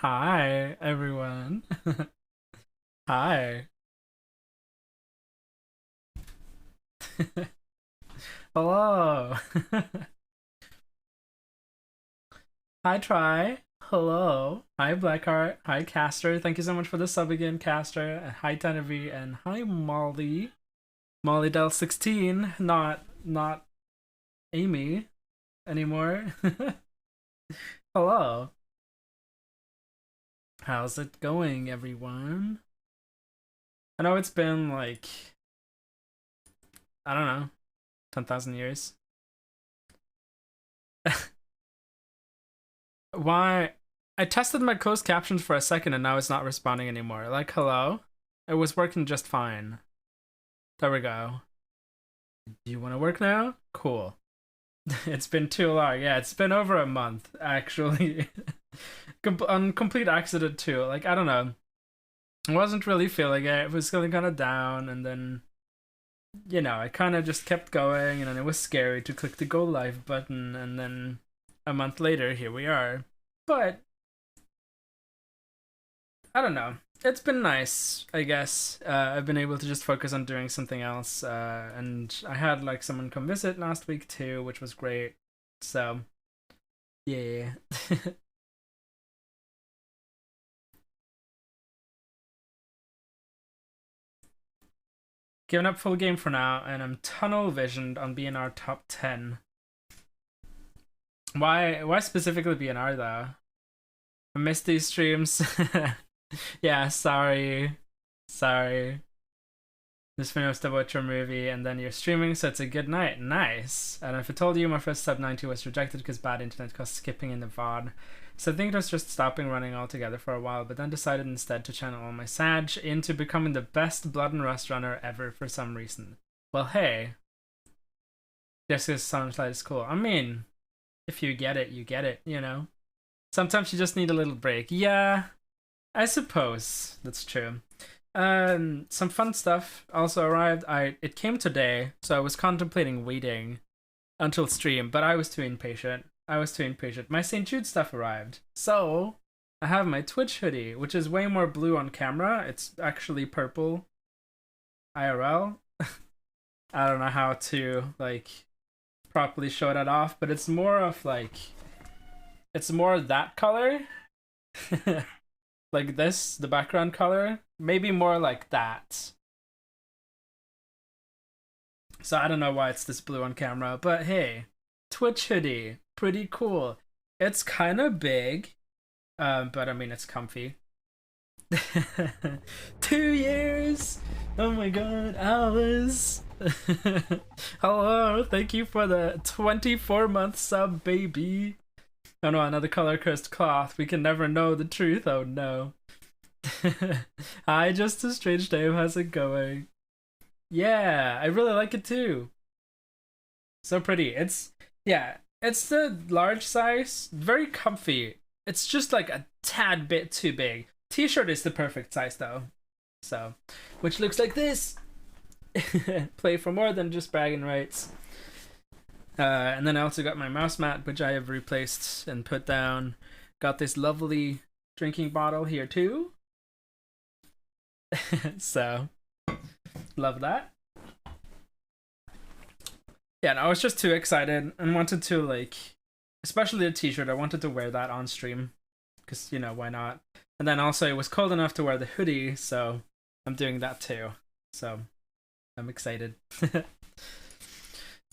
Hi, everyone. Hi. Hello. Hi, Try. Hello. Hi, Blackheart. Hi, Caster. Thank you so much for the sub again, Caster. And hi, Tenevi. And hi, Molly. Molly Del 16. Not Amy anymore. Hello. How's it going, everyone? I know it's been like, I don't know, 10,000 years. Why? I tested my closed captions for a second and now it's not responding anymore. Like, hello? It was working just fine. There we go. Do you want to work now? Cool. It's been too long. Yeah, it's been over a month, actually. On complete accident, too. Like, I don't know. I wasn't really feeling it. It was feeling kind of down, and then, I kind of just kept going, and then it was scary to click the go live button, and then a month later, here we are. But I don't know. It's been nice, I guess. I've been able to just focus on doing something else, and I had like someone come visit last week too, which was great. So yeah, giving up full game for now, and I'm tunnel visioned on BNR top 10. Why specifically BNR though? I missed these streams. Yeah, sorry. Just finished the Witcher movie and then you're streaming, so it's a good night. Nice. And if I told you my first sub 90 was rejected because bad internet caused skipping in the VOD. So I think it was just stopping running altogether for a while, but then decided instead to channel all my Sag into becoming the best Blood and Rust runner ever for some reason. Well, hey, this sounds like it's cool. I mean, if you get it, you get it, you know? Sometimes you just need a little break. Yeah, I suppose that's true. Some fun stuff also arrived. It came today, so I was contemplating waiting until stream, but I was too impatient. My St. Jude stuff arrived, so I have my Twitch hoodie, which is way more blue on camera. It's actually purple IRL. I don't know how to like properly show that off, but it's more of like it's more that color. Like this, the background color, maybe more like that. So I don't know why it's this blue on camera, but hey, Twitch hoodie, pretty cool. It's kind of big, but I mean it's comfy. 2 years. Oh my god, Alice. Hello, thank you for the 24-month sub, baby. Oh no, another color cursed cloth. We can never know the truth. Oh no. Hi, just a strange name. How's it going? Yeah, I really like it too. So pretty. It's the large size, very comfy. It's just like a tad bit too big. T-shirt is the perfect size though. So, which looks like this. Play for more than just bragging rights. And then I also got my mouse mat, which I have replaced and put down. Got this lovely drinking bottle here too. So, love that. Yeah, and I was just too excited and wanted to like, especially the t-shirt. I wanted to wear that on stream because why not? And then also it was cold enough to wear the hoodie, so I'm doing that too. So I'm excited.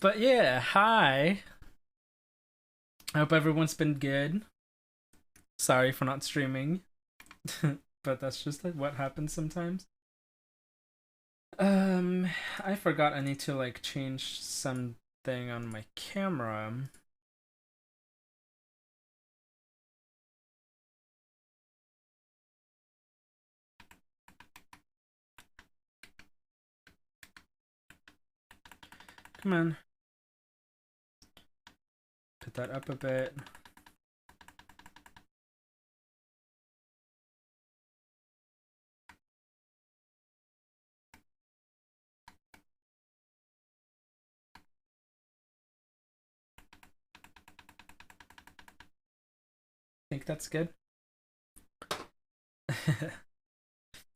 But yeah, hi. I hope everyone's been good. Sorry for not streaming, but that's just like what happens sometimes. Um, I forgot I need to like change something on my camera. Come on. Put that up a bit. I think that's good.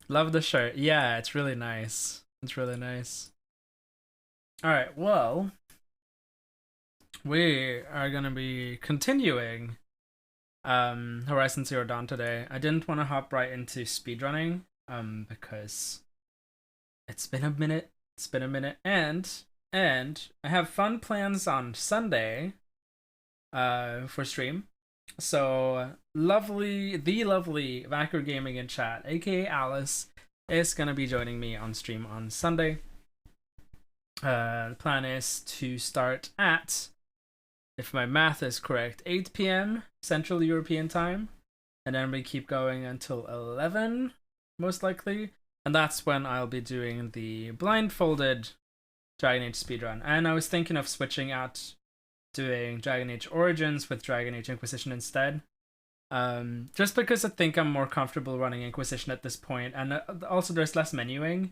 Love the shirt. Yeah, it's really nice. It's really nice. All right, well, we are gonna be continuing Horizon Zero Dawn today. I didn't want to hop right into speedrunning because it's been a minute. It's been a minute, and I have fun plans on Sunday for stream. So the lovely Vacker Gaming in chat, aka Alice, is gonna be joining me on stream on Sunday. The plan is to start at, if my math is correct, 8 p.m. Central European time, and then we keep going until 11, most likely, and that's when I'll be doing the blindfolded Dragon Age speedrun. And I was thinking of switching out doing Dragon Age Origins with Dragon Age Inquisition instead. Just because I think I'm more comfortable running Inquisition at this point, and also there's less menuing.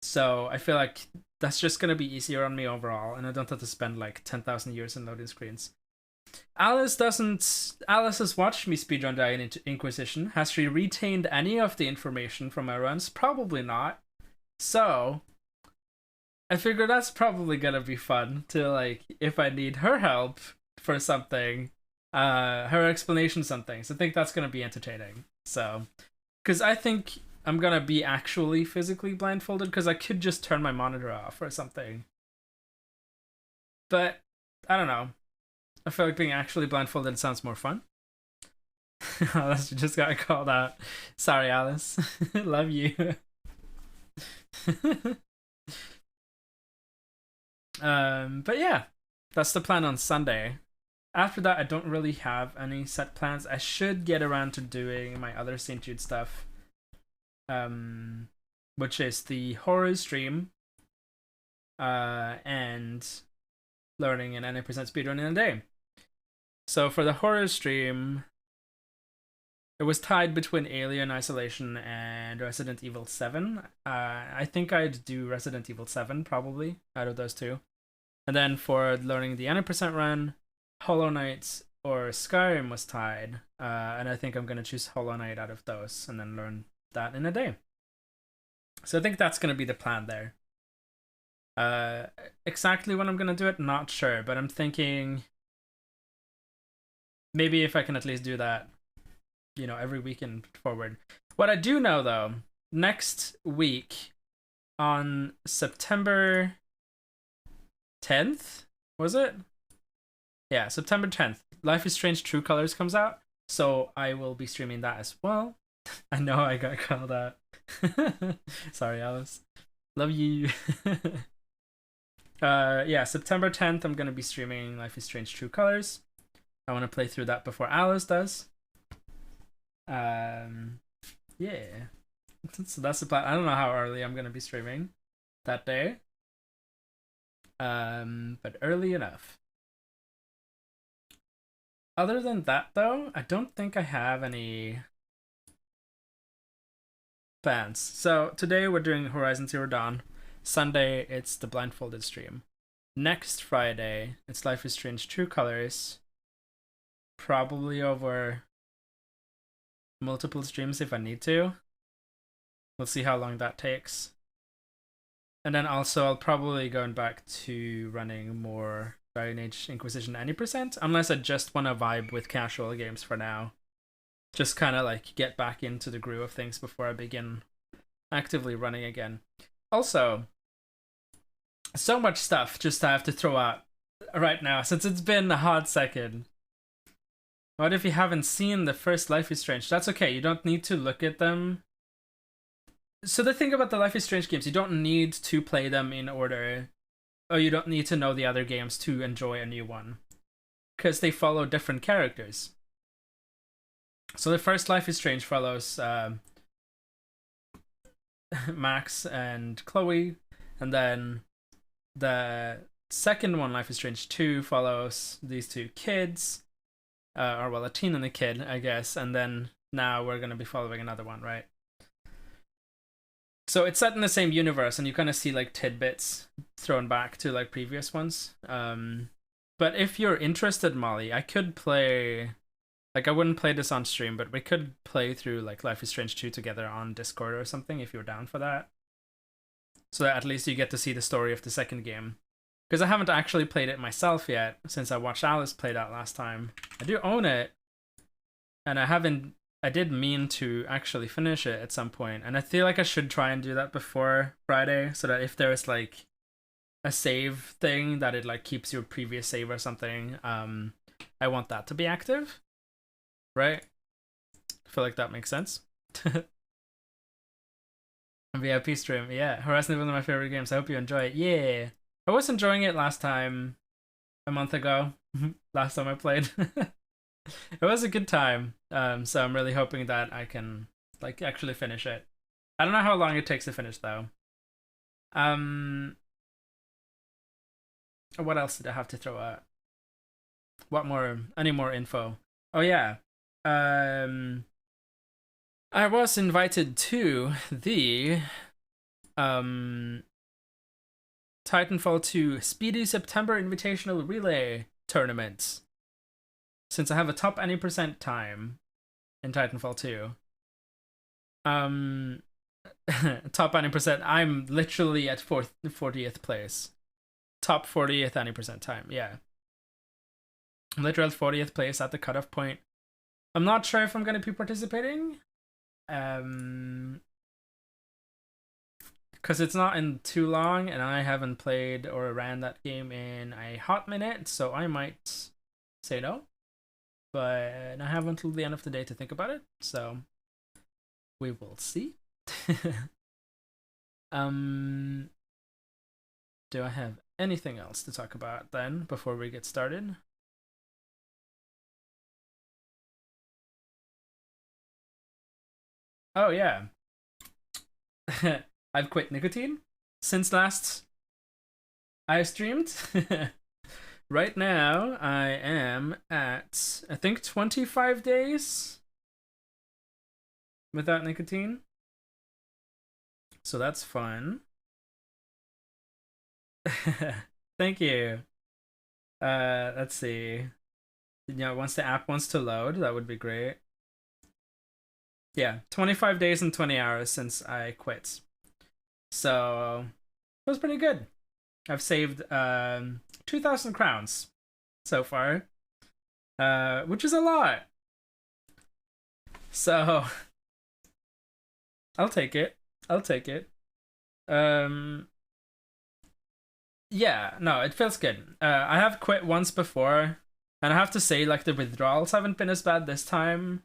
So I feel like that's just gonna be easier on me overall, and I don't have to spend like 10,000 years in loading screens. Alice has watched me speedrun Dragon Age Inquisition. Has she retained any of the information from my runs? Probably not. So I figure that's probably gonna be fun to, like, if I need her help for something, her explanations on things. I think that's gonna be entertaining. So, because I think I'm gonna be actually physically blindfolded, because I could just turn my monitor off or something. But I don't know. I feel like being actually blindfolded sounds more fun. Alice just got called out. Sorry, Alice. Love you. But yeah, that's the plan on Sunday. After that, I don't really have any set plans. I should get around to doing my other St. Jude stuff, which is the horror stream, and learning an 90% speedrun in a day. So for the horror stream, it was tied between Alien Isolation and Resident Evil 7. I think I'd do Resident Evil 7 probably out of those two. And then for learning the 90% run, Hollow Knight or Skyrim was tied. And I think I'm going to choose Hollow Knight out of those and then learn that in a day. So I think that's going to be the plan there. Exactly when I'm going to do it, not sure. But I'm thinking maybe if I can at least do that, you know, every weekend forward. What I do know, though, next week on September 10th, was it? Yeah, September 10th, Life is Strange True Colors comes out, so I will be streaming that as well. I know I got called out. Sorry, Alice. Love you. Yeah, September 10th, I'm going to be streaming Life is Strange True Colors. I want to play through that before Alice does. Yeah, so that's the plan. I don't know how early I'm gonna be streaming that day, but early enough. Other than that, though, I don't think I have any plans. So today we're doing Horizon Zero Dawn. Sunday it's the blindfolded stream. Next Friday it's Life is Strange True Colors. Probably over multiple streams if I need to. We'll see how long that takes. And then also I'll probably going back to running more Dragon Age Inquisition 90%, unless I just want to vibe with casual games for now. Just kind of like get back into the groove of things before I begin actively running again. Also, so much stuff just I have to throw out right now since it's been a hot second. What if you haven't seen the first Life is Strange? That's okay, you don't need to look at them. So the thing about the Life is Strange games, you don't need to play them in order, or you don't need to know the other games to enjoy a new one, because they follow different characters. So the first Life is Strange follows Max and Chloe, and then the second one, Life is Strange 2, follows these two kids. Or well, a teen and a kid, I guess, and then now we're gonna be following another one, right? So it's set in the same universe, and you kind of see like tidbits thrown back to like previous ones. But if you're interested, Molly, I could play Like, I wouldn't play this on stream, but we could play through like Life is Strange 2 together on Discord or something if you're down for that. So that at least you get to see the story of the second game. Because I haven't actually played it myself yet, since I watched Alice play that last time. I do own it, and I did mean to actually finish it at some point, and I feel like I should try and do that before Friday, so that if there's like a save thing that it like keeps your previous save or something, I want that to be active, right? I feel like that makes sense. VIP stream, yeah. Horizon is one of my favorite games. I hope you enjoy it. Yeah, I was enjoying it last time, a month ago. Last time I played. It was a good time. So I'm really hoping that I can like actually finish it. I don't know how long it takes to finish though. What else did I have to throw out? What more? Any more info? Oh yeah. I was invited to the Titanfall 2 Speedy September Invitational Relay Tournament. Since I have a top any percent time in Titanfall 2. Top any percent, I'm literally at 40th place. Top 40th any percent time, yeah. I'm literally at 40th place at the cutoff point. I'm not sure if I'm going to be participating. Because it's not in too long, and I haven't played or ran that game in a hot minute, so I might say no. But I have until the end of the day to think about it, so we will see. Do I have anything else to talk about then before we get started? Oh yeah. I've quit nicotine since last I streamed. Right now, I am at, I think, 25 days without nicotine. So that's fun. Thank you. Let's see. Once the app wants to load, that would be great. Yeah, 25 days and 20 hours since I quit. So, it was pretty good. I've saved 2,000 crowns so far, which is a lot. So, I'll take it. I'll take it. Yeah, no, it feels good. I have quit once before, and I have to say, like, the withdrawals haven't been as bad this time,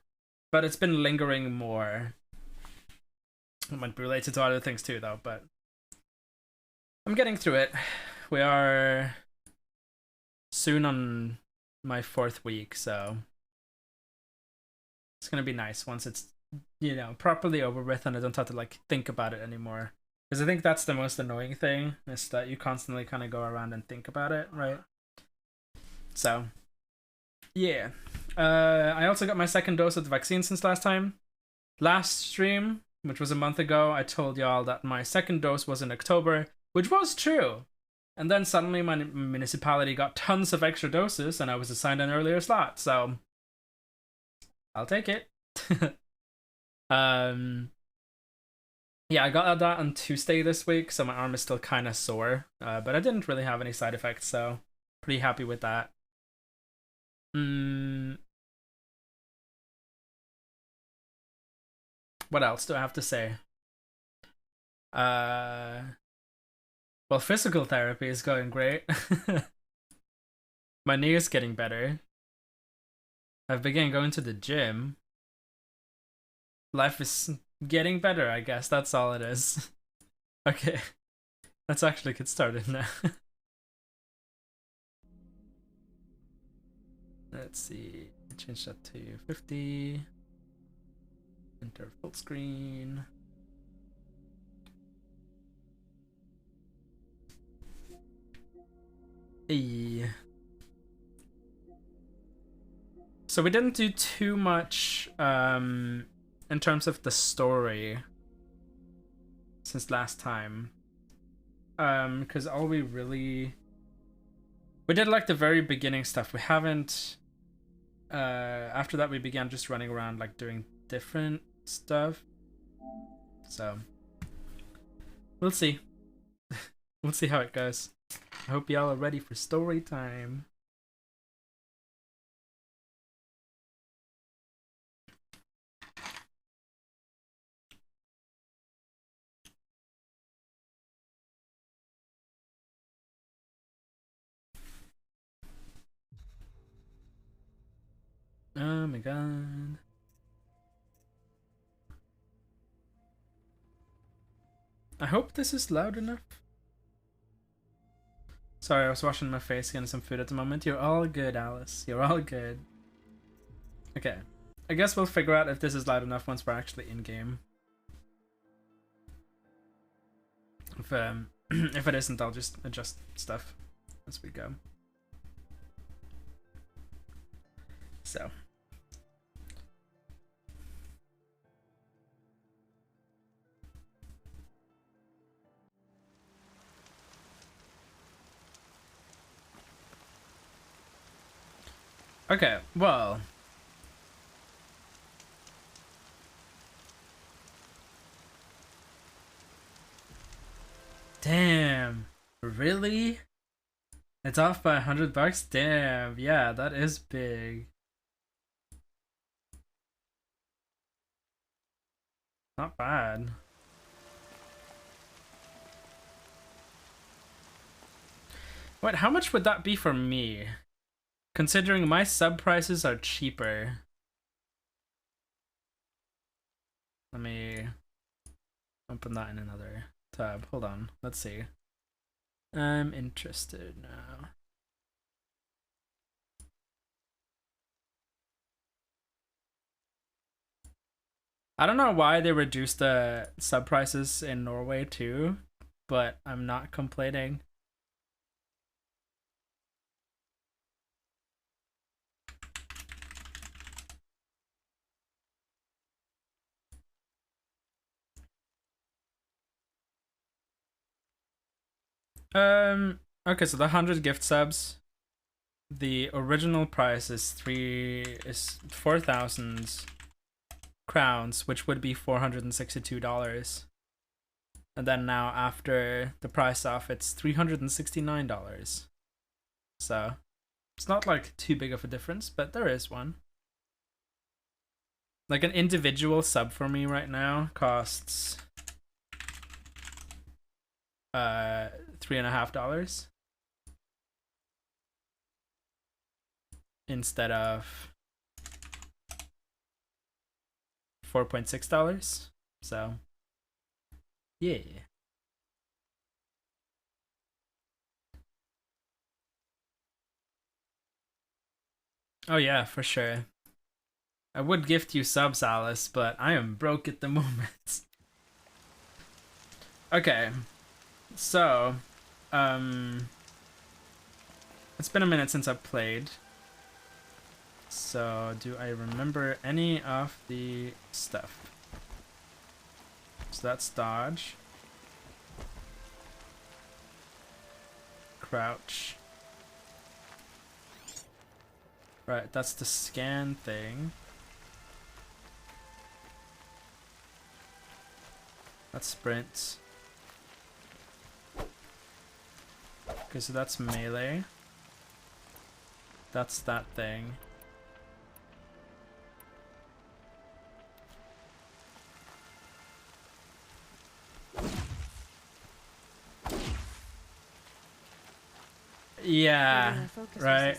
but it's been lingering more. It might be related to other things too, though, but I'm getting through it. We are soon on my 4th week, so it's gonna be nice once it's, properly over with and I don't have to, like, think about it anymore. Because I think that's the most annoying thing, is that you constantly kind of go around and think about it, right? So, yeah. I also got my 2nd dose of the vaccine since last time. Last stream, which was a month ago, I told y'all that my 2nd dose was in October, which was true. And then suddenly my municipality got tons of extra doses and I was assigned an earlier slot, so I'll take it. Yeah, I got that on Tuesday this week, so my arm is still kind of sore, but I didn't really have any side effects, so pretty happy with that. What else do I have to say? Well, physical therapy is going great. My knee is getting better. I've begun going to the gym. Life is getting better, I guess. That's all it is. Okay. Let's actually get started now. Let's see. Change that to 50. Enter full screen. Hey. So we didn't do too much in terms of the story since last time. Because all we did like the very beginning stuff. We haven't after that we began just running around like doing different stuff. So we'll see. We'll see how it goes. I hope y'all are ready for story time. Oh my god. I hope this is loud enough. Sorry, I was washing my face, getting some food at the moment. You're all good, Alice. You're all good. Okay. I guess we'll figure out if this is loud enough once we're actually in-game. If, if it isn't, I'll just adjust stuff as we go. So. Okay, well. Damn. Really? It's off by $100? Damn, yeah, that is big. Not bad. Wait, how much would that be for me? Considering my sub prices are cheaper. Let me open that in another tab. Hold on, let's see. I'm interested now. I don't know why they reduced the sub prices in Norway too, but I'm not complaining. Okay, so the 100 gift subs, the original price is 4,000 crowns, which would be $462. And then now after the price off, it's $369. So it's not like too big of a difference, but there is one. Like an individual sub for me right now costs $3.50 instead of $4.6. So yeah. Oh yeah, for sure. I would gift you subs, Alice, but I am broke at the moment. Okay. So, it's been a minute since I've played. So, do I remember any of the stuff? So that's dodge. Crouch. Right, that's the scan thing. That's sprint. Okay, so that's melee. That's that thing. Yeah, right.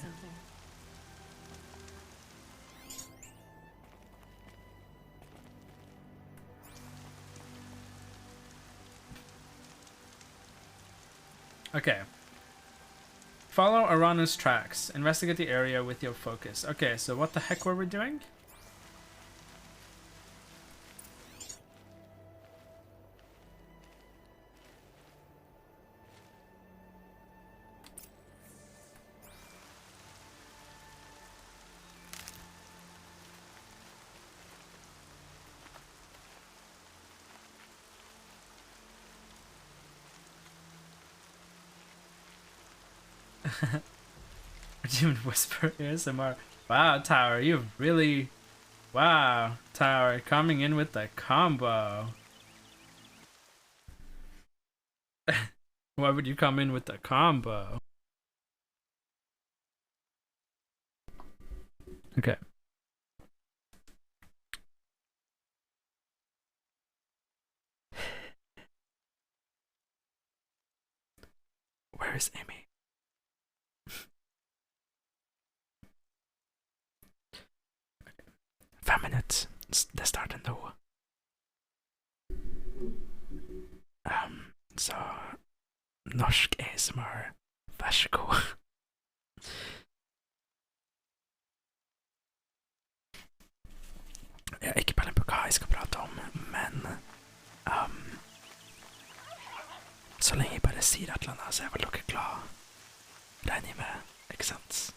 Okay. Follow Arana's tracks. Investigate the area with your focus. Okay, so what the heck were we doing? Demon Whisper ASMR. Wow, Tower, you really... Wow, Tower, coming in with the combo. Why would you come in with the combo? Okay. Where is Amy? 5 minutter. Det starter nå. Så norsk ASMR, vær så god. Jeg har ikke peiling på hva jeg skal prate om, men så lenge jeg bare sier et eller annet, så er vel dere glad. Regner jeg med, ikke sant?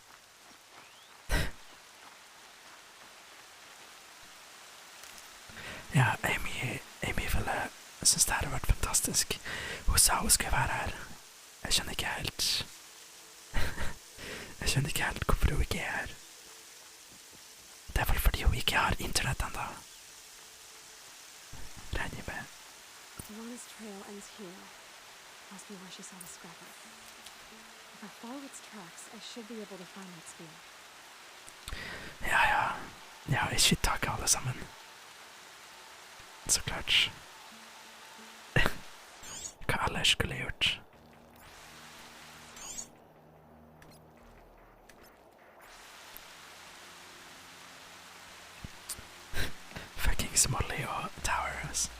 Ja, Amy ville synes det hadde vært fantastisk. Hun sa hun skulle være her. Jeg skjønner ikke helt Jeg skjønner ikke helt hvorfor hun ikke er her. Det er vel fordi hun ikke har internett enda. Regner jeg med. Lona's trail ends here. Must be where she saw the scrapper. If I follow its tracks, I should be able to find that spear. Ja, ikke takke alle sammen. Så klart. Hva alle skulle gjort. Fuckings Molly og Tower, altså.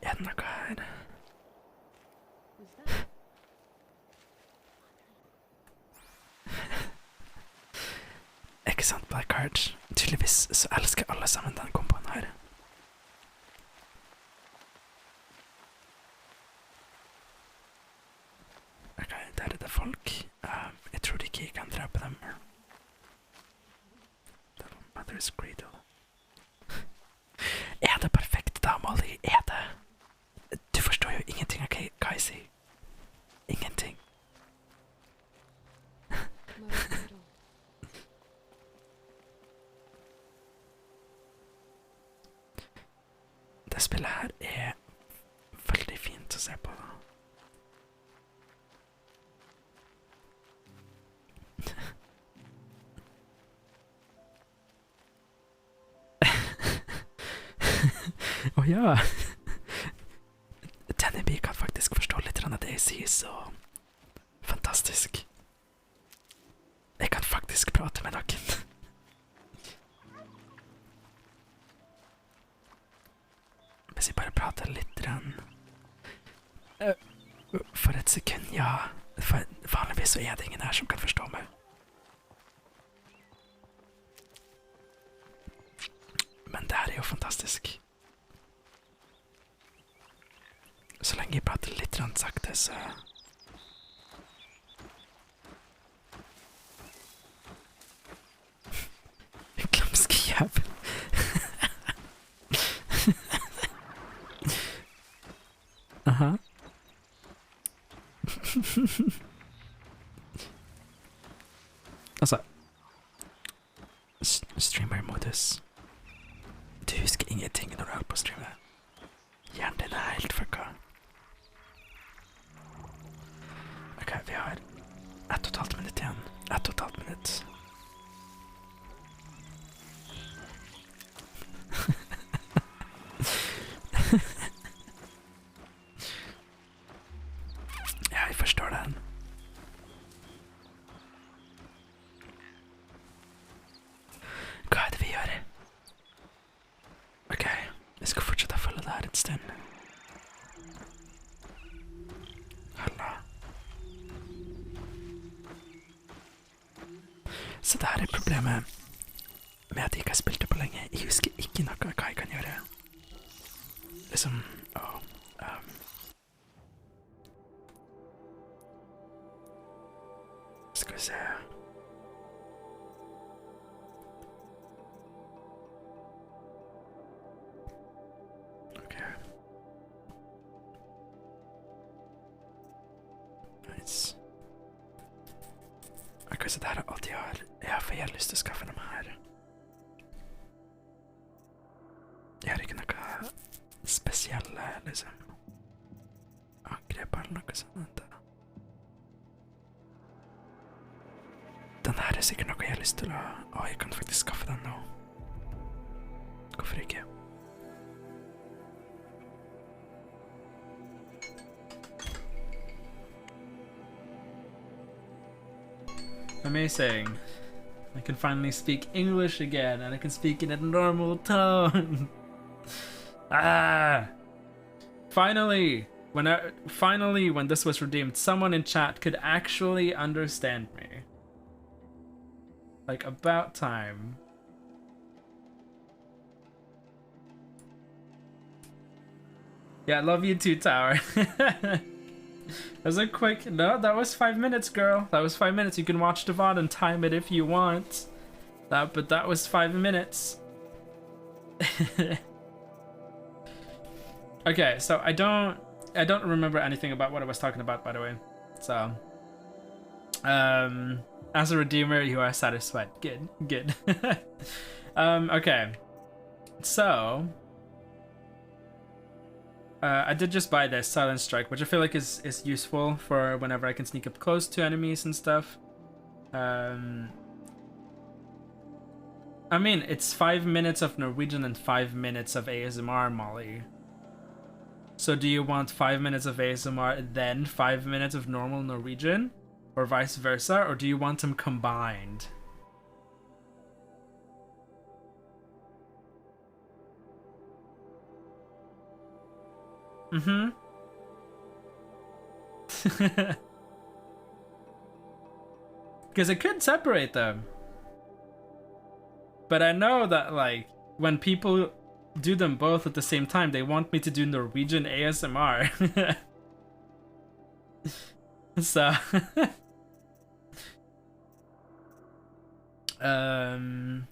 Er det noe her? Ikke sant, Blackheart? Tydeligvis så elsker alle sammen den komboen her. Ok, der er det folk. Jeg tror ikke jeg kan drepe dem. Mother's Cradle. Er det perfekt da, Molly? Er det? Du forstår jo ingenting av hva jeg sier. Ingenting. Det spillet her er veldig fint å se på. Åh ja. Tennyby kan faktisk forstå litt av det jeg sier, så fantastisk. Jeg kan faktisk prate med noen. Hvis jeg bare prater litt for et sekund, ja. For vanligvis så er det ingen her som kan forstå meg. Men det her er jo fantastisk. Så lenge jeg prater litt sakte, så... Glamske jævel. Aha. Altså... Streamer-modus. Du husker ingenting når du holder på å streame. Hjernen din er helt fucka. Ok, vi har 1,5 minutt igjen. 1,5 minutt. Ja, jeg forstår den. Hva er det vi gjør? Ok, jeg skal fortsette å følge det her et stund. Halla. Så det her er problemet med at jeg ikke har spilt det på lenge. Jeg husker ikke noe av hva jeg kan gjøre. Liksom, skal vi se. Ok. Kanskje det her er alt jeg har for jeg har lyst til å skaffe dem her. Jeg har ikke noe spesielle, liksom, angrep eller noe sånt. Den her er sikkert noe jeg har lyst til å... jeg kan faktisk skaffe den nå. Hvorfor ikke? Amazing. I can finally speak English again, and I can speak in a normal tone. Finally, when this was redeemed, someone in chat could actually understand me. Like, about time. Yeah, I love you too, Tower. That was a quick... No, that was 5 minutes, girl. That was 5 minutes. You can watch the VOD and time it if you want. But that was 5 minutes. Okay, so I don't remember anything about what I was talking about, by the way. So, as a redeemer, you are satisfied. Good. Okay. So, I did just buy this Silent Strike, which I feel like is useful for whenever I can sneak up close to enemies and stuff. I mean, it's 5 minutes of Norwegian and 5 minutes of ASMR, Molly. So do you want 5 minutes of ASMR, then 5 minutes of normal Norwegian? Or vice versa? Or do you want them combined? Mm-hmm. Because I could separate them. But I know that, like, when people do them both at the same time, they want me to do Norwegian ASMR. So... I'm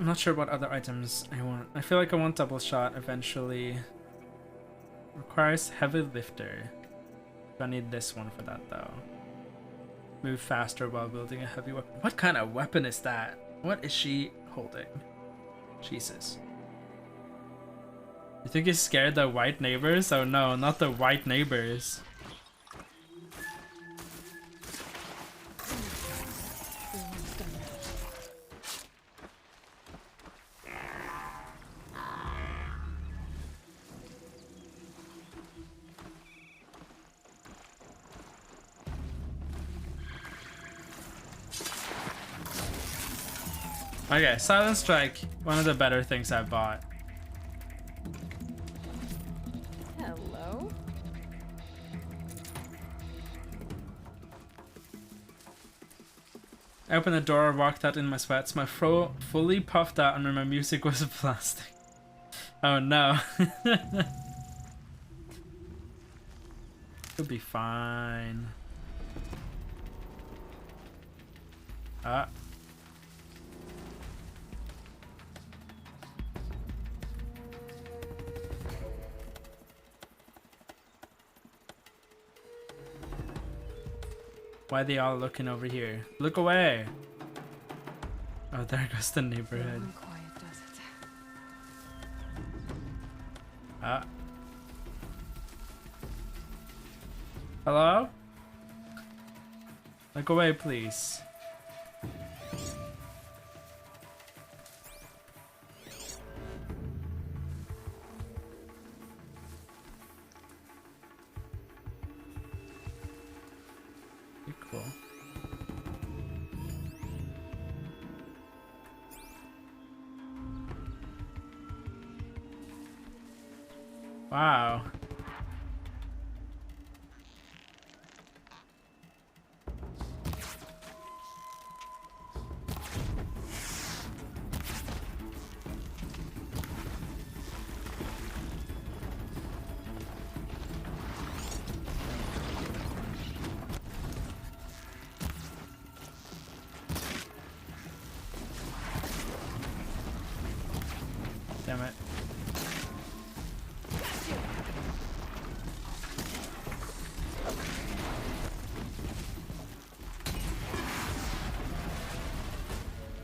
not sure what other items I want. I feel like I want double shot eventually. Requires heavy lifter. I need this one for that though. Move faster while wielding a heavy weapon. What kind of weapon is that? What is she holding? Jesus. You think he's scared of white neighbors? Oh no, not the white neighbors. Okay, Silent Strike, one of the better things I've bought. Hello? I opened the door, walked out in my sweats, my fro fully puffed out, and my music was blasting. Oh no. It'll be fine. Ah. Why are they all looking over here? Look away! Oh, there goes the neighborhood. Quiet does it. Ah. Hello? Look away, please. Cool. Wow. damn it.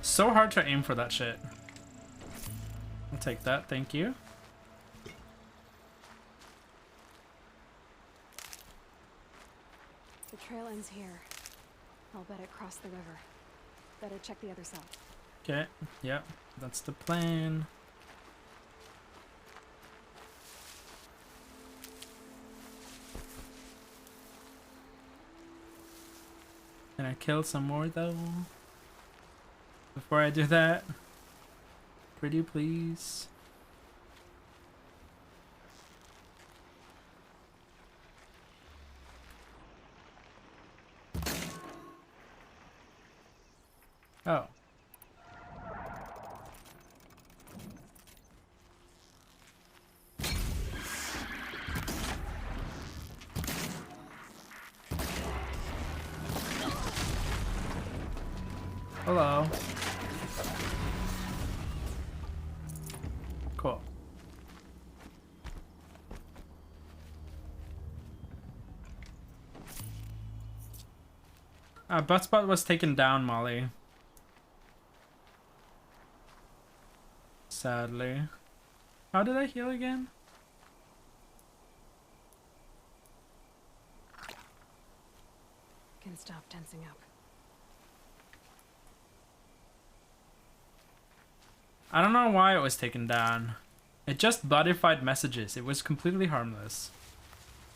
So hard to aim for that shit. I'll take that, thank you. The trail ends here. I'll bet it crossed the river. Better check the other side. Okay, yep, that's the plan. Can I kill some more though? Before I do that? Pretty please. Oh. Hello. Cool. Buttspot was taken down, Molly. Sadly. How did I heal again? Can stop tensing up. I don't know why it was taken down. It just bodified messages. It was completely harmless.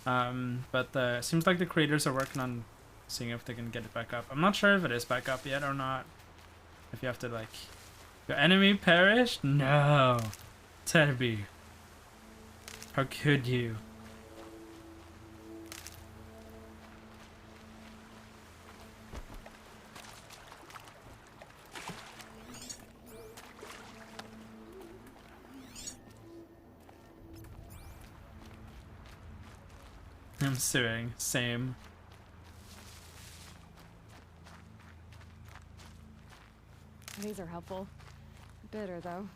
But seems like the creators are working on seeing if they can get it back up. I'm not sure if it is back up yet or not. If you have to like... Your enemy perished? No. Terby. How could you? I'm suing. Same. These are helpful. Bitter, though.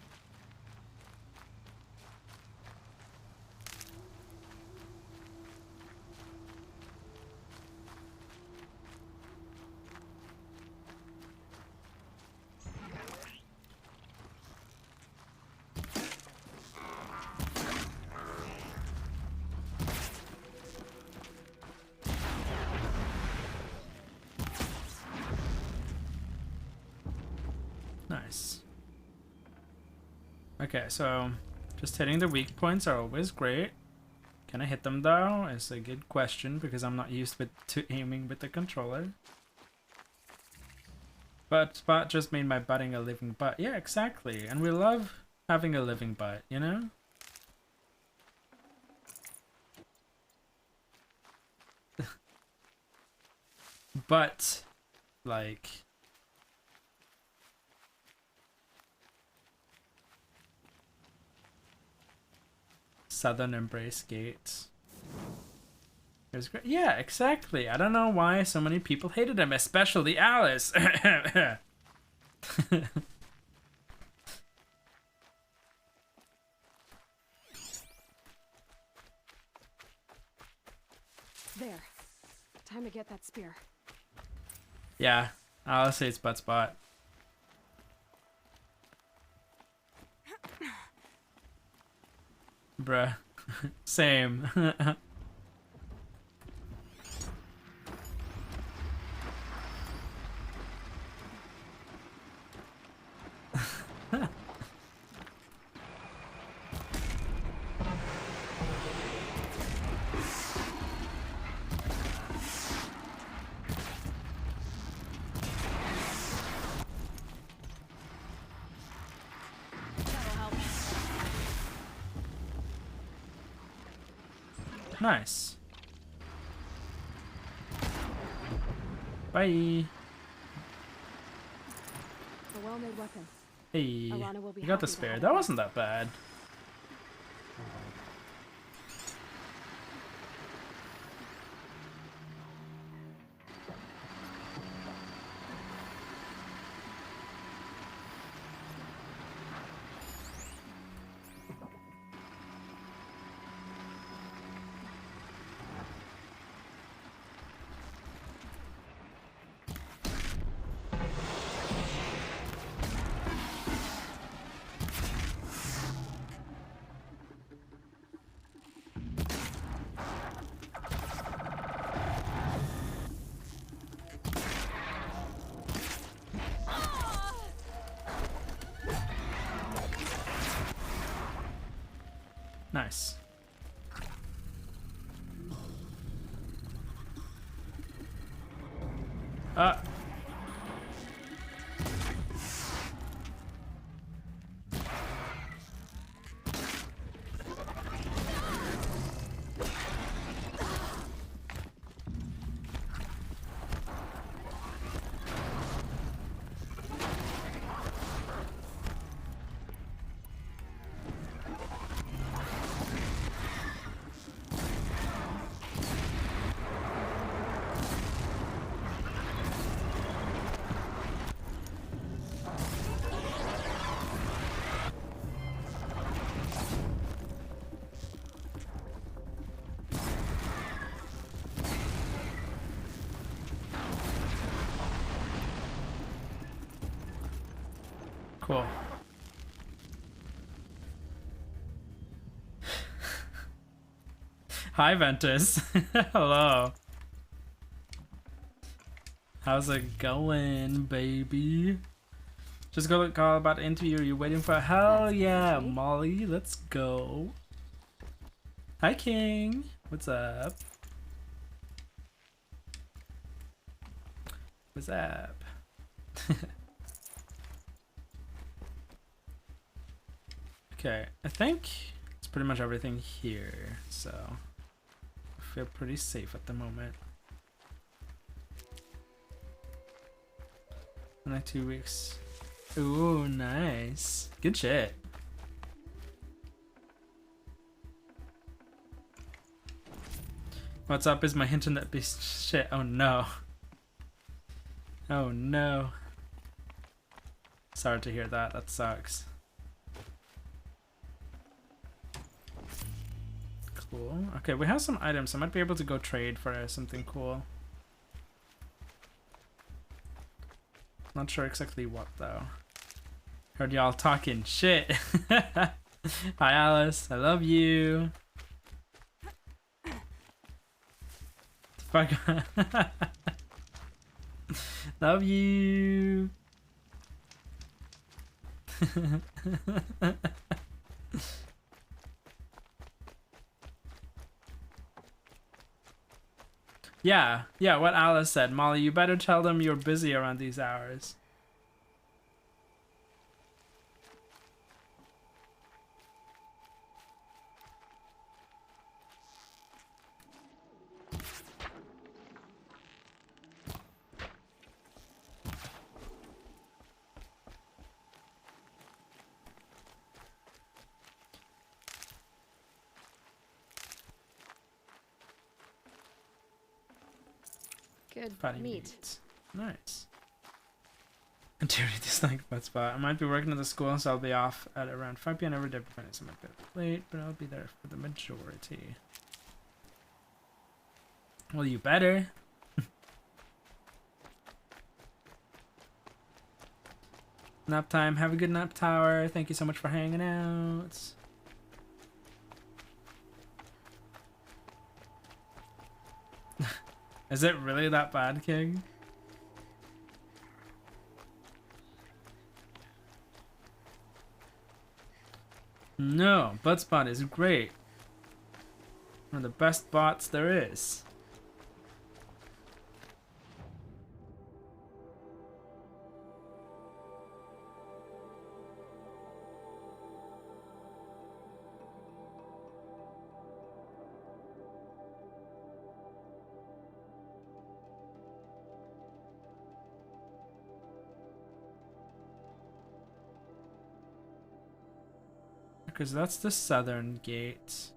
Nice. Okay, so just hitting the weak points are always great. Can I hit them though? Is a good question because I'm not used to aiming with the controller. But Spot just made my butting a living butt. Yeah, exactly. And we love having a living butt, you know? But, like... Southern Embrace Gate. It was great. Yeah, exactly. I don't know why so many people hated him, especially Alice. There. Time to get that spear. Yeah, I'll say it's Buttspot. Bruh. Same. Nice. Bye. A well-made weapon. Hey, Alana will be you got the happy to spare. have That it. wasn't that bad. Nice. Cool. Hi, Ventus. Hello. How's it going, baby? Just go call about the interview. You waiting for? Hell yeah, Molly. Let's go. Hi, King. What's up? What's up? Okay, I think it's pretty much everything here, so I feel pretty safe at the moment. In like 2 weeks. Ooh, nice. Good shit. What's up is my internet beast shit. Oh no. Oh no. Sorry to hear that. That sucks. Cool. Okay, we have some items. I might be able to go trade for something cool. Not sure exactly what though. Heard y'all talking shit. Hi Alice, I love you. Fuck. Love you. Yeah, what Alice said. Molly, you better tell them you're busy around these hours. Good Fatty meat. meats. Nice. I do really dislike that spot. I might be working at the school, so I'll be off at around 5 p.m. every day. I might be a bit late, but I'll be there for the majority. Well, you better. Nap time. Have a good nap, Tower. Thank you so much for hanging out. Is it really that bad, King? No, Bloodspot is great. One of the best bots there is. Because that's the southern gate.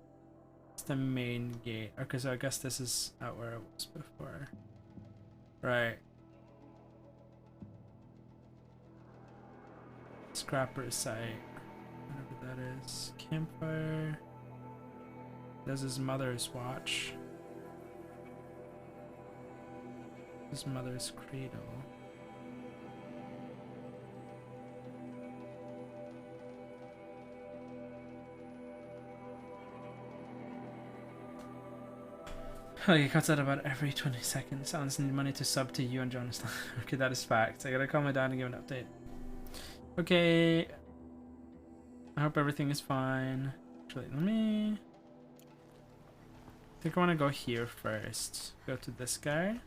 It's the main gate. Okay, so I guess this is out where it was before. Right. Scrapper site. Whatever that is. Campfire. There's his mother's watch. His mother's cradle. Oh, he cuts out about every 20 seconds. Sounds need money to sub to you and Jonas. Okay, that is fact. I gotta call my dad and give an update. Okay. I hope everything is fine. Actually, let me... I think I want to go here first. Go to this guy.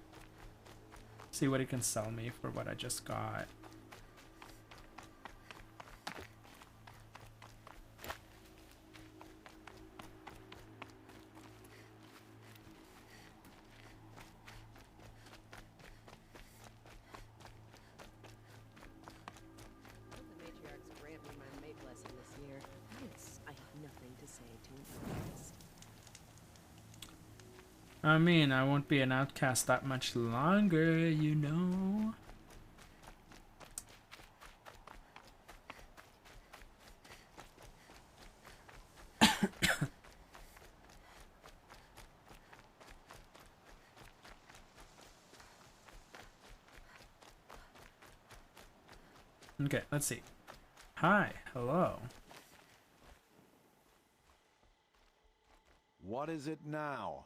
See what he can sell me for what I just got. I mean, I won't be an outcast that much longer, you know. Okay, let's see. Hi, hello. What is it now?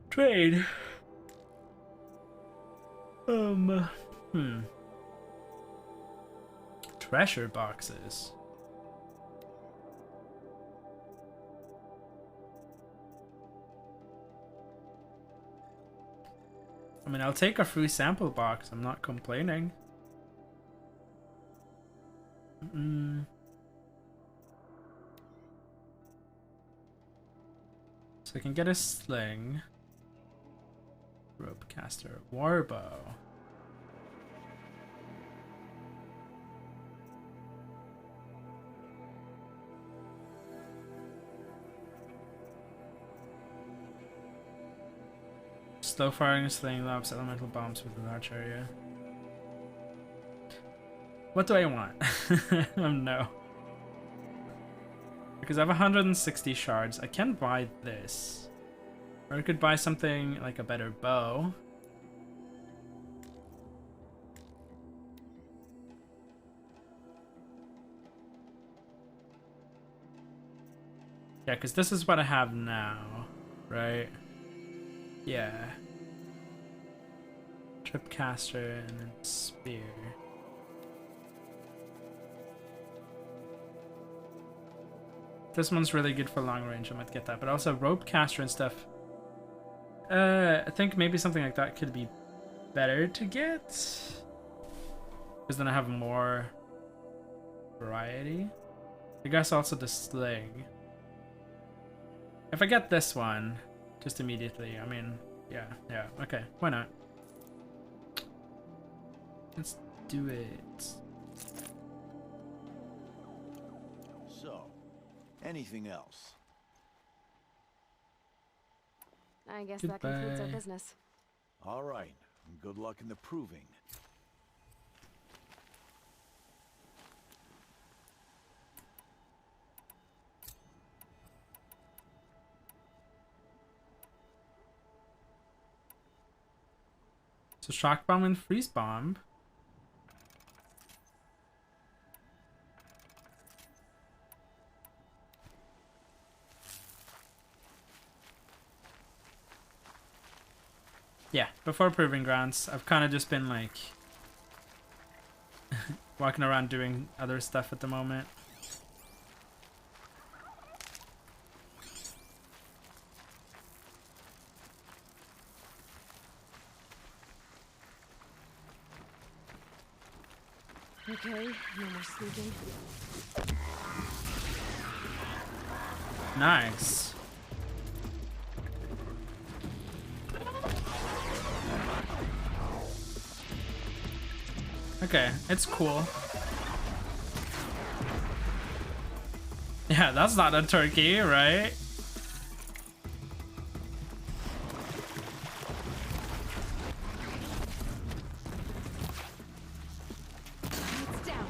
Trade. Treasure boxes. I mean, I'll take a free sample box. I'm not complaining. So I can get a sling. Rope caster. Warbow. Slow firing sling lobs elemental bombs with a large area. What do I want? No. Because I have 160 shards. I can buy this. Or I could buy something like a better bow. Yeah, because this is what I have now, right? Yeah. Tripcaster and then spear. This one's really good for long range, I might get that. But also rope caster and stuff. I think maybe something like that could be better to get. Because then I have more variety. I guess also the sling. If I get this one, just immediately, I mean, yeah, okay, why not? Let's do it. So, anything else? I guess that concludes our business. All right, and good luck in the proving. So shock bomb and freeze bomb. Yeah, before Proving Grounds, I've kind of just been like walking around doing other stuff at the moment. Okay, no more sleeping. Nice. Okay, it's cool. Yeah, that's not a turkey, right? It's down.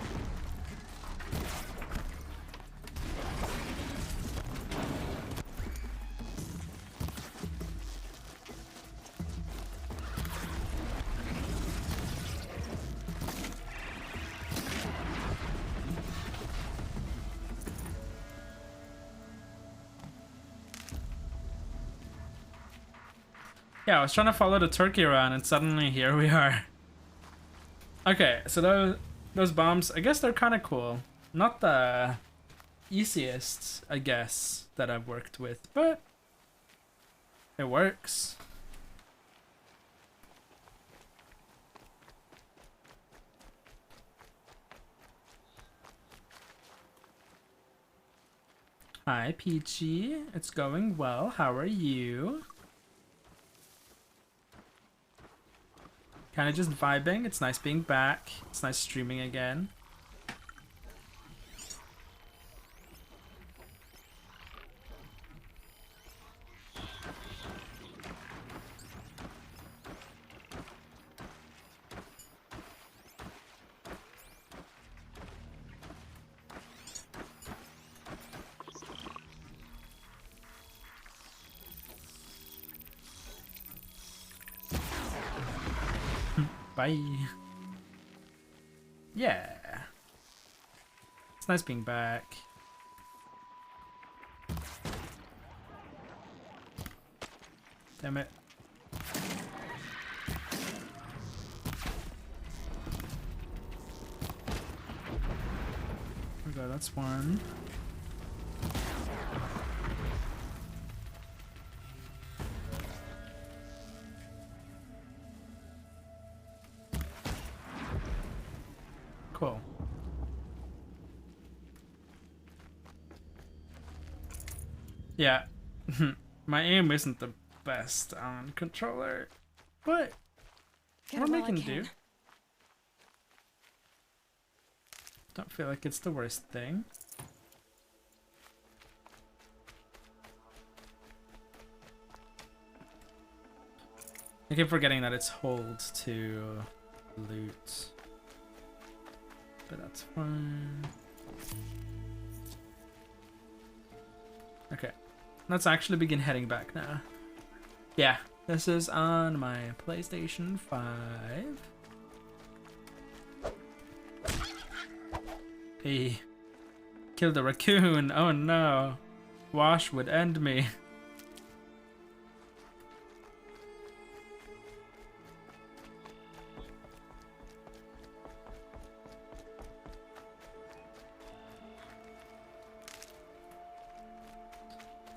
Yeah, I was trying to follow the turkey around and suddenly here we are. Okay, so those bombs, I guess they're kind of cool. Not the easiest, I guess, that I've worked with, but it works. Hi, Peachy. It's going well. How are you? Kind of just vibing. It's nice being back. It's nice streaming again. Bye. Yeah. It's nice being back. Damn it. Okay, that's one. Cool. Yeah. My aim isn't the best on controller, but what I can do. Don't feel like it's the worst thing. I keep forgetting that it's hold to loot. But that's fine. Okay. Let's actually begin heading back now. Yeah, this is on my PlayStation 5. Hey. Killed a raccoon. Oh no. Wash would end me.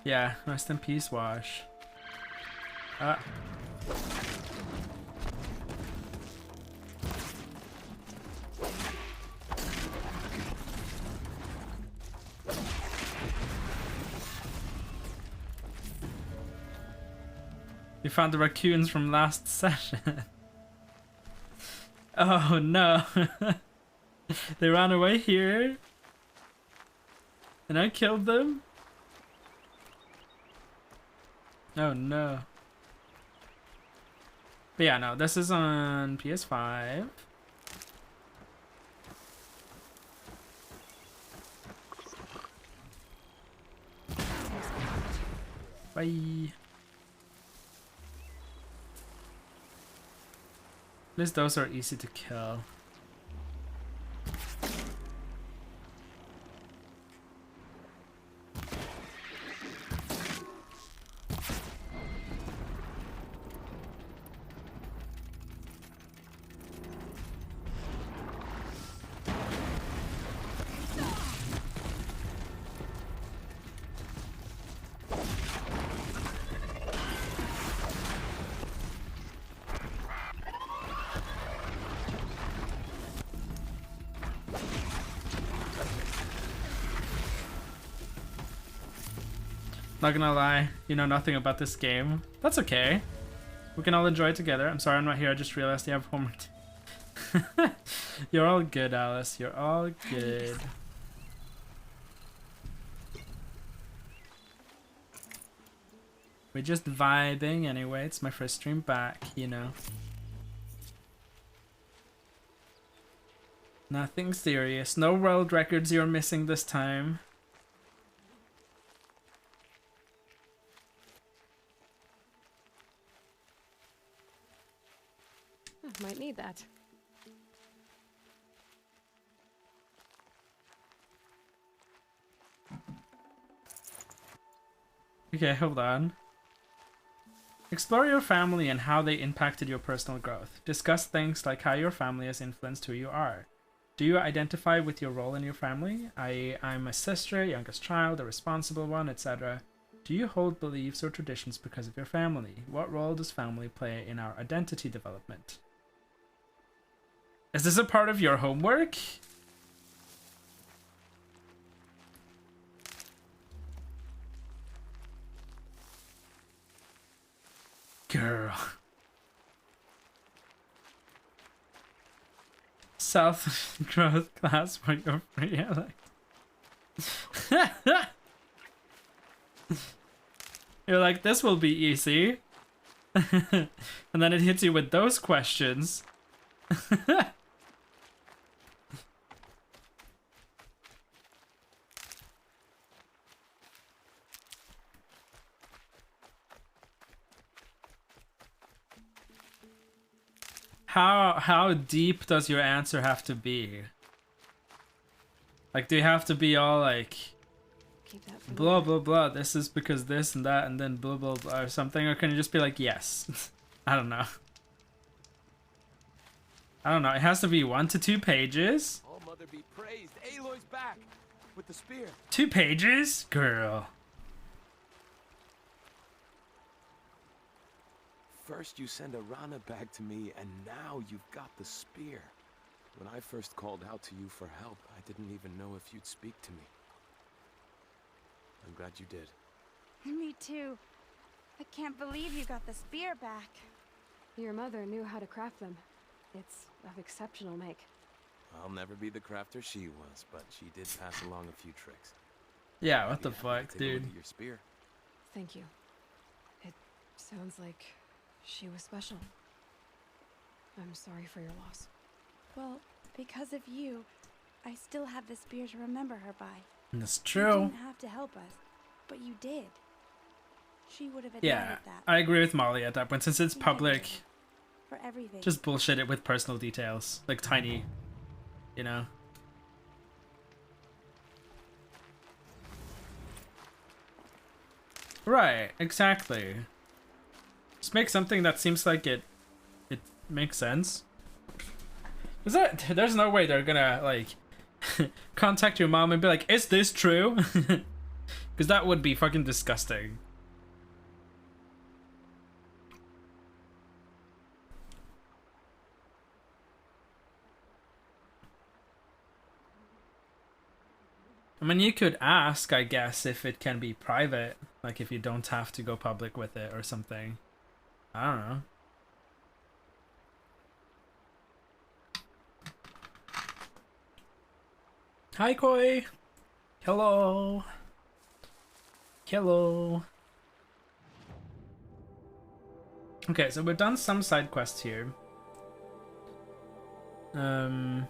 Yeah, rest in peace, Wash. We found the raccoons from last session. Oh no. They ran away here. And I killed them. Oh no. But yeah, no, this is on PS5. Bye. At least those are easy to kill. Not gonna lie, you know nothing about this game. That's okay. We can all enjoy it together. I'm sorry I'm not here, I just realized you have homework. You're all good, Alice. You're all good. We're just vibing anyway. It's my first stream back, you know. Nothing serious. No world records you're missing this time. Might need that. Okay, hold on. Explore your family and how they impacted your personal growth. Discuss things like how your family has influenced who you are. Do you identify with your role in your family? I'm a sister, youngest child, a responsible one, etc. Do you hold beliefs or traditions because of your family? What role does family play in our identity development? Is this a part of your homework? Girl. South growth class for your free elect. You're like, this will be easy. And then it hits you with those questions. How deep does your answer have to be? Like, do you have to be all like, Keep that from blah blah blah, this is because this and that, and then blah blah blah or something? Or can you just be like, yes? I don't know. I don't know. It has to be 1 to 2 pages. All mother be praised. Aloy's back with the spear. 2 pages? Girl. First you send Arana back to me, and now you've got the spear. When I first called out to you for help, I didn't even know if you'd speak to me. I'm glad you did. Me too. I can't believe you got the spear back. Your mother knew how to craft them. It's of exceptional make. I'll never be the crafter she was, but she did pass along a few tricks. Yeah, what the Maybe I'll fuck, take a look dude? at your spear. Thank you. It sounds like she was special. I'm sorry for your loss. Well, because of you, I still have the spear to remember her by. That's You true. didn't have to help us, but you did. She would have admitted Yeah, that. I agree with Molly at that point. Since it's You did public, it for everything. just bullshit it with personal details. Like tiny, you know? Right, exactly. Just make something that seems like it makes sense. Is that, there's no way they're gonna, like, contact your mom and be like, is this true? Because that would be fucking disgusting. I mean, you could ask, I guess, if it can be private. Like, if you don't have to go public with it or something. I don't know. Hi, Koi. Hello. Hello. Okay, so we've done some side quests here. I'm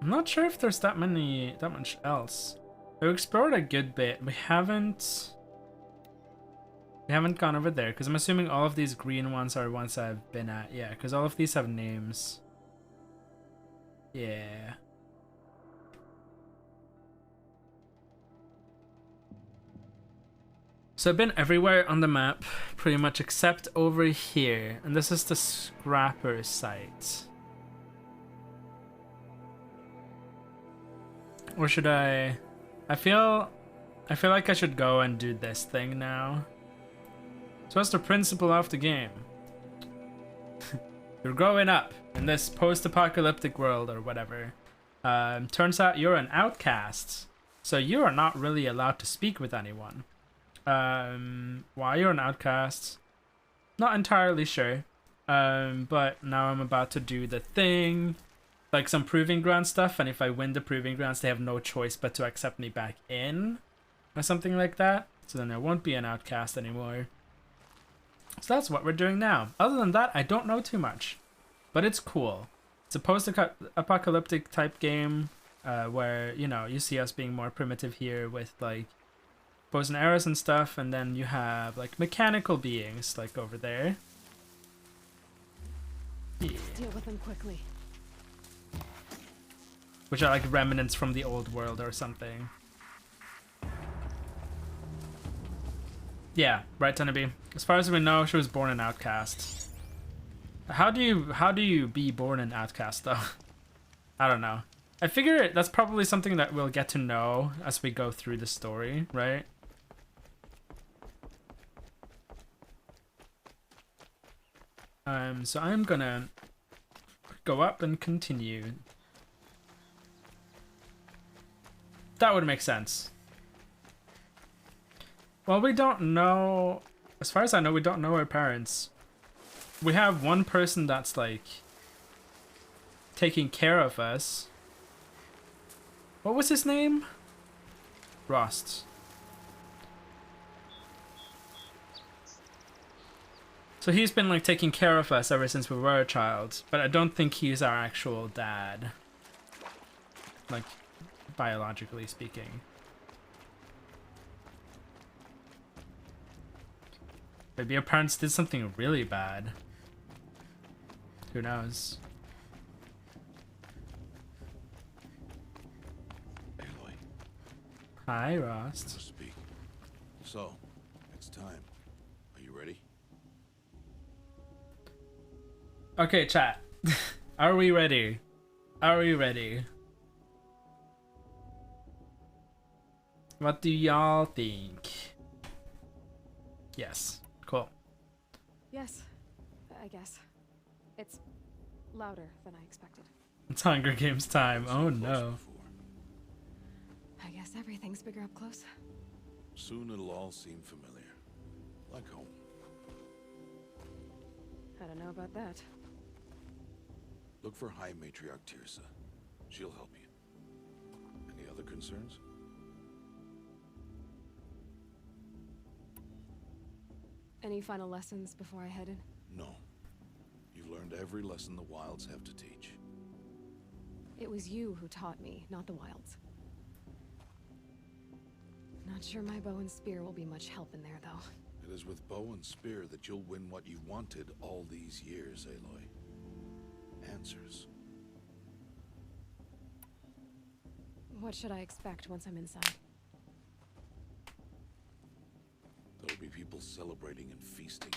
not sure if there's that much else. We've explored a good bit. We haven't gone over there because I'm assuming all of these green ones are ones I've been at. Yeah, because all of these have names. Yeah. So I've been everywhere on the map, pretty much except over here. And this is the scrapper site. Or should I feel like I should go and do this thing now. So what's the principle of the game? You're growing up in this post-apocalyptic world or whatever. Turns out you're an outcast, so you are not really allowed to speak with anyone. Why you're an outcast? Not entirely sure. But now I'm about to do the thing. Like some proving ground stuff, and if I win the proving grounds, they have no choice but to accept me back in, or something like that. So then I won't be an outcast anymore. So that's what we're doing now. Other than that, I don't know too much, but it's cool. It's a post-apocalyptic type game, where, you know, you see us being more primitive here with like bows and arrows and stuff, and then you have like mechanical beings like over there. Yeah. Deal with them quickly. Which are like remnants from the old world or something. Yeah, right, Tenaby. As far as we know, she was born an outcast. How do you be born an outcast though? I don't know. I figure that's probably something that we'll get to know as we go through the story, right? So I'm gonna go up and continue. That would make sense. Well, we don't know, as far as I know, we don't know our parents. We have one person that's like taking care of us. What was his name? Rost. So he's been like taking care of us ever since we were a child, but I don't think he's our actual dad. Like, biologically speaking. Maybe our parents did something really bad. Who knows? Aloy, Hi, Rost. to speak. So, it's time. Are you ready? Okay, chat. Are we ready? Are we ready? What do y'all think? Yes. Cool. Yes, I guess. It's louder than I expected. It's Hunger Games time. Oh Close no. before. I guess everything's bigger up close. Soon it'll all seem familiar. Like home. I don't know about that. Look for High Matriarch Tirsa. She'll help you. Any other concerns? Any final lessons before I head in? No. You've learned every lesson the Wilds have to teach. It was you who taught me, not the Wilds. Not sure my bow and spear will be much help in there, though. It is with bow and spear that you'll win what you've wanted all these years, Aloy. Answers. What should I expect once I'm inside? There'll be people celebrating and feasting.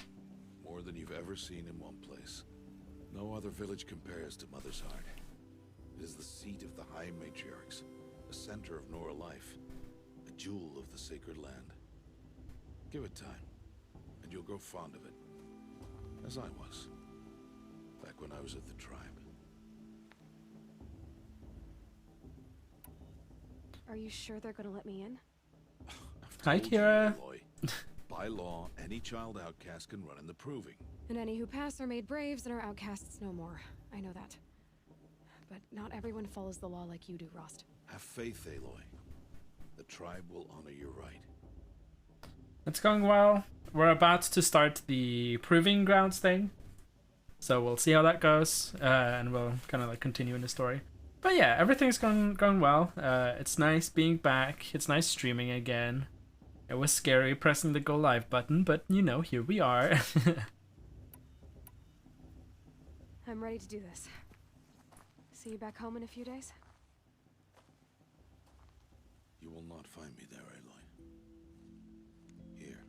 More than you've ever seen in one place. No other village compares to Mother's Heart. It is the seat of the High Matriarchs, the center of Nora life, a jewel of the sacred land. Give it time, and you'll grow fond of it. As I was, back when I was at the tribe. Are you sure they're gonna let me in? Hi, Told you, Kira. Aloy. By law, any child outcast can run in the proving. And any who pass are made braves and are outcasts no more. I know that. But not everyone follows the law like you do, Rost. Have faith, Aloy. The tribe will honor your right. It's going well. We're about to start the proving grounds thing. So we'll see how that goes. And we'll kind of like continue in the story. But yeah, everything's going well. It's nice being back. It's nice streaming again. It was scary pressing the go live button, but you know, here we are. I'm ready to do this. See you back home in a few days? You will not find me there, Aloy. Here.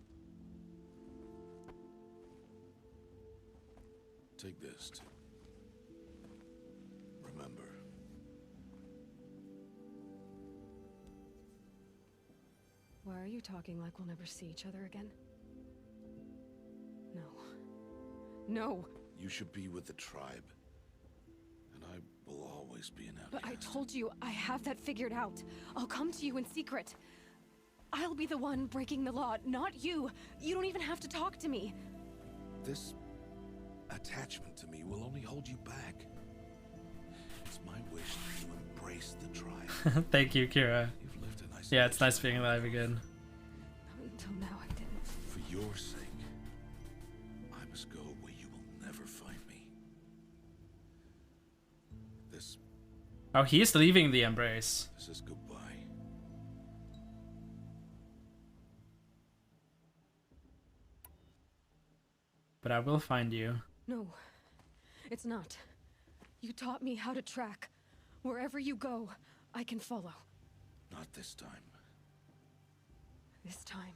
Take this, too. Remember. Why are you talking like we'll never see each other again? No. No! You should be with the tribe. And I will always be an outcast. But I told you, I have that figured out. I'll come to you in secret. I'll be the one breaking the law, not you. You don't even have to talk to me. This attachment to me will only hold you back. It's my wish that you embrace the tribe. Thank you, Kira. You've lived in isolation. Yeah, it's nice being alive again. Until now, I didn't. For your sake, I must go where you will never find me. This Oh, he is leaving the embrace. is goodbye. But I will find you. No, it's not. You taught me how to track. Wherever you go, I can follow. Not this time. This time.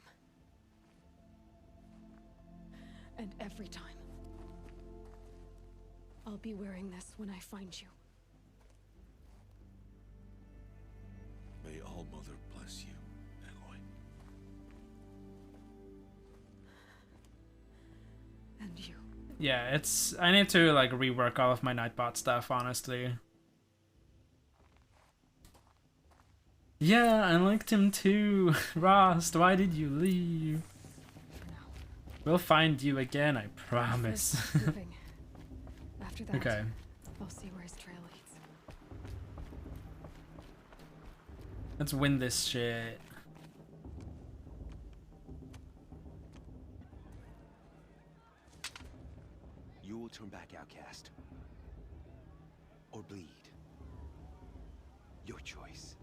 And every time. I'll be wearing this when I find you. May All Mother bless you, Aloy. And you. Yeah, I need to like rework all of my Nightbot stuff, honestly. Yeah, I liked him too. Rost, why did you leave? For now. We'll find you again, I promise. First, moving. After that, Okay. I'll see where his trail leads. Let's win this shit. You will turn back, outcast. Or bleed. Your choice.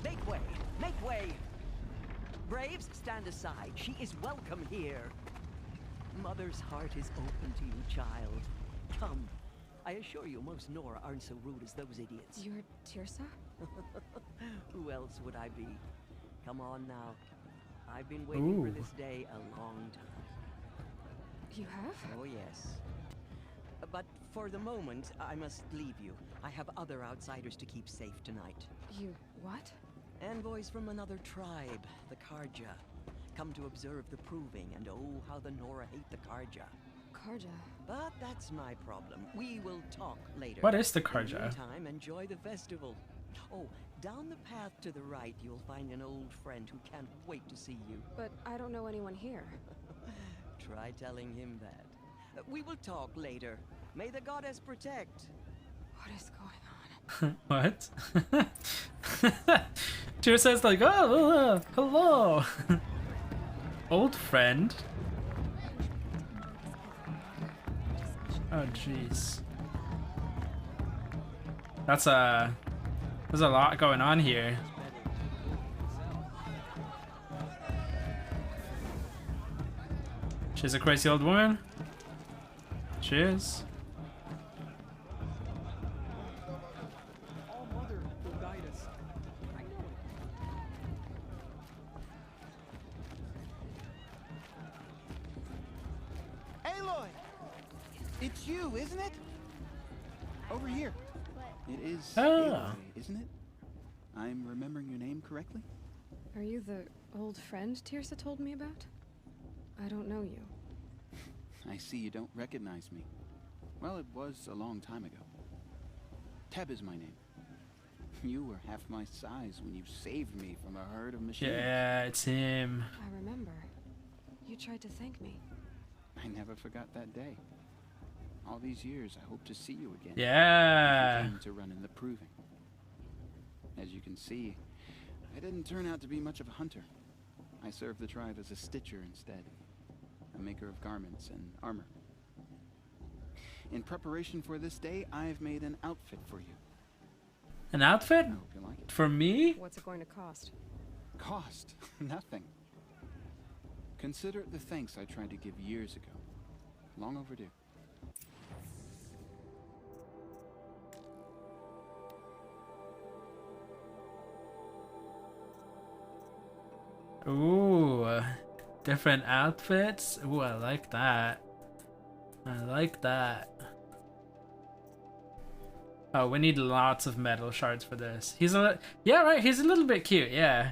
Make way! Make way! Braves, stand aside. She is welcome here. Mother's heart is open to you, child. Come. I assure you, most Nora aren't so rude as those idiots. You're Tirsa? Who else would I be? Come on now. I've been waiting for Ooh. this day a long time. You have? Oh, yes. But for the moment, I must leave you. I have other outsiders to keep safe tonight. You what? Envoys from another tribe, the Karja. Come to observe the proving, and oh, how the Nora hate the Karja. Karja. But that's my problem. We will talk later. What is the In the Karja? meantime, enjoy the festival. Oh, down the path to the right, you'll find an old friend who can't wait to see you. But I don't know anyone here. Try telling him that. We will talk later. May the goddess protect. What is going on? What? Tyr says like, oh, hello. Old friend. Oh jeez. There's a lot going on here. She's a crazy old woman. She is. All Mother will guide us. I know it. Aloy! It's you, isn't it? Over here. It is Aloy, isn't it? I'm remembering your name correctly? Are you the old friend Tirsa told me about? I don't know you. I see you don't recognize me. Well, it was a long time ago. Teb is my name. You were half my size when you saved me from a herd of machines. Yeah, it's him. I remember. You tried to thank me. I never forgot that day. All these years, I hope to see you again. Yeah. You came to run in the proving. As you can see, I didn't turn out to be much of a hunter. I served the tribe as a stitcher instead, a maker of garments and armor. In preparation for this day, I've made an outfit for you. An outfit? I hope you like it. For me? What's it going to cost? Cost? Nothing. Consider it the thanks I tried to give years ago. Long overdue. Ooh, different outfits. Ooh, I like that. I like that. Oh, we need lots of metal shards for this. Yeah, right. He's a little bit cute. Yeah.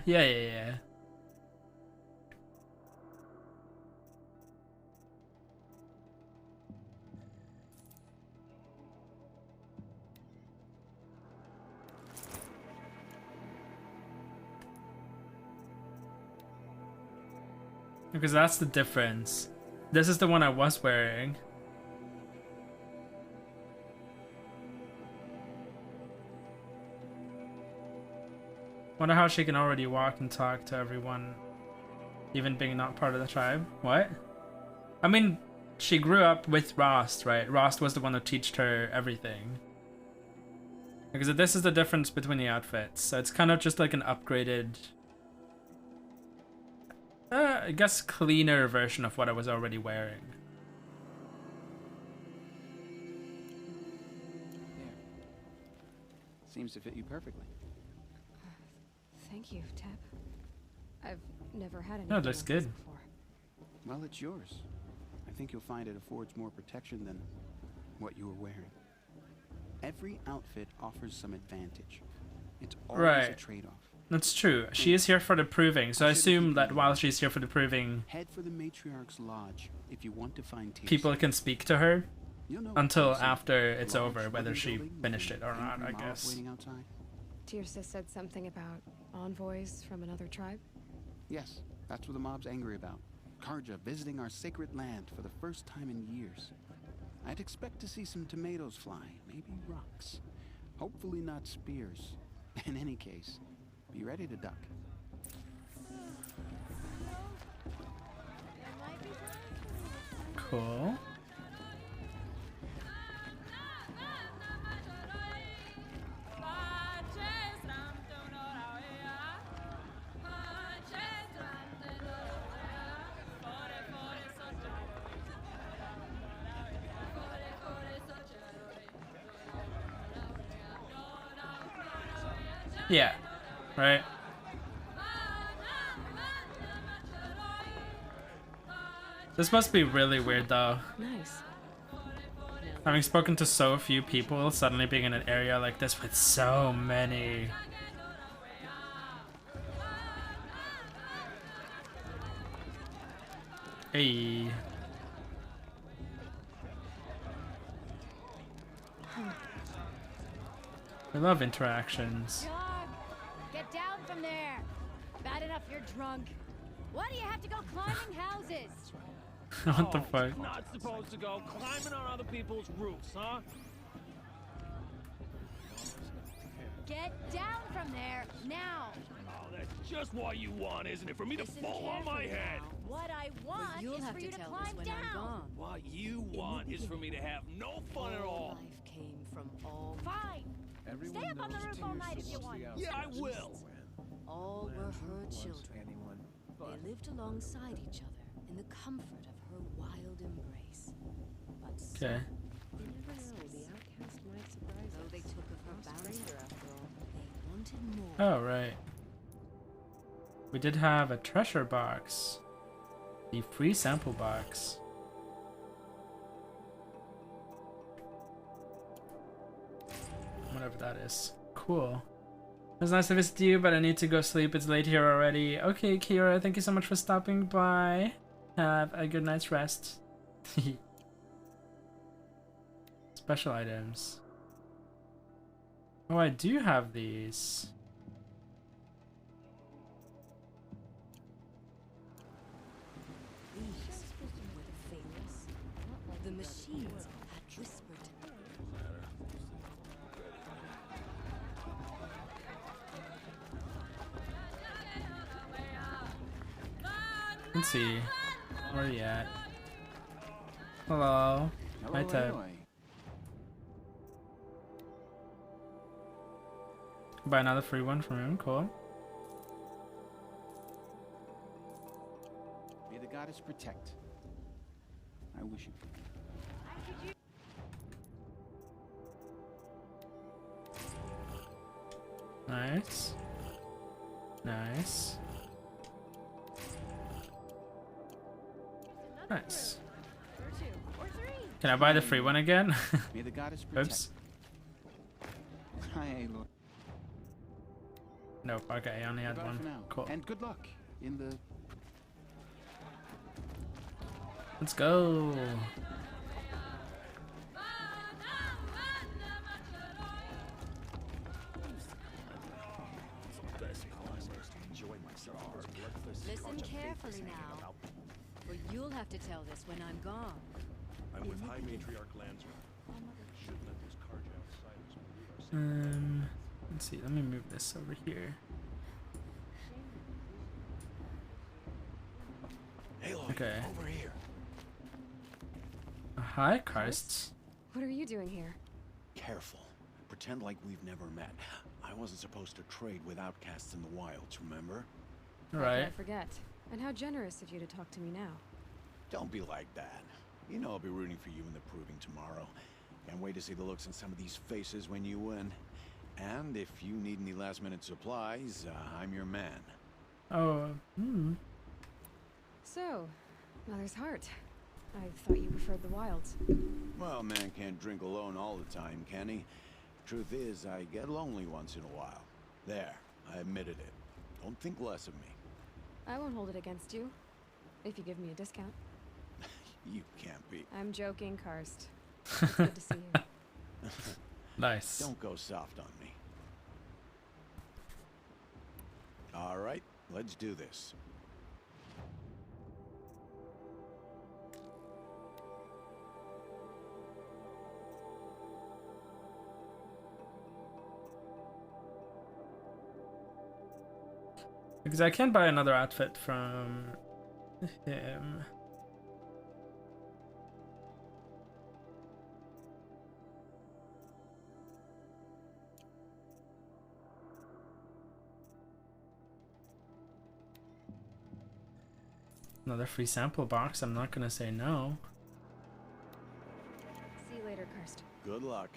Because that's the difference. This is the one I was wearing. Wonder how she can already walk and talk to everyone, even being not part of the tribe. What? I mean, she grew up with Rost, right? Rost was the one who taught her everything. Because this is the difference between the outfits. So it's kind of just like an upgraded, I guess, cleaner version of what I was already wearing. There. Seems to fit you perfectly. Thank you, Teb. I've never had anything No, it looks like this good. before. Well, it's yours. I think you'll find it affords more protection than what you were wearing. Every outfit offers some advantage. It's always a Right. trade-off. That's true. She is here for the proving, so I assume that while she's here for the proving, Head for the Matriarch's Lodge if you want to find Tears. people can speak to her You'll know until what to see. after it's Large over, whether wooden she building with finished an it or not, angry I mob guess. waiting outside. Tirsa said something about envoys from another tribe. Yes, that's what the mob's angry about. Karja visiting our sacred land for the first time in years. I'd expect to see some tomatoes fly, maybe rocks. Hopefully not spears. In any case, be ready to duck. Cool. Yeah, right. This must be really weird though. Nice. Having spoken to so few people, suddenly being in an area like this with so many. Hey. I love interactions. Dog, get down from there. Bad enough you're drunk. Why do you have to go climbing houses? What the fuck? Not supposed to go climbing on other people's roofs, huh? Get down from there now. Oh, that's just what you want, isn't it? For me to Listen fall on my carefully head. now. What I want You'll is have for to you to tell climb this when down. I'm gone. What you want is for me to have no fun at all. Life came from all. Fine. Stay up on the roof all night if you want. Yeah, I will. All were her children. They lived alongside each other in the comfort of her wild embrace. But Okay. you never know, the outcast might surprise us. Though they took of her bounty, after all, they wanted more. Oh, right. We did have a treasure box. The free sample box. Whatever that is. Cool. It was nice to visit you, but I need to go sleep. It's late here already. Okay, Kira, thank you so much for stopping by. Have a good night's rest. Special items. Oh, I do have these. These were the famous. The machines had whispered. Let's see. Where are you at? Hello. Hello, Hi, Ted. Aloy. Buy another free one from him. Cool. May the goddess protect. I wish you. Nice. Nice. Nice. Can I buy the free one again? May the goddess protect. Oops. Hi, Aloy. Nope. Okay, I only had Goodbye one. for now. Cool. And good luck in the. Let's go. Listen carefully now. For you'll have to tell this when I'm gone. I'm with High Matriarch Lansra. Shouldn't let those Karja outsiders pollute our Let's see. Let me move this over here. Aloy, Okay. over here. Hi, Karst. What are you doing here? Careful. Pretend like we've never met. I wasn't supposed to trade with outcasts in the wilds, remember? How Right. could I forget? And how generous of you to talk to me now. Don't be like that. You know I'll be rooting for you in the proving tomorrow. Can't wait to see the looks on some of these faces when you win. And if you need any last-minute supplies, I'm your man. Oh. So, Mother's heart. I thought you preferred the wilds. Well, man can't drink alone all the time, can he? Truth is, I get lonely once in a while. There, I admitted it. Don't think less of me. I won't hold it against you. If you give me a discount. You can't be. I'm joking, Karst. It's good to see you. Nice. Don't go soft on me. All right, let's do this. Because I can't buy another outfit from him. Another free sample box. I'm not gonna say no. See you later, Karst. Good luck.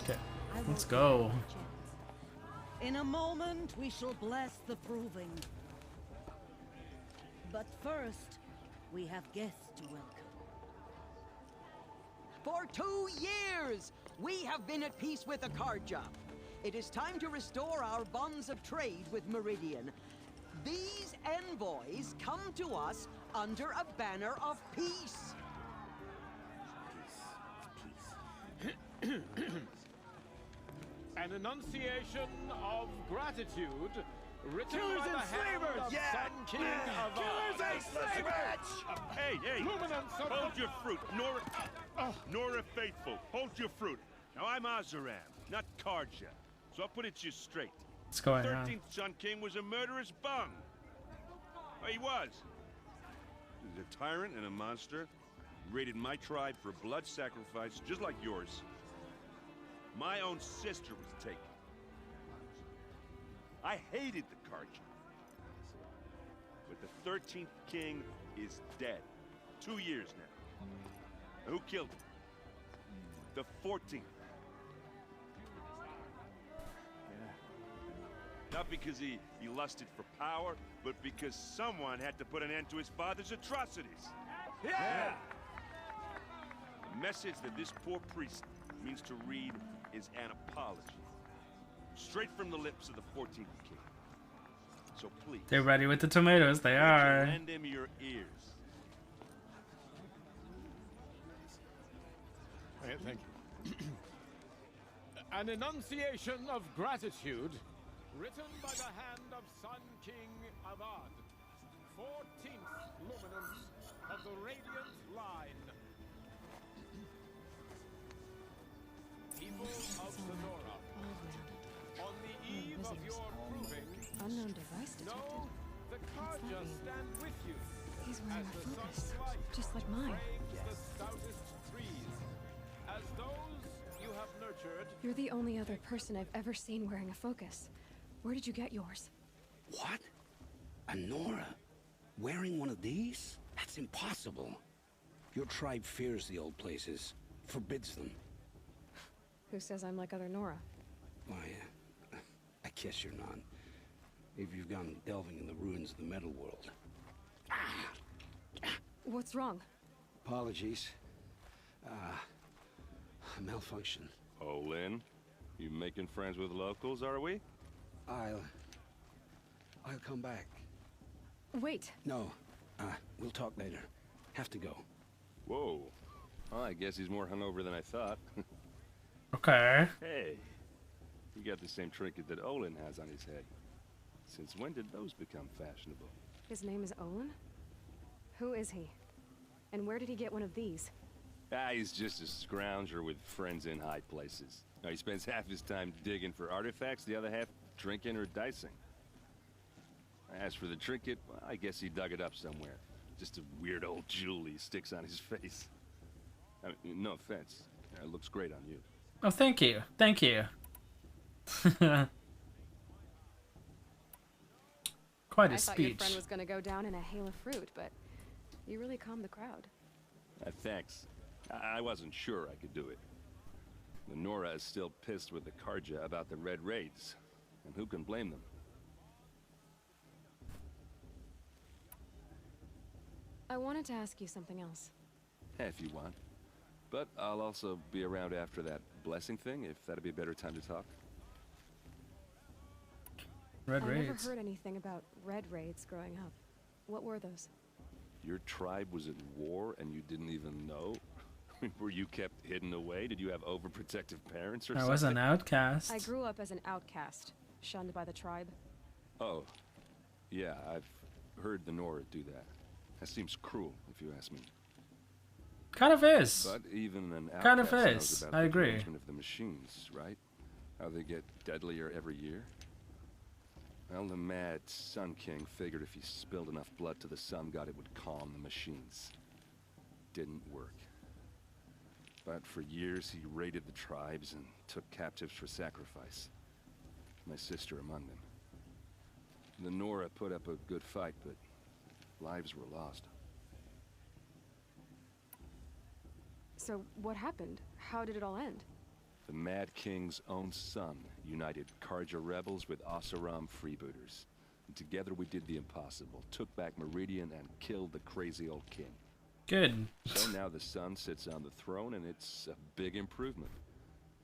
Okay, let's go. In a moment, we shall bless the proving. But first, we have guests to welcome. For 2 years, we have been at peace with Akarja. It is time to restore our bonds of trade with Meridian. These envoys come to us under a banner of peace. An enunciation of gratitude written Killers by the and hand slavers! of Yeah! Sun King of Killers and slavers! Hey, Luminance of hold your fruit. Nora Faithful, hold your fruit. Now, I'm Azaram, not Karja, so I'll put it to you straight. What's going on? 13th Sun King was a murderous bung. Oh, he was. He was a tyrant and a monster. He raided my tribe for blood sacrifice, just like yours. My own sister was taken. I hated the Karja. But the 13th king is dead. 2 years now. And who killed him? The 14th. Not because he lusted for power, but because someone had to put an end to his father's atrocities. Yeah! The message that this poor priest means to read is an apology. Straight from the lips of the 14th king. So please. They're ready with the tomatoes. They are. Lend him your ears. Thank you. An enunciation of gratitude written by the hand of Sun King Avad, 14th luminance of the Radiant Line. People of Sonora, on the eve of your proving, Unknown device detected. know the Karja stand with you. He's wearing as a the focus, sun's light just like mine. frames the stoutest trees, as those you have nurtured. You're the only other person I've ever seen wearing a focus. Where did you get yours? What? A Nora? Wearing one of these? That's impossible. Your tribe fears the old places, forbids them. Who says I'm like other Nora? Why, I guess you're not. If you've gone delving in the ruins of the metal world. What's wrong? Apologies. A malfunction. Oh, Lynn, you making friends with locals, are we? I'll come back. Wait. No, we'll talk later. Have to go. Whoa. Well, I guess he's more hungover than I thought. Okay. Hey, you got the same trinket that Olin has on his head. Since when did those become fashionable? His name is Olin? Who is he? And where did he get one of these? He's just a scrounger with friends in high places. Now, he spends half his time digging for artifacts, the other half drinking or dicing. As for the trinket, well, I guess he dug it up somewhere. Just a weird old jewel he sticks on his face. I mean, no offense. It looks great on you. Oh, thank you. Thank you. Quite a I thought your speech. friend was gonna go down in a hail of fruit, but you really calmed the crowd. Thanks. I wasn't sure I could do it. The Nora is still pissed with the Karja about the Red Raids, and who can blame them? I wanted to ask you something else. If you want. But I'll also be around after that blessing thing, if that'd be a better time to talk. I never heard anything about red raids growing up. What were those? Your tribe was at war and you didn't even know? Were you kept hidden away? Did you have overprotective parents or something? I was an outcast. I grew up as an outcast, shunned by the tribe. Oh, yeah, I've heard the Nora do that. That seems cruel, if you ask me. Kind of is. But even an outcast kind of knows is. about I the agree. arrangement of the machines, right? How they get deadlier every year. Well, the mad Sun King figured if he spilled enough blood to the Sun God, it would calm the machines. Didn't work. But for years, he raided the tribes and took captives for sacrifice. My sister among them. The Nora put up a good fight, but lives were lost. So what happened? How did it all end? The Mad King's own son united Karja rebels with Oseram freebooters. And together we did the impossible, took back Meridian and killed the crazy old king. Good. So now the son sits on the throne and it's a big improvement.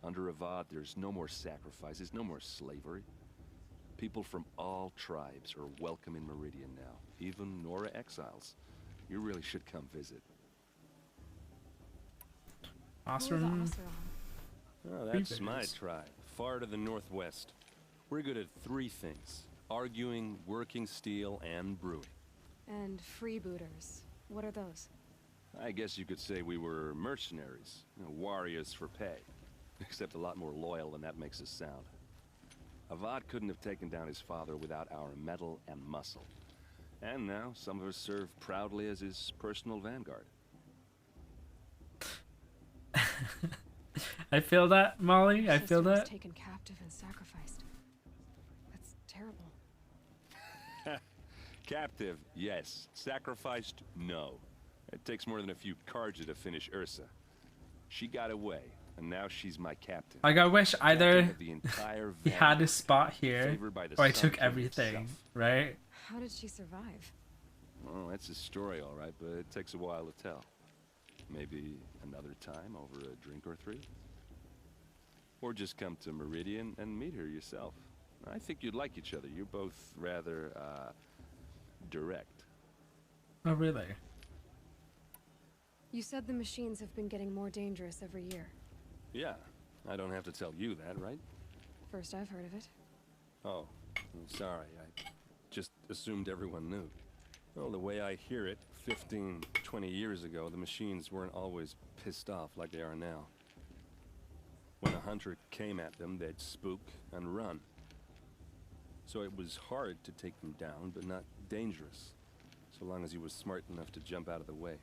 Under Avad, there's no more sacrifices, no more slavery. People from all tribes are welcome in Meridian now, even Nora exiles. You really should come visit. Awesome. Oh, that's my tribe, far to the northwest. We're good at 3 things: arguing, working steel, and brewing. And freebooters. What are those? I guess you could say we were mercenaries, warriors for pay. Except a lot more loyal than that makes us sound. Avad couldn't have taken down his father without our metal and muscle. And now some of us serve proudly as his personal vanguard. I feel that, Molly. I feel Sister was that. taken captive and sacrificed. That's terrible. Captive, yes. Sacrificed, no. It takes more than a few Karja to finish Ursa. She got away, and now she's my captain. Like, I wish either The entire he had a spot here, favored by the or I Sun took King everything, himself. right? How did she survive? Oh, that's a story, all right, but it takes a while to tell. Maybe another time over a drink or 3? Or just come to Meridian and meet her yourself. I think you'd like each other. You're both rather, direct. Oh, really? You said the machines have been getting more dangerous every year. Yeah, I don't have to tell you that, right? First I've heard of it. Oh, I'm sorry. I just assumed everyone knew. Well, the way I hear it, 15, 20 years ago, the machines weren't always pissed off like they are now. When a hunter came at them, they'd spook and run. So it was hard to take them down, but not dangerous, so long as he was smart enough to jump out of the way.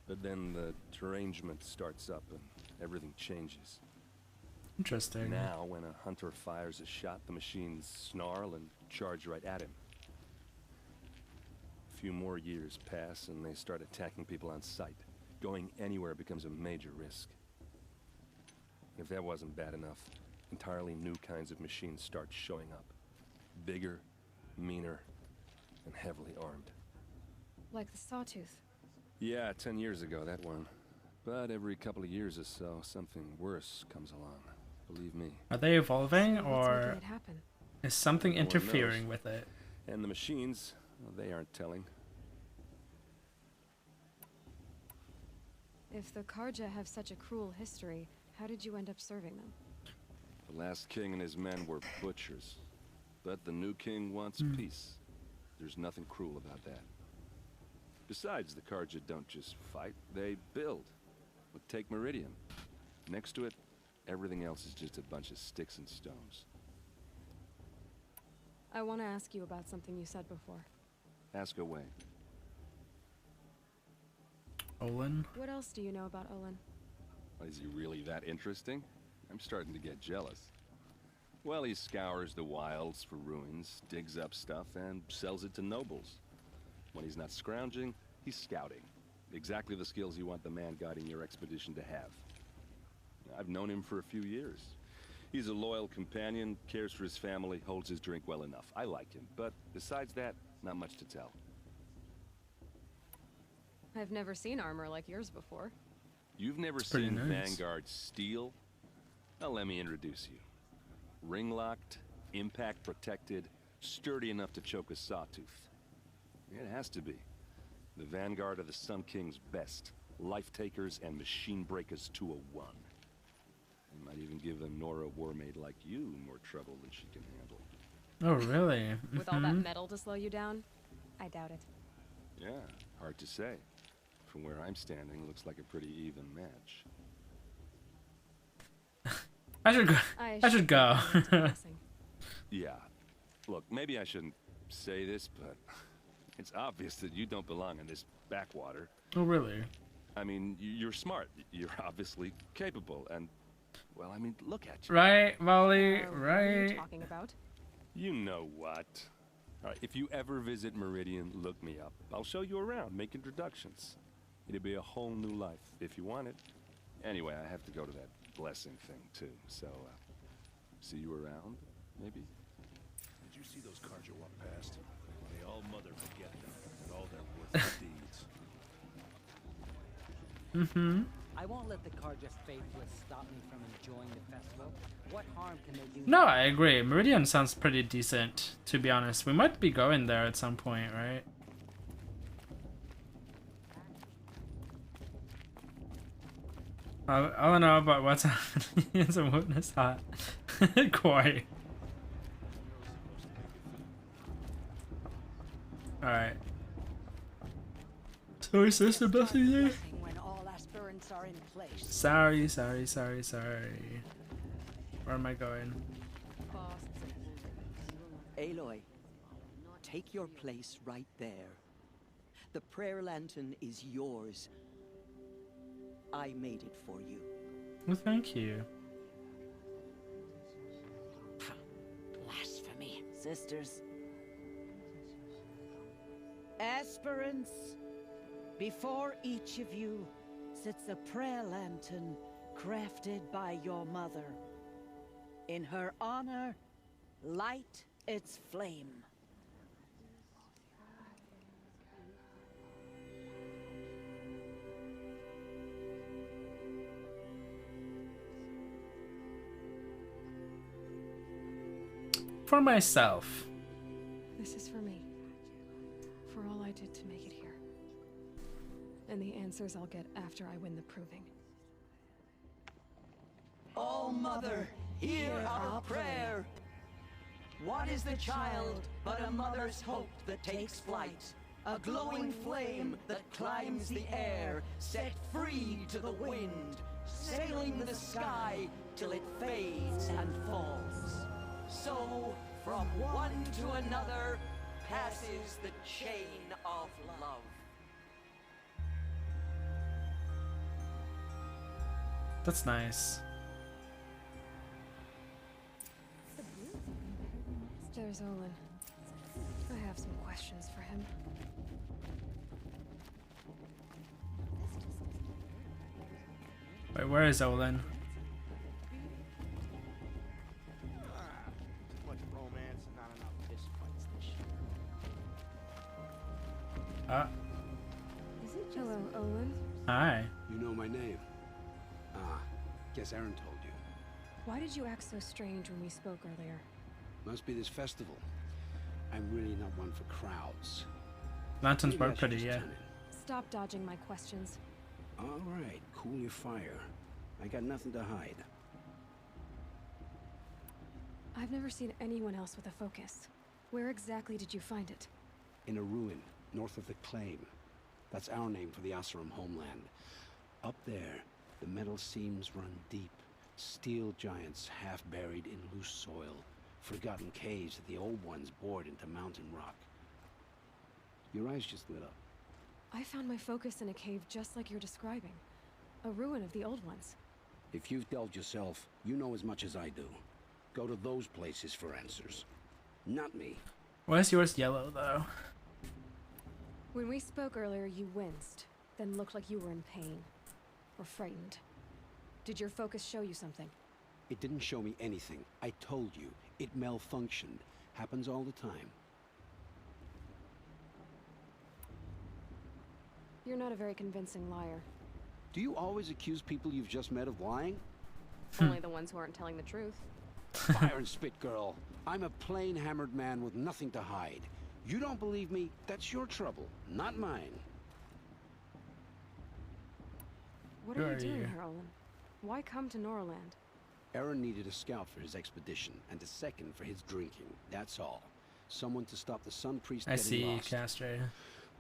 But then the derangement starts up and everything changes. Interesting. Now, when a hunter fires a shot, the machines snarl and charge right at him. A few more years pass and they start attacking people on sight. Going anywhere becomes a major risk. If that wasn't bad enough, entirely new kinds of machines start showing up. Bigger, meaner, and heavily armed. Like the Sawtooth. Yeah, 10 years ago, that one. But every couple of years or so, something worse comes along. Believe me. Are they evolving, So what's or making it happen? is something Lord interfering knows. with it? And the machines, well, they aren't telling. If the Karja have such a cruel history, how did you end up serving them? The last king and his men were butchers. But the new king wants peace. There's nothing cruel about that. Besides, the Karja don't just fight, they build. But take Meridian. Next to it, everything else is just a bunch of sticks and stones. I want to ask you about something you said before. Ask away. Olin? What else do you know about Olin? Is he really that interesting? I'm starting to get jealous. Well, he scours the wilds for ruins, digs up stuff, and sells it to nobles. When he's not scrounging, he's scouting. Exactly the skills you want the man guiding your expedition to have. I've known him for a few years. He's a loyal companion, cares for his family, holds his drink well enough. I like him, but besides that, not much to tell. I've never seen armor like yours before. You've never pretty seen nice. Vanguard steel? Well, let me introduce you. Ring-locked, impact-protected, sturdy enough to choke a sawtooth. It has to be. The Vanguard of the Sun King's best. Life-takers and machine breakers to a one. They might even give a Nora Warmaid like you more trouble than she can handle. Oh, really? With all that metal to slow you down? I doubt it. Yeah, hard to say. From where I'm standing, looks like a pretty even match. I should go. I should go. Yeah. Look, maybe I shouldn't say this, but it's obvious that you don't belong in this backwater. Oh, really? I mean, you're smart. You're obviously capable, and, well, I mean, look at you. Right, Molly, What are you right. talking about? You know what? All right, if you ever visit Meridian, look me up. I'll show you around, make introductions. It'll be a whole new life, if you want it. Anyway, I have to go to that blessing thing, too, so, see you around, maybe? Did you see those cards you walked past? May all mother forget them and all their worthless deeds. Mm-hmm. I won't let the Carja faithless stop me from enjoying the festival. What harm can they do? No, I agree. Meridian sounds pretty decent, to be honest. We might be going there at some point, right? I don't know about what's happening in the witness hut. Quite. Alright. Sorry, sister, blessing you. When all aspirants are in place. Sorry. Where am I going? Aloy, take your place right there. The prayer lantern is yours. I made it for you. Well, thank you. Blasphemy. Sisters. Aspirants, before each of you sits a prayer lantern crafted by your mother. In her honor, light its flame. For myself. This is for me. For all I did to make it here. And the answers I'll get after I win the proving. Oh, Mother, hear our prayer. What is the child but a mother's hope that takes flight? A glowing flame that climbs the air, set free to the wind, sailing the sky till it fades and falls. So, from one to another, passes the chain of love. That's nice. There's Olin. I have some questions for him. Wait, where is Olin? Too much romance and not enough fist fights this shit. Hello, Olin. Hi. You know my name? Ah, guess Aaron told you. Why did you act so strange when we spoke earlier? Must be this festival. I'm really not one for crowds. Lanterns Maybe were I should pretty, just yeah. turn in. Stop dodging my questions. All right, cool your fire. I got nothing to hide. I've never seen anyone else with a focus. Where exactly did you find it? In a ruin, north of the Claim. That's our name for the Oseram homeland. Up there, the metal seams run deep. Steel giants half buried in loose soil. Forgotten caves that the old ones bored into mountain rock. Your eyes just lit up. I found my focus in a cave just like you're describing. A ruin of the old ones. If you've delved yourself, you know as much as I do. Go to those places for answers. Not me. Why is yours yellow, though? When we spoke earlier, you winced, then looked like you were in pain. Or frightened. Did your focus show you something? It didn't show me anything. I told you. It malfunctioned. Happens all the time. You're not a very convincing liar. Do you always accuse people you've just met of lying? Only the ones who aren't telling the truth. Fire and spit, girl. I'm a plain hammered man with nothing to hide. You don't believe me? That's your trouble, not mine. What are you doing here, Olin? Why come to Norland? Aaron needed a scout for his expedition, and a second for his drinking. That's all. Someone to stop the Sun Priest I getting see, lost. Castro.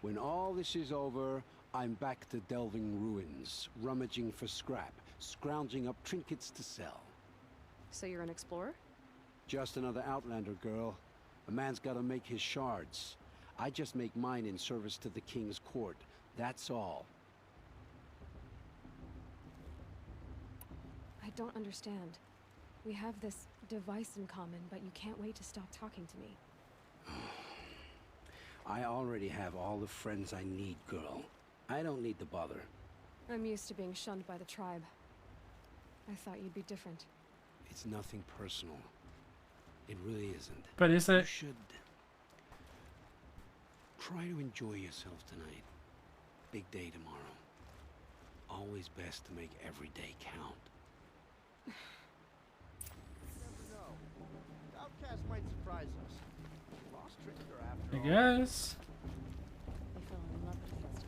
When all this is over, I'm back to delving ruins, rummaging for scrap, scrounging up trinkets to sell. So you're an explorer? Just another Outlander, girl. A man's gotta make his shards. I just make mine in service to the King's court. That's all. I don't understand. We have this device in common, but you can't wait to stop talking to me. I already have all the friends I need, girl. I don't need the bother. I'm used to being shunned by the tribe. I thought you'd be different. It's nothing personal. It really isn't. But is You it? should try to enjoy yourself tonight. Big day tomorrow. Always best to make every day count. Outcast might surprise us. Lost Trinker after I all. guess. I fell in love with the festival.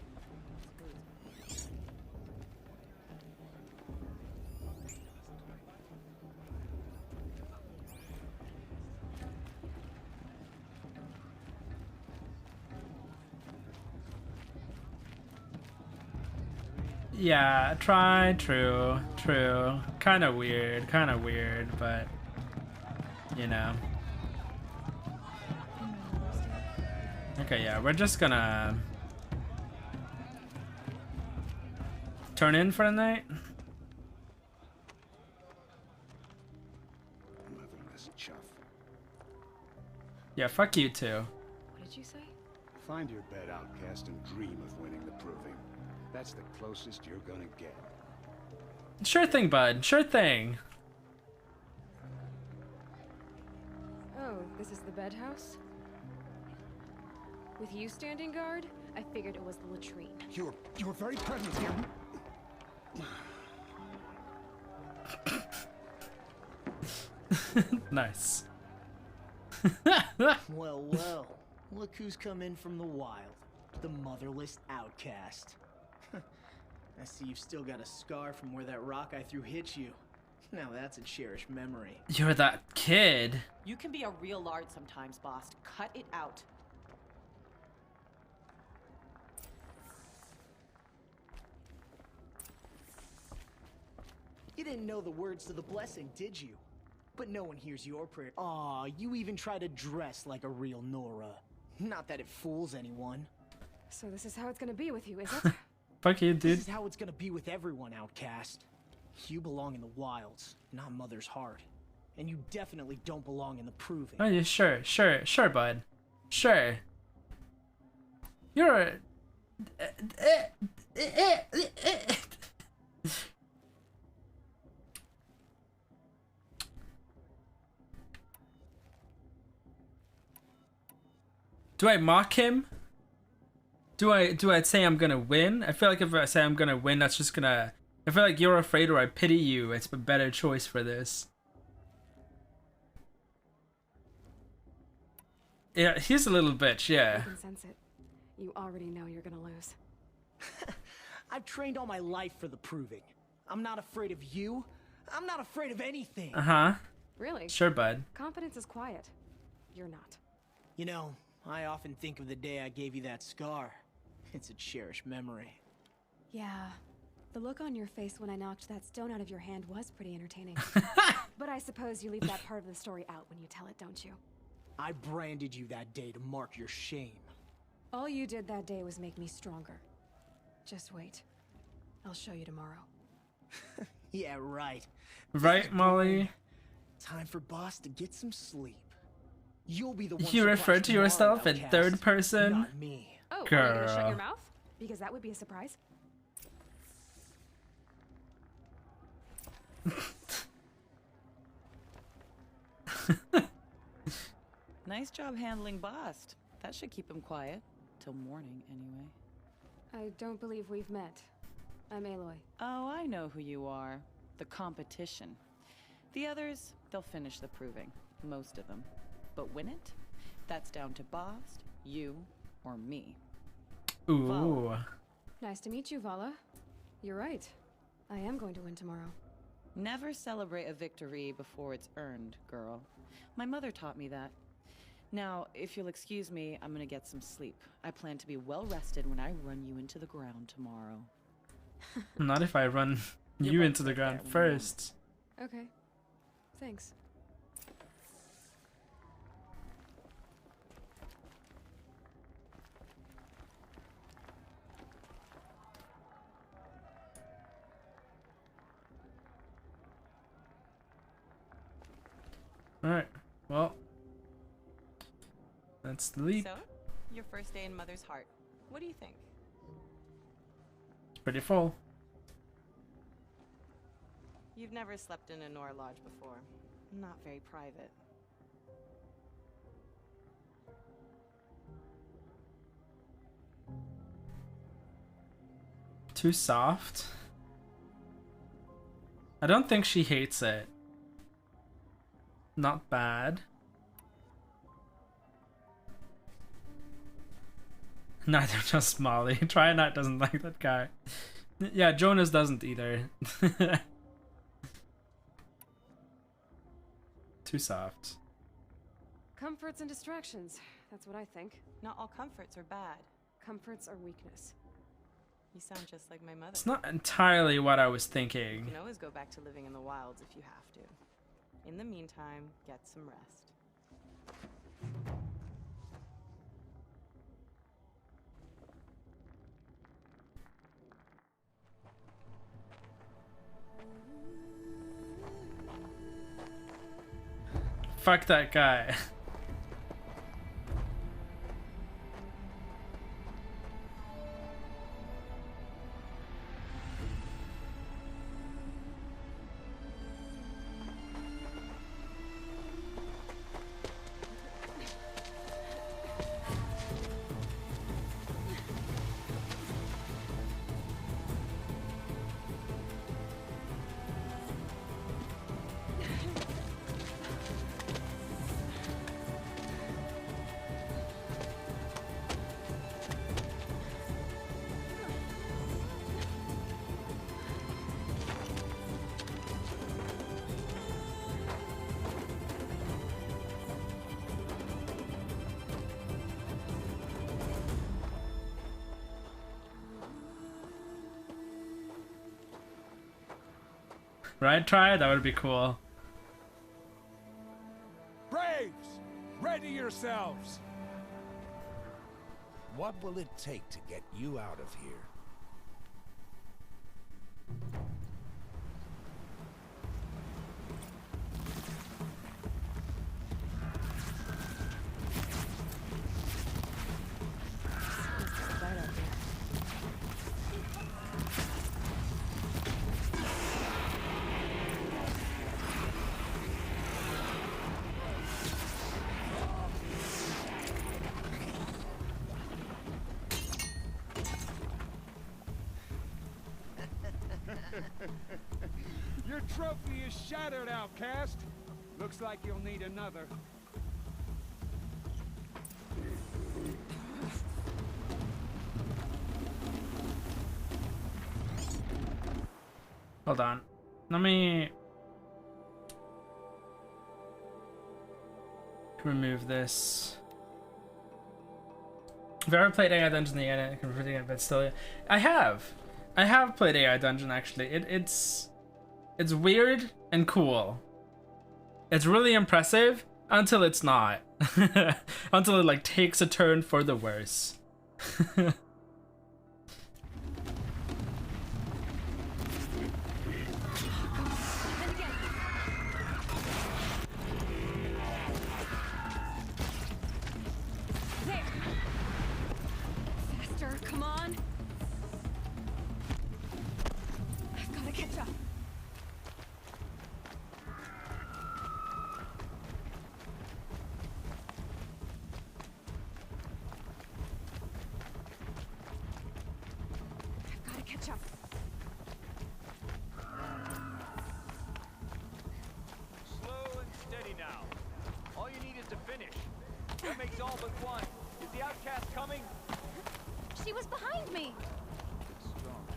Yeah, true. Kind of weird, but you know. Okay, yeah, we're just gonna turn in for the night. Motherless chuff. Yeah, fuck you too. What did you say? Find your bed, outcast, and dream of winning the proving. That's the closest you're gonna get. Sure thing, bud. Sure thing. Oh, this is the bed house? With you standing guard, I figured it was the latrine. You're very present here. Nice. Well, look who's come in from the wild. The motherless outcast. I see you've still got a scar from where that rock I threw hit you. Now that's a cherished memory. You're that kid. You can be a real lard sometimes, boss. Cut it out. You didn't know the words to the blessing, did you? But no one hears your prayer. Aw, you even try to dress like a real Nora. Not that it fools anyone. So this is how it's gonna be with you, is it? Fuck you, This dude. is how it's gonna be with everyone, outcast. You belong in the wilds, not Mother's Heart. And you definitely don't belong in the proving. Oh, yeah, sure, bud. Sure. You're a... Do I mock him? Do I say I'm gonna win? I feel like if I say I'm gonna win, that's just gonna... I feel like you're afraid or I pity you. It's a better choice for this. Yeah, he's a little bitch, I yeah. can sense it. You already know you're gonna lose. I've trained all my life for the proving. I'm not afraid of you. I'm not afraid of anything. Uh-huh. Really? Sure, bud. Confidence is quiet. You're not. You know, I often think of the day I gave you that scar. It's a cherished memory. Yeah. The look on your face when I knocked that stone out of your hand was pretty entertaining. But I suppose you leave that part of the story out when you tell it, don't you? I branded you that day to mark your shame. All you did that day was make me stronger. Just wait. I'll show you tomorrow. Yeah, right. Right, Molly? Time for boss to get some sleep. You'll be the one You refer surprised to tomorrow, yourself in outcast. third person? Not me. Oh, are you gonna shut Girl. your mouth? Because that would be a surprise. Nice job handling Bast. That should keep him quiet. Till morning, anyway. I don't believe we've met. I'm Aloy. Oh, I know who you are. The competition. The others, they'll finish the proving. Most of them. But win it? That's down to Bast, you, or me. Ooh. Vala. Nice to meet you, Vala. You're right. I am going to win tomorrow. Never celebrate a victory before it's earned, girl. My mother taught me that. Now, if you'll excuse me, I'm gonna get some sleep. I plan to be well rested when I run you into the ground tomorrow. Not if I run you into the ground first. Okay. Thanks. Alright, well, that's the leap. So, your first day in Mother's Heart. What do you think? It's pretty full. You've never slept in a Nora Lodge before. Not very private. Too soft? I don't think she hates it. Not bad. Neither does Molly. Trionite doesn't like that guy. Yeah, Jonas doesn't either. Too soft. Comforts and distractions. That's what I think. Not all comforts are bad. Comforts are weakness. You sound just like my mother. It's not entirely what I was You thinking. can always go back to living in the wilds if you have to. In the meantime, get some rest. Fuck that guy. Right, try it? That would be cool. Braves, ready yourselves! What will it take to get you out of here? Your trophy is shattered, outcast. Looks like you'll need another. Hold on. Let me remove this. I've ever played AI Dungeon the edit, converting it, but still, I have played AI Dungeon actually. It's weird and cool. It's really impressive until it's not. Until it like takes a turn for the worse. Faster, come on. I've got to catch up. catch up. Slow and steady now. All you need is to finish. That makes all but one. Is the outcast coming? She was behind me. It's strong.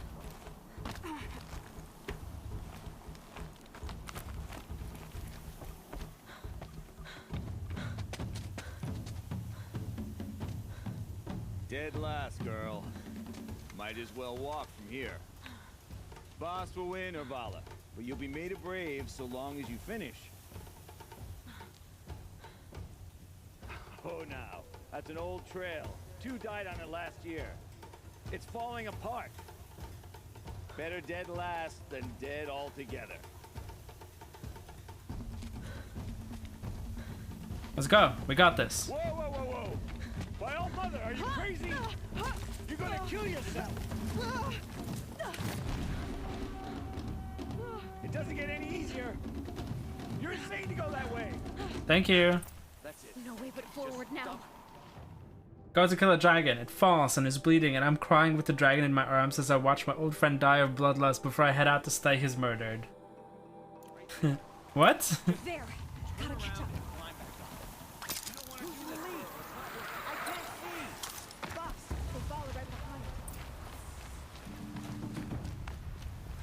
Dead last, girl. Might as well walk from here. Boss will win, Urvala, but you'll be made a brave so long as you finish. Oh, now, that's an old trail. 2 died on it last year. It's falling apart. Better dead last than dead altogether. Let's go. We got this. Whoa, whoa, whoa, whoa! By all mother, are you crazy? You're gonna kill yourself! It doesn't get any easier. You're insane to go that way. Thank you. That's it. No way but forward now. Go to kill a dragon. It falls and is bleeding, and I'm crying with the dragon in my arms as I watch my old friend die of bloodlust before I head out to stay his murdered. What? There. Gotta catch up.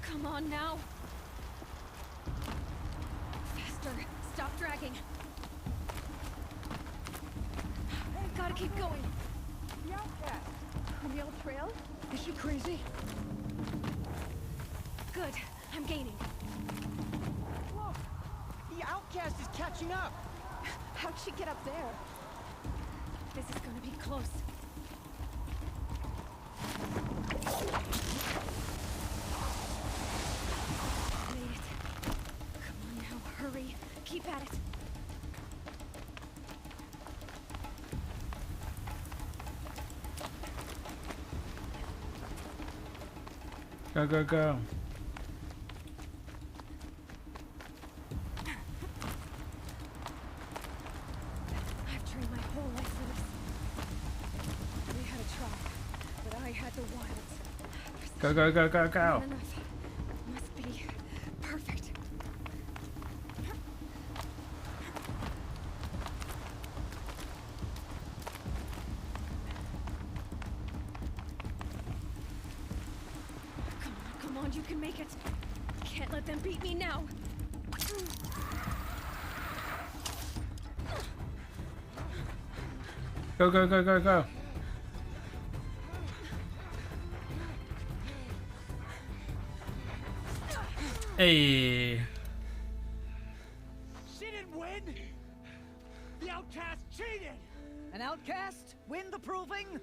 Come on now. Faster. Stop dragging. Gotta keep going. The outcast. On the old trail? Is she crazy? Good. I'm gaining. Look! The outcast is catching up! How'd she get up there? This is gonna be close. Made it. Come on now, hurry. Keep at it. Go, go, go. I've trained my whole life for this. We had a tribe, but I had the wilds. Go, go, go, go, go. Not enough. Must be perfect. Come on, you can make it. Can't let them beat me now. Go, go, go, go, go. Hey. She didn't win! The outcast cheated! An outcast? Win the proving?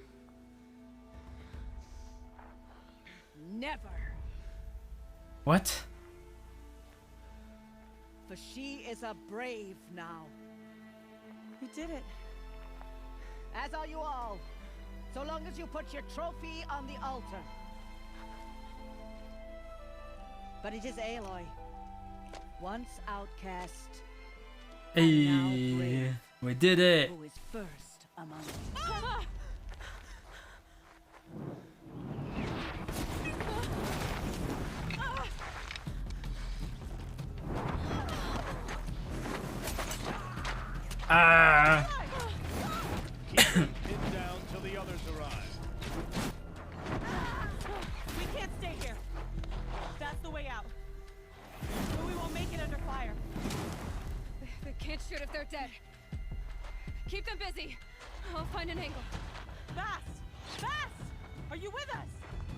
Never. What? For she is a brave now. You did it. As are you all. So long as you put your trophy on the altar. But it is Aloy. Once outcast. Hey. We did it. Who is first among us? Ah. Keep it pinned down till the others arrive. We can't stay here. That's the way out. But we won't make it under fire. They can't shoot if they're dead. Keep them busy. I'll find an angle. Fast! Fast! Are you with us?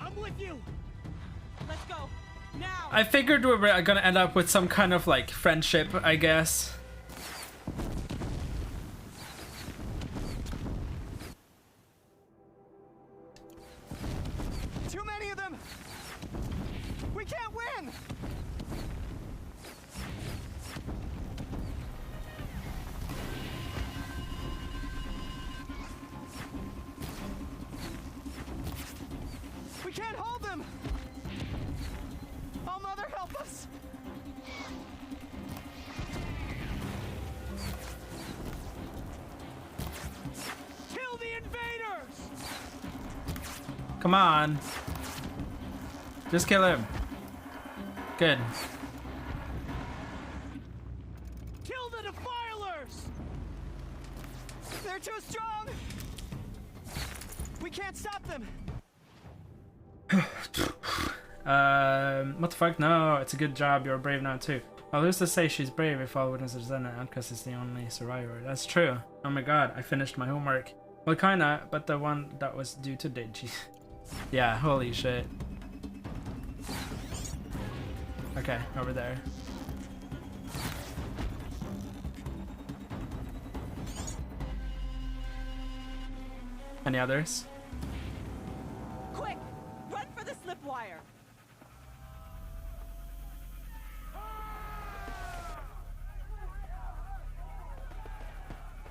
I'm with you! Let's go. Now! I figured we were gonna end up with some kind of like friendship, I guess. Too many of them! We can't win! We can't hold them! Oh, Mother, help us! Kill the invaders! Come on. Just kill him. Good. Kill the defilers! They're too strong! We can't stop them! What the fuck? No, it's a good job. You're brave now too. Well, who's to say she's brave if all witnesses are in it? Outcast is the only survivor. That's true. Oh my god, I finished my homework. Well, kinda, but the one that was due today. Jeez. Yeah, holy shit. Okay, over there. Any others? Quick! Run for the slip wire!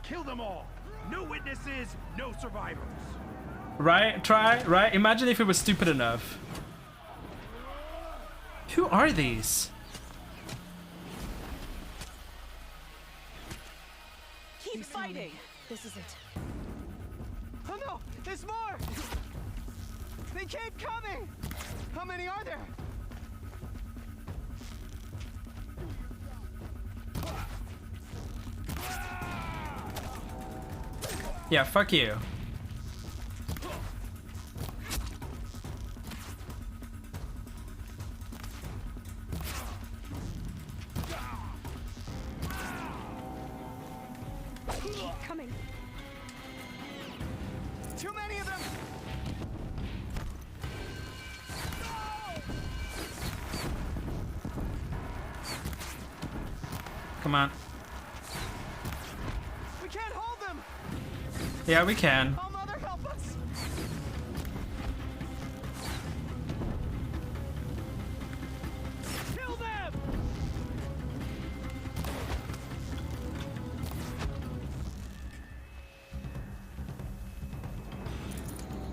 Kill them all! No witnesses, no survivors! Right? Try? Right? Imagine if it was stupid enough. Who are these? Keep fighting! This is it. Oh no! There's more! They keep coming! How many are there? Yeah, fuck you. Keep coming. Too many of them! Come on. We can't hold them! Yeah, we can. Oh, Mother, help us! Kill them!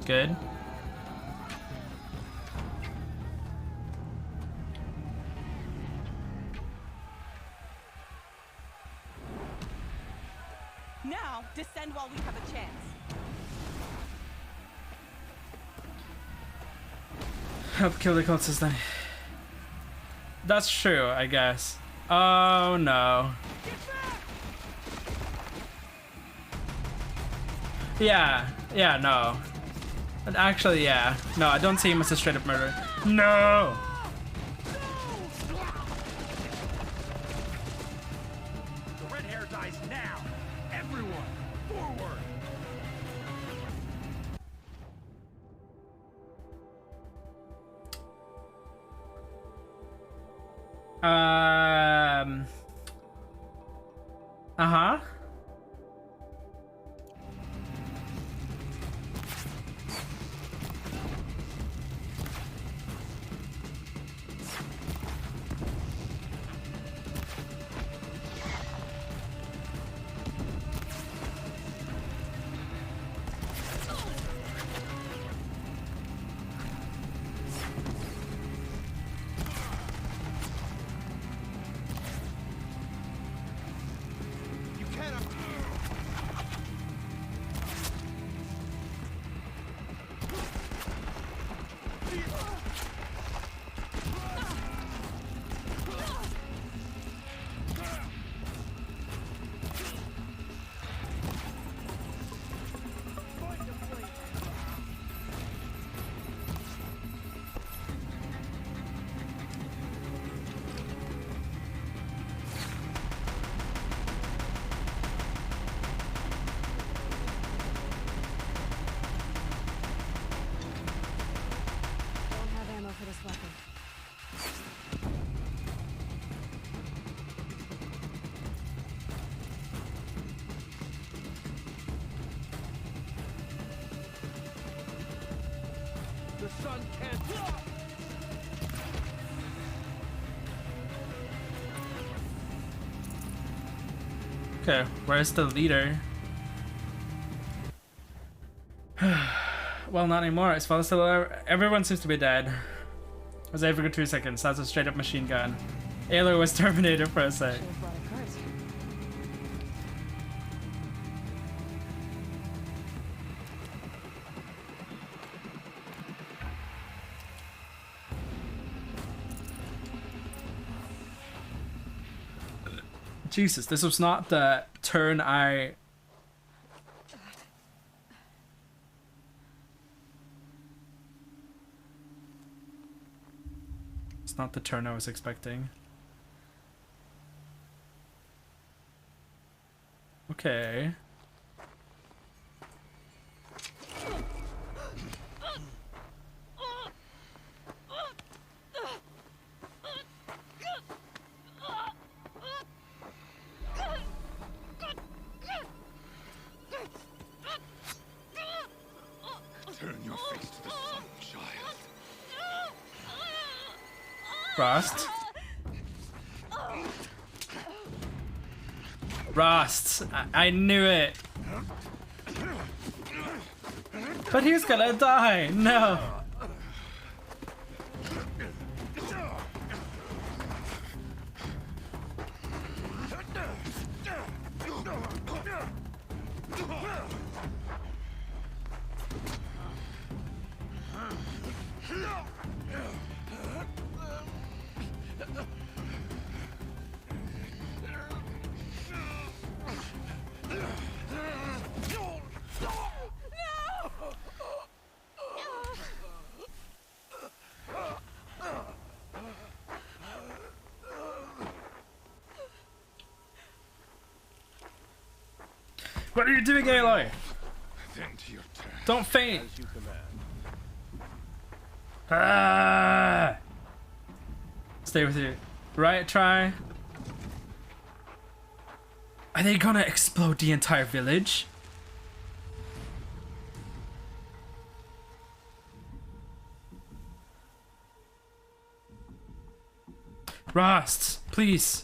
Good. Now, descend while we have a chance. Help kill the cultists then. That's true, I guess. Oh no. Yeah, no. But actually, yeah. No, I don't see him as a straight up murderer. No! The red hair dies now! Everyone, forward! Uh-huh. Don't have ammo for this weapon. The sun can't... Okay, where's the leader? Well, not anymore. As far as everyone seems to be dead. I was over for 2 seconds. That's a straight up machine gun. Aloy was terminated for a sec. Jesus, this was not the turn I... It's not the turn I was expecting. Okay. Turn your face to the sun, child. Rost. Rost. I knew it. But he's gonna die. No. What are you doing, Aloy? Don't faint. Ah! Stay with you. Right, try. Are they gonna explode the entire village? Rost, please.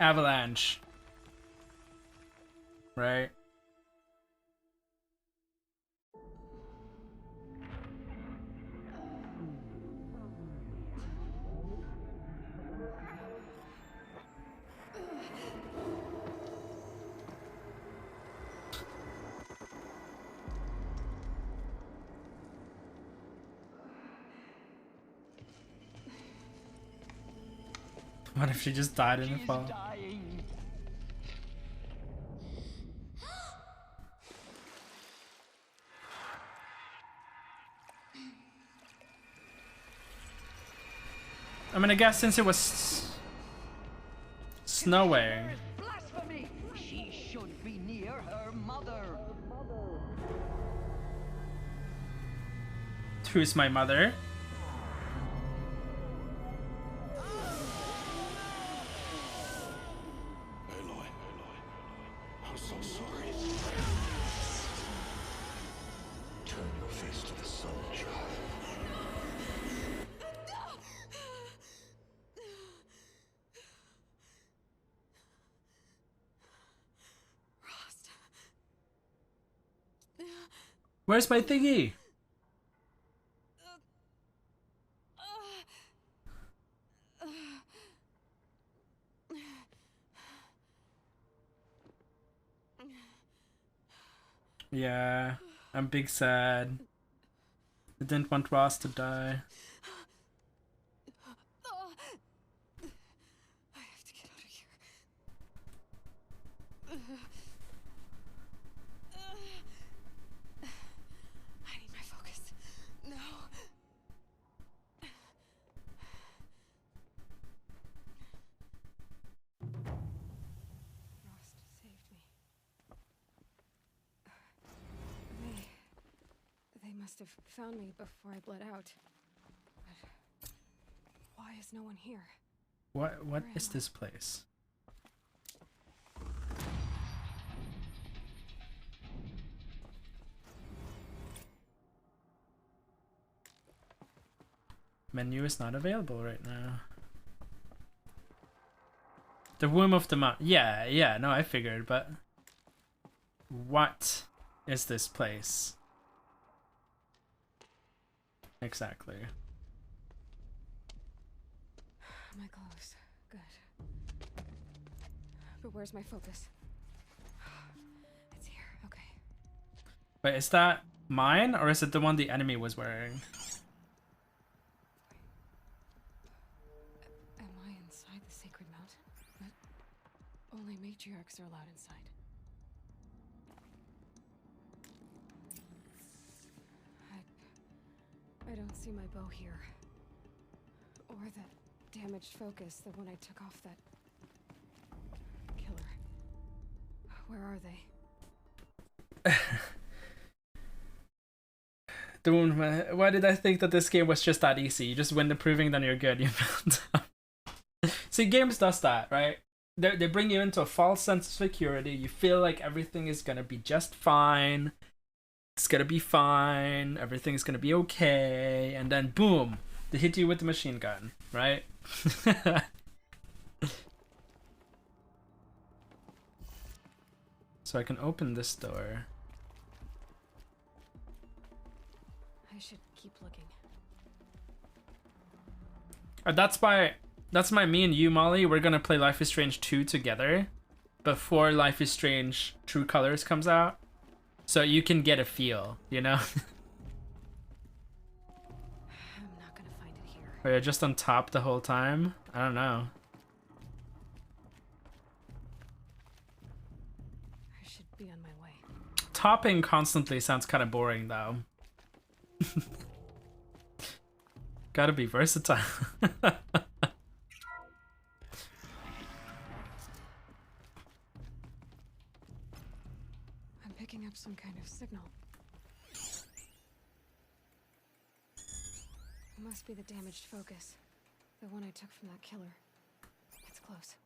Avalanche. Right. What if she just died in the fall? I mean, I guess since it was snowing. Blasphemy! She should be near her mother. Who's my mother? Aloy, I'm so sorry. Turn your face to the sun, child. Where's my thingy? Yeah, I'm big sad. I didn't want Ross to die. I have to get out of here. I need my focus. No. Rost saved me. They must have found me before I bled out. But why is no one here? What is this place? Menu is not available right now. The Womb of the Mountain. Yeah, no, I figured, but what is this place? Exactly. My clothes. Good. But where's my focus? It's here. Okay. Wait, is that mine or is it the one the enemy was wearing? Am I inside the sacred mountain? But only matriarchs are allowed inside. I don't see my bow here. Or the damaged focus, the one I took off that killer. Where are they? Why did I think that this game was just that easy? You just win the proving, then you're good. You build up. See, games does that, right? They bring you into a false sense of security. You feel like everything is gonna be just fine. It's gonna be fine. Everything's gonna be okay. And then boom, they hit you with the machine gun, right? So I can open this door. I should keep looking. That's my me and you, Molly. We're gonna play Life is Strange 2 together before Life is Strange True Colors comes out. So you can get a feel, you know? I'm not gonna find it here. Are you just on top the whole time? I don't know. I should be on my way. Topping constantly sounds kind of boring, though. Gotta be versatile. I'm picking up some kind of signal. It must be the damaged focus. The one I took from that killer. It's close.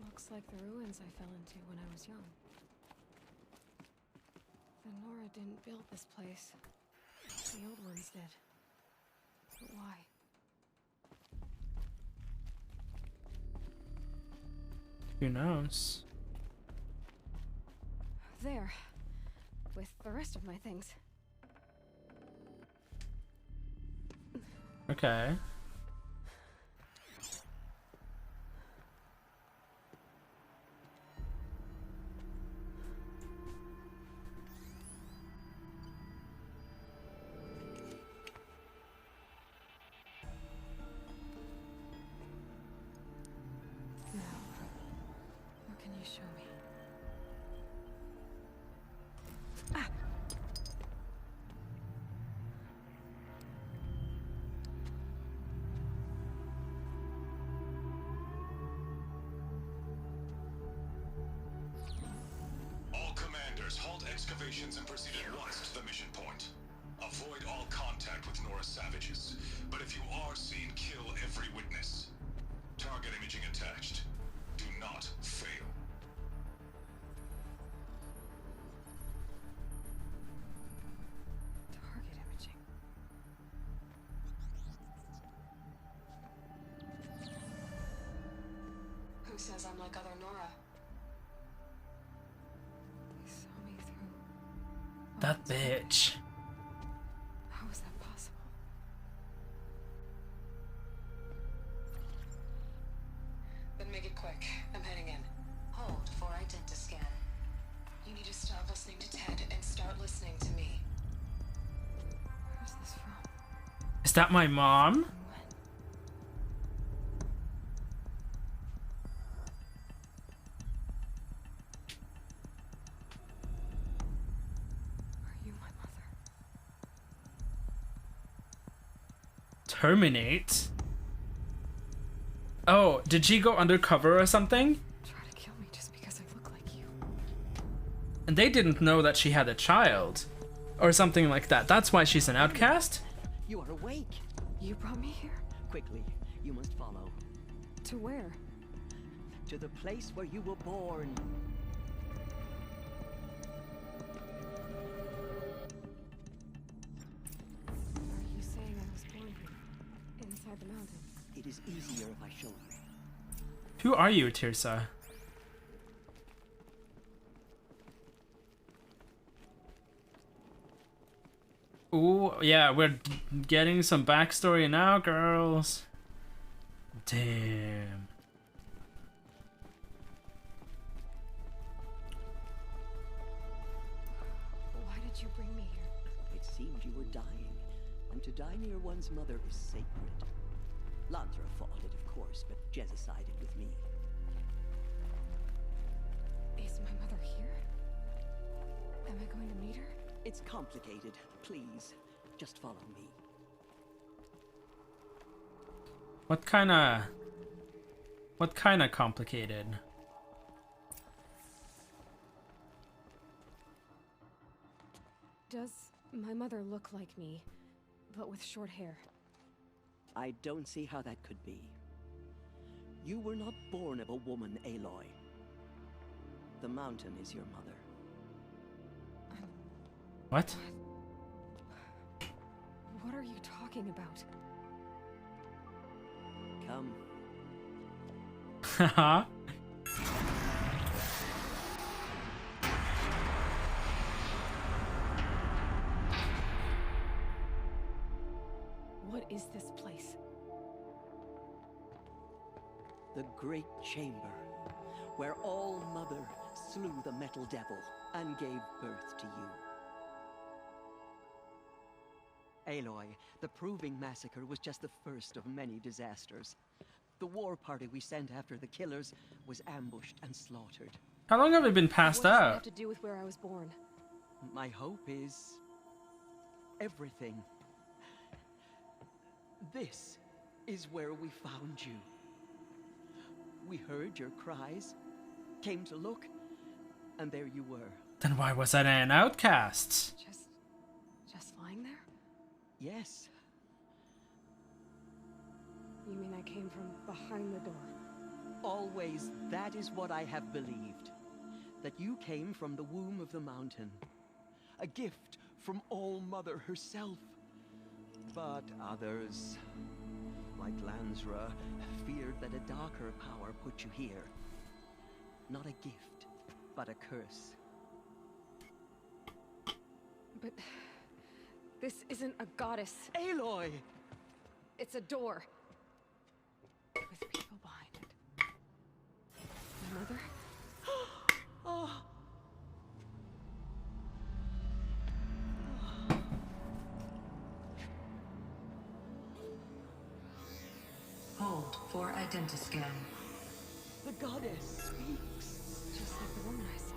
Looks like the ruins I fell into when I was young. The Nora didn't build this place. The old ones did. But why? Who knows? There. With the rest of my things. Okay. What can you show me? All commanders, halt excavations and proceed at once to the mission point. Avoid all contact with Nora savages, but if you are seen, kill every witness. Target imaging attached. Do not fail. Target imaging. Who says I'm like other Nora? They saw me through. That bitch. How is that possible? Then make it quick. I'm heading in. Hold for identiscan. You need to stop listening to Ted and start listening to me. Where's this from? Is that my mom? Are you my mother? Terminate? Oh, did she go undercover or something? Try to kill me just because I look like you. And they didn't know that she had a child. Or something like that. That's why she's an outcast? You are awake. You brought me here? Quickly, you must follow. To where? To the place where you were born. Are you saying I was born here? Inside the mountain? It is easier if I show you. Who are you, Tirsa? Ooh, yeah, we're getting some backstory now, girls. Damn. Why did you bring me here? It seemed you were dying, and to die near one's mother is sacred. Lansra fought it, of course, but Jezza sided with me. Is my mother here? Am I going to meet her? It's complicated. Please, just follow me. What kind of complicated? Does my mother look like me, but with short hair? I don't see how that could be. You were not born of a woman, Aloy. The mountain is your mother. What? What are you talking about? Come. Haha. What is this place? The Great Chamber, where All Mother slew the Metal Devil and gave birth to you. Aloy, the Proving Massacre was just the first of many disasters. The war party we sent after the killers was ambushed and slaughtered. How long have we been passed What does that out? have to do with where I was born? My hope is everything. This is where we found you. We heard your cries, came to look, and there you were. Then why was I an outcast? Just lying there? Yes. You mean I came from behind the door? Always, that is what I have believed. That you came from the womb of the mountain. A gift from All Mother herself. But others, like Lansra, feared that a darker power put you here. Not a gift, but a curse. But this isn't a goddess. Aloy! It's a door. With people behind it. My mother? Oh. Hold for identiscan. The goddess speaks. Just like the woman I saw.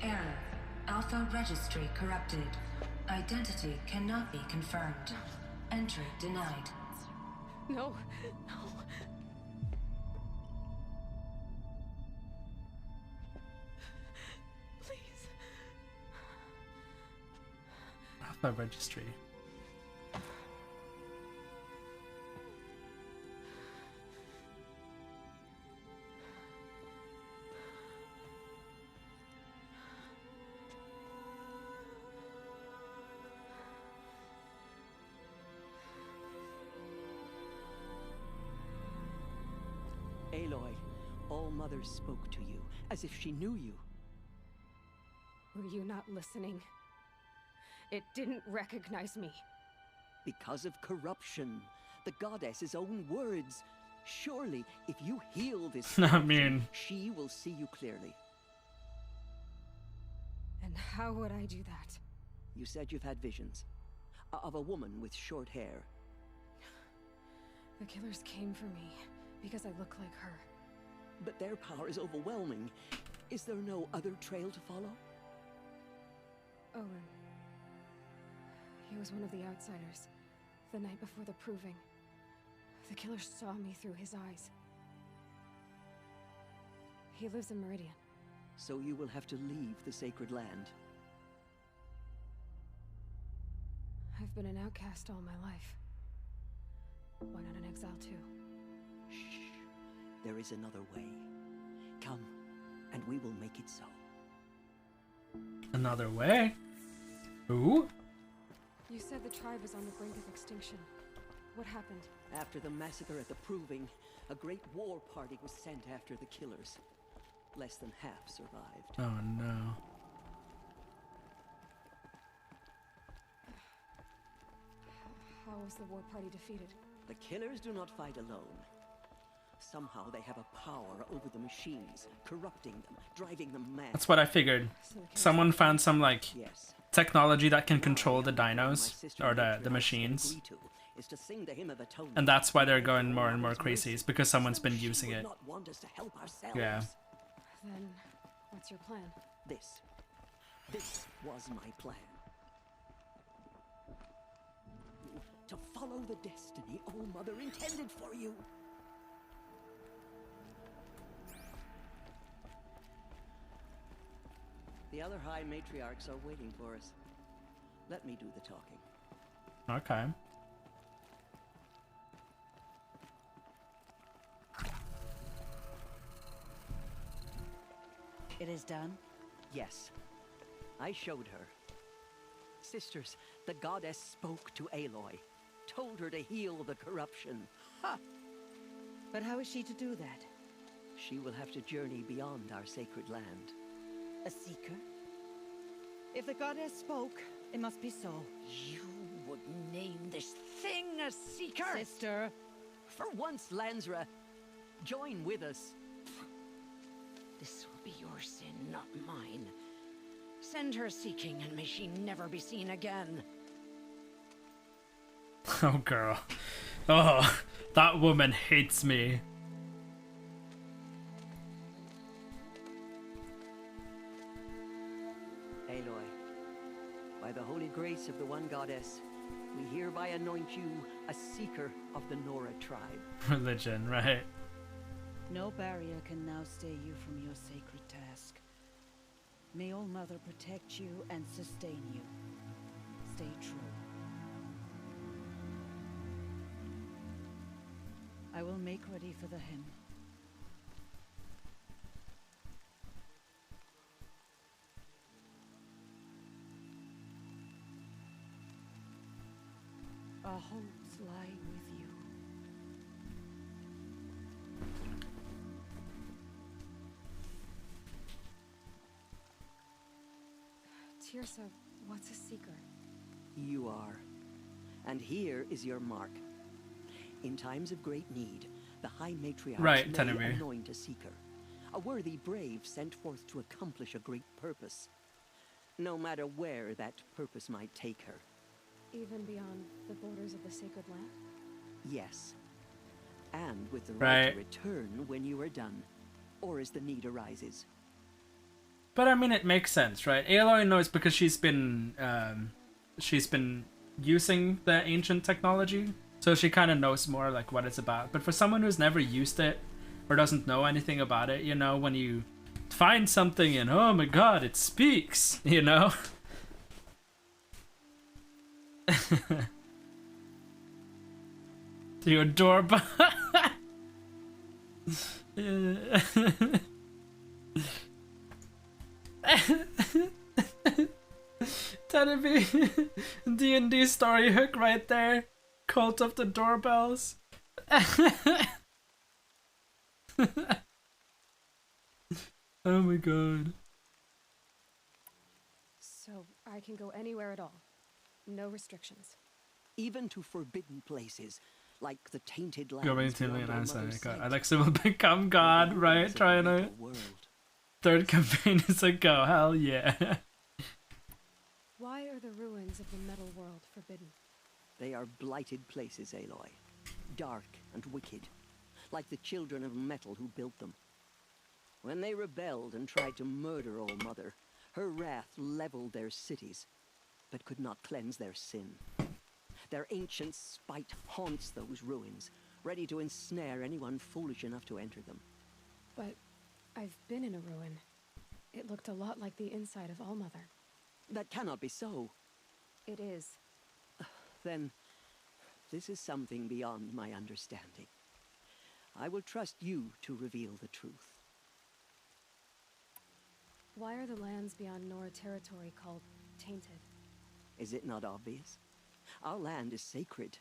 Error. Alpha registry corrupted. Identity cannot be confirmed. Entry denied. No, no. Please. Alpha registry. Aloy, All Mother spoke to you, as if she knew you. Were you not listening? It didn't recognize me. Because of corruption. The goddess's own words. Surely, if you heal this I corruption, mean... she will see you clearly. And how would I do that? You said you've had visions. Of a woman with short hair. The killers came for me because I look like her. But their power is overwhelming. Is there no other trail to follow? Owen. He was one of the outsiders. The night before the Proving. The killers saw me through his eyes. He lives in Meridian. So you will have to leave the sacred land. I've I've been an outcast all my life. Why not an exile too? Shh. There is another way. Come, and we will make it so. Another way? Ooh? You said the tribe was on the brink of extinction. What happened? After the massacre at the Proving, a great war party was sent after the killers. Less than half survived. Oh no. How was the war party defeated? The killers do not fight alone. Somehow they have a power over the machines, corrupting them, driving them mad. That's what I figured. Someone found some, like, technology that can control the dinos, or the machines. And that's why they're going more and more crazy, is because someone's been using it. Yeah. Then, what's your plan? This was my plan. To follow the destiny All-Mother intended for you. The other High Matriarchs are waiting for us. Let me do the talking. Okay. It is done? Yes. I showed her. Sisters, the goddess spoke to Aloy. Told her to heal the corruption. Ha! But how is she to do that? She will have to journey beyond our sacred land. A seeker? If the goddess spoke, it must be so. You would name this thing a seeker? Sister! For once, Lansra, join with us. This will be your sin, not mine. Send her seeking, and may she never be seen again. Oh, girl. Oh, that woman hates me. Aloy, by the holy grace of the one goddess, we hereby anoint you a seeker of the Nora tribe. Religion, right? No barrier can now stay you from your sacred task. May All-Mother protect you and sustain you. Stay true. I will make ready for the hymn. Our hopes lie with you. Teersa, what's a seeker? You are. And here is your mark. In times of great need, the High Matriarchs may anoint a seeker. A worthy brave sent forth to accomplish a great purpose. No matter where that purpose might take her. Even beyond the borders of the sacred land? Yes. And with the right to return when you are done, or as the need arises. But I mean, it makes sense, right? Aloy knows because she's been using the ancient technology, so she kind of knows more like what it's about. But for someone who's never used it or doesn't know anything about it, you know, when you find something and oh my god, it speaks, you know. To your doorbell. That'd be D&D story hook right there. Cult of the Doorbells. Oh my god. So I can go anywhere at all. No restrictions. Even to forbidden places, like the tainted lands. Alexa will become God, right? Trying to. Third campaign is a go. Hell yeah. Why are the ruins of the metal world forbidden? They are blighted places, Aloy. Dark and wicked. Like the children of metal who built them. When they rebelled and tried to murder All-Mother, her wrath leveled their cities, but could not cleanse their sin. Their ancient spite haunts those ruins, ready to ensnare anyone foolish enough to enter them. But I've been in a ruin. It looked a lot like the inside of All-Mother. That cannot be so. It is. then this is something beyond my understanding. I will trust you to reveal the truth. Why are the lands beyond Nora territory called tainted? Is it not obvious? Our land is sacred.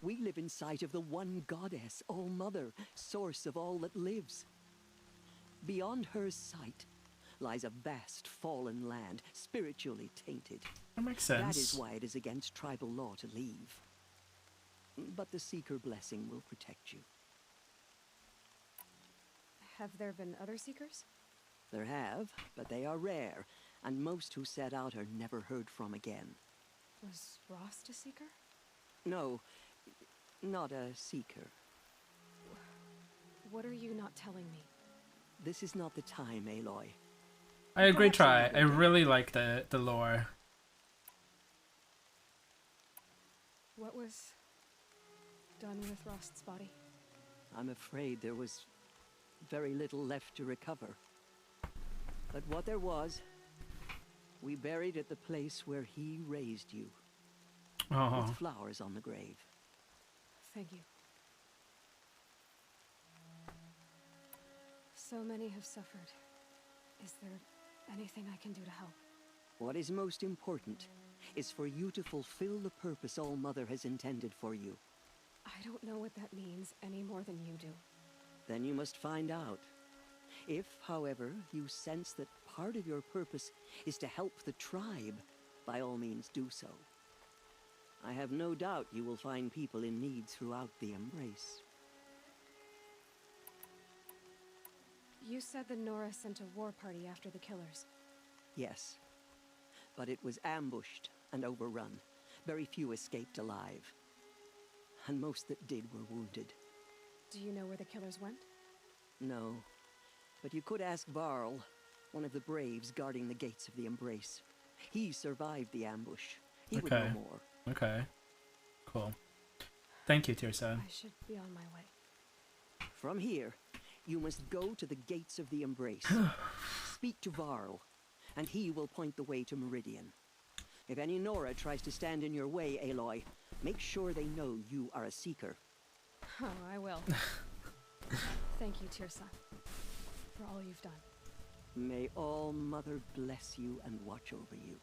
We live in sight of the one goddess, All-Mother, source of all that lives. Beyond her sight lies a vast fallen land, spiritually tainted. That makes sense. That is why it is against tribal law to leave. But the Seeker blessing will protect you. Have there been other Seekers? There have, but they are rare, and most who set out are never heard from again. Was Rost a Seeker? No, not a Seeker. What are you not telling me? This is not the time, Aloy. I agree, Try. I really like the lore. What was done with Rost's body? I'm afraid there was very little left to recover. But what there was, we buried at the place where he raised you. Oh. With flowers on the grave. Thank you. So many have suffered. Is there anything I can do to help? What is most important is for you to fulfill the purpose All-Mother has intended for you. I don't know what that means any more than you do. Then you must find out. If, however, you sense that part of your purpose is to help the tribe, by all means do so. I have no doubt you will find people in need throughout the Embrace. You said the Nora sent a war party after the killers. Yes, but it was ambushed and overrun. Very few escaped alive. And most that did were wounded. Do you know where the killers went? No, but you could ask Varl, one of the Braves guarding the gates of the Embrace. He survived the ambush. He would know more. Okay. Cool. Thank you, Teersa. I should be on my way. From here, you must go to the gates of the Embrace. Speak to Varl, and he will point the way to Meridian. If any Nora tries to stand in your way, Aloy, make sure they know you are a Seeker. Oh, I will. Thank you, Teersa, for all you've done. May All-Mother bless you and watch over you.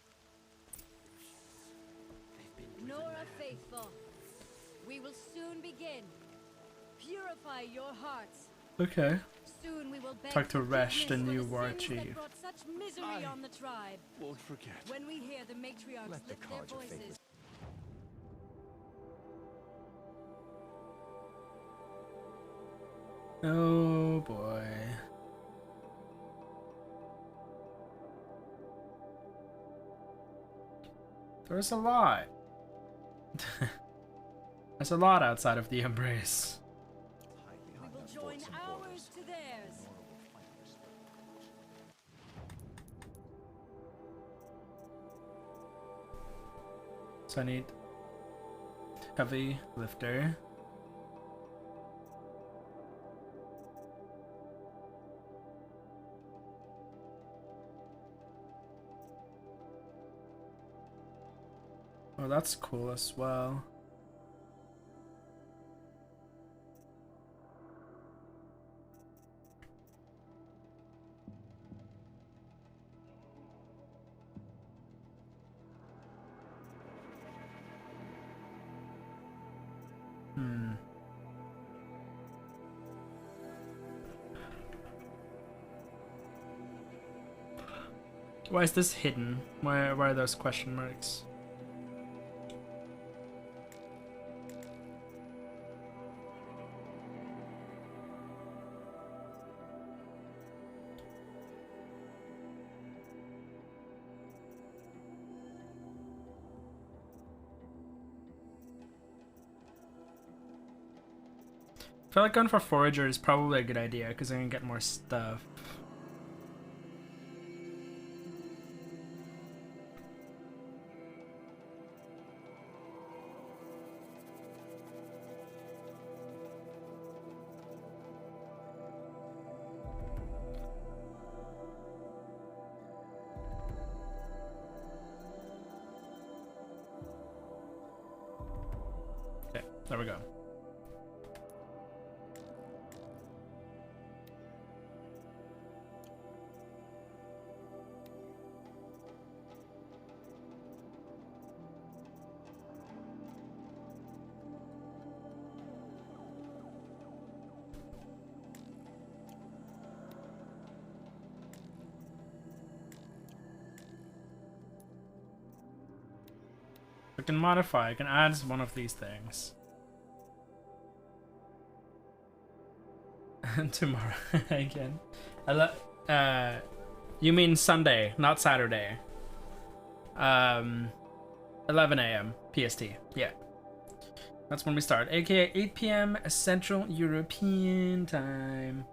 Nora Faithful, we will soon begin. Purify your hearts. Okay. Soon we will beg Talk to Resh, the forgiveness for new the war sins chief. that brought such misery on the tribe. Won't forget. When we hear the matriarchs Let the lift their cards of fate voices. Oh boy. There's a lot. There's a lot outside of the Embrace. We will join ours to theirs. So I need heavy lifter. Oh, that's cool as well. Why is this hidden? Why are those question marks? I feel like going for Forager is probably a good idea because I can get more stuff. There we go. I can modify, I can add one of these things. Tomorrow again. You mean Sunday, not Saturday. 11 a.m. PST. Yeah. That's when we start. AKA 8 p.m. Central European time.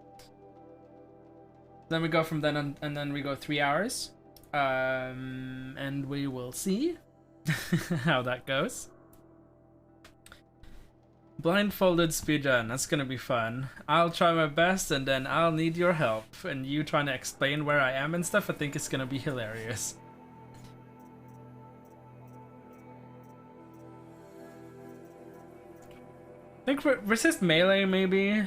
Then we go from then on, and then we go 3 hours. And we will see how that goes. Blindfolded speedrun, that's gonna be fun. I'll try my best and then I'll need your help. And you trying to explain where I am and stuff, I think it's gonna be hilarious. I think resist melee maybe?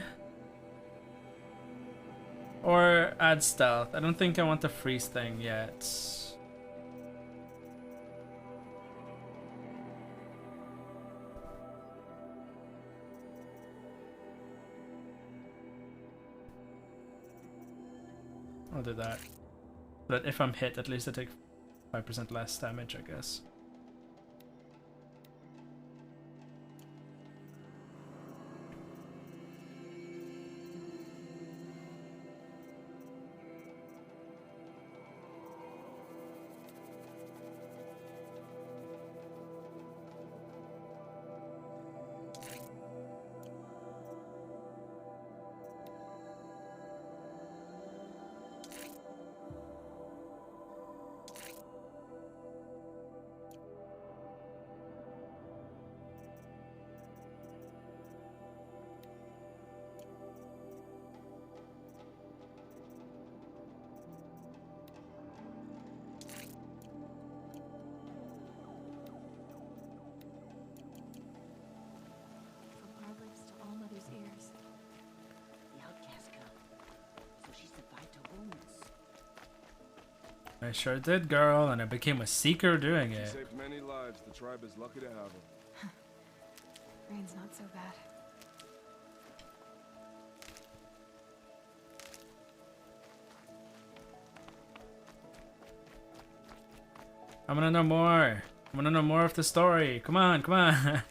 Or add stealth. I don't think I want the freeze thing yet. I'll do that. But if I'm hit, at least I take 5% less damage, I guess. I sure did, girl, and I became a seeker doing it. She saved many lives. The tribe is lucky to have her. Rain's not so bad. I wanna know more. I wanna know more of the story. Come on, come on.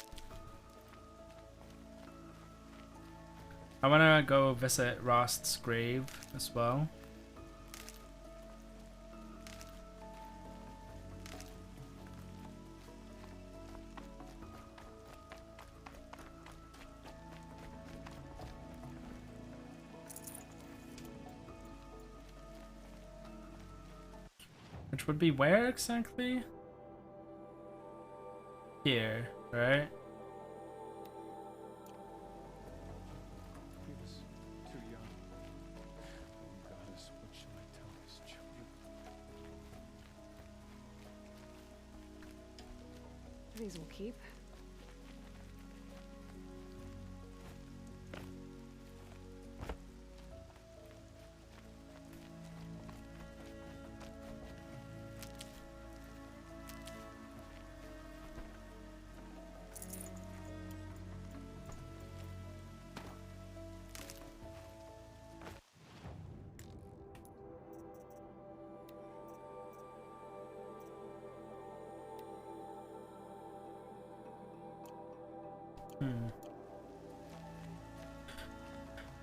I wanna go visit Rost's grave as well. Which would be where exactly? Here, right? He was too young. Oh, goddess, what shall I tell his children? These will keep.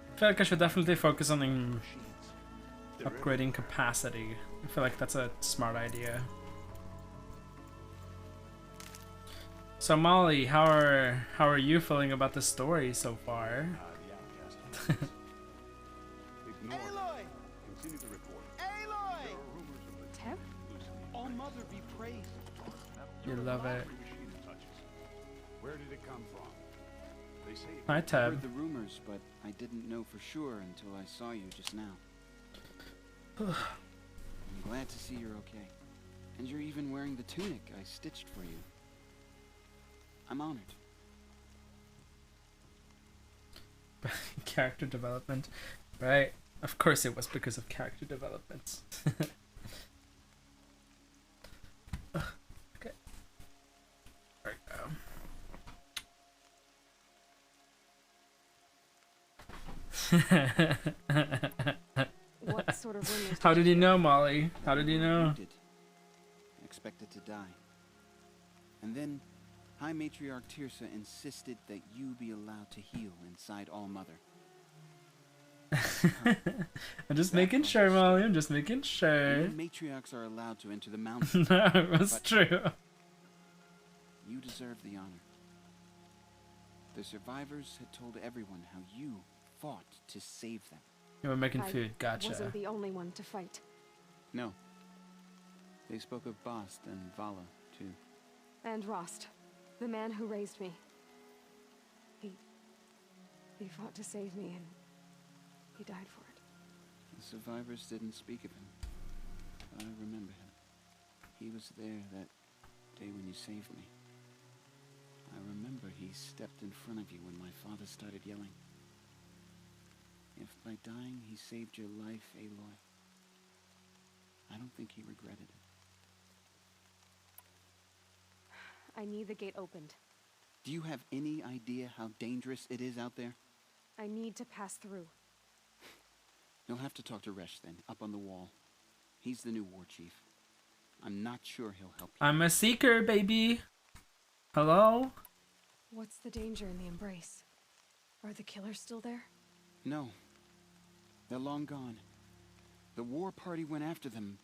I feel like I should definitely focus on upgrading capacity. I feel like that's a smart idea. So Molly, how are you feeling about the story so far? Aloy! Continue the report. Aloy! Teb? All Mother be praised. You love it. Where did it come from? They say Hi, I Tab. heard the rumors, but I didn't know for sure until I saw you just now. I'm glad to see you're okay. And you're even wearing the tunic I stitched for you. I'm honored. Character development. Right. Of course it was because of character development. Okay. There we go. What sort of rumors? How did you know, Molly? How did you know? Expected to die. And then High Matriarch Tirsa insisted that you be allowed to heal inside All Mother. I'm just making sure, Molly. I'm just making sure. Even matriarchs are allowed to enter the mountain. No, it was true. You deserve the honor. The survivors had told everyone how you fought to save them. You were making food. Gotcha. I wasn't the only one to fight. No. They spoke of Bast and Vala, too. And Rost, the man who raised me. He fought to save me, and he died for it. The survivors didn't speak of him, but I remember him. He was there that day when you saved me. I remember he stepped in front of you when my father started yelling. If by dying he saved your life, Aloy, I don't think he regretted it. I need the gate opened. Do you have any idea how dangerous it is out there? I need to pass through. You'll have to talk to Resh then, up on the wall. He's the new war chief. I'm not sure he'll help you. I'm a seeker, baby. Hello? What's the danger in the embrace? Are the killers still there? No. They're long gone. The war party went after them,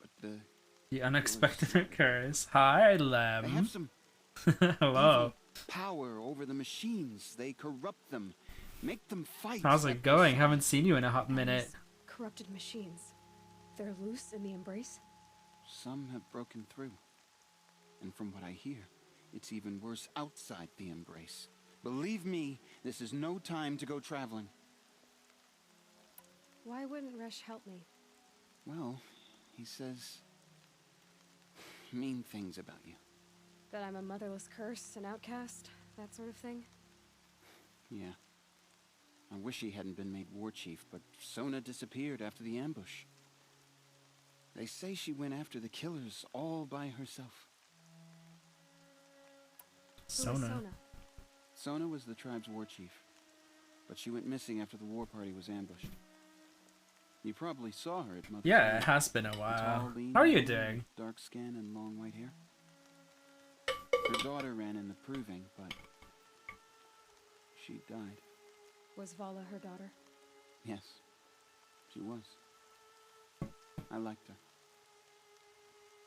but the unexpected occurs. Hi, Lem. They have some hello. Power over the machines. They corrupt them, make them fight. How's it going? Haven't seen you in a hot minute. Corrupted machines. They're loose in the embrace? Some have broken through. And from what I hear, it's even worse outside the embrace. Believe me, this is no time to go traveling. Why wouldn't Resh help me? Well, he says mean things about you. That I'm a motherless curse, an outcast, that sort of thing? Yeah. I wish he hadn't been made war chief, but Sona disappeared after the ambush. They say she went after the killers all by herself. Sona. Sona was the tribe's war chief, but she went missing after the war party was ambushed. You probably saw her at Mother's Yeah, Home. it has been a while. Tall, lean How are you woman, doing? Dark skin and long white hair. Her daughter ran in the proving, but she died. Was Vala her daughter? Yes, she was. I liked her.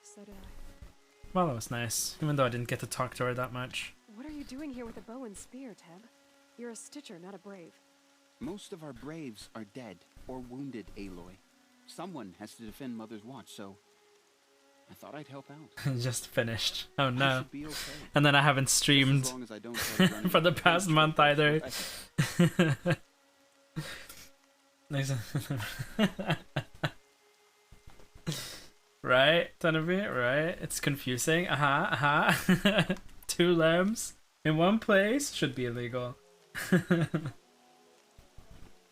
So did I. Well, it was nice, even though I didn't get to talk to her that much. What are you doing here with a bow and spear, Teb? You're a Stitcher, not a brave. Most of our braves are dead or wounded, Aloy. Someone has to defend Mother's Watch, so I thought I'd help out. Just finished. Oh no. I should be okay. And then I haven't streamed As long as I don't try to run for the past month either. Right, Donovan? Right? It's confusing. Two lambs in one place should be illegal.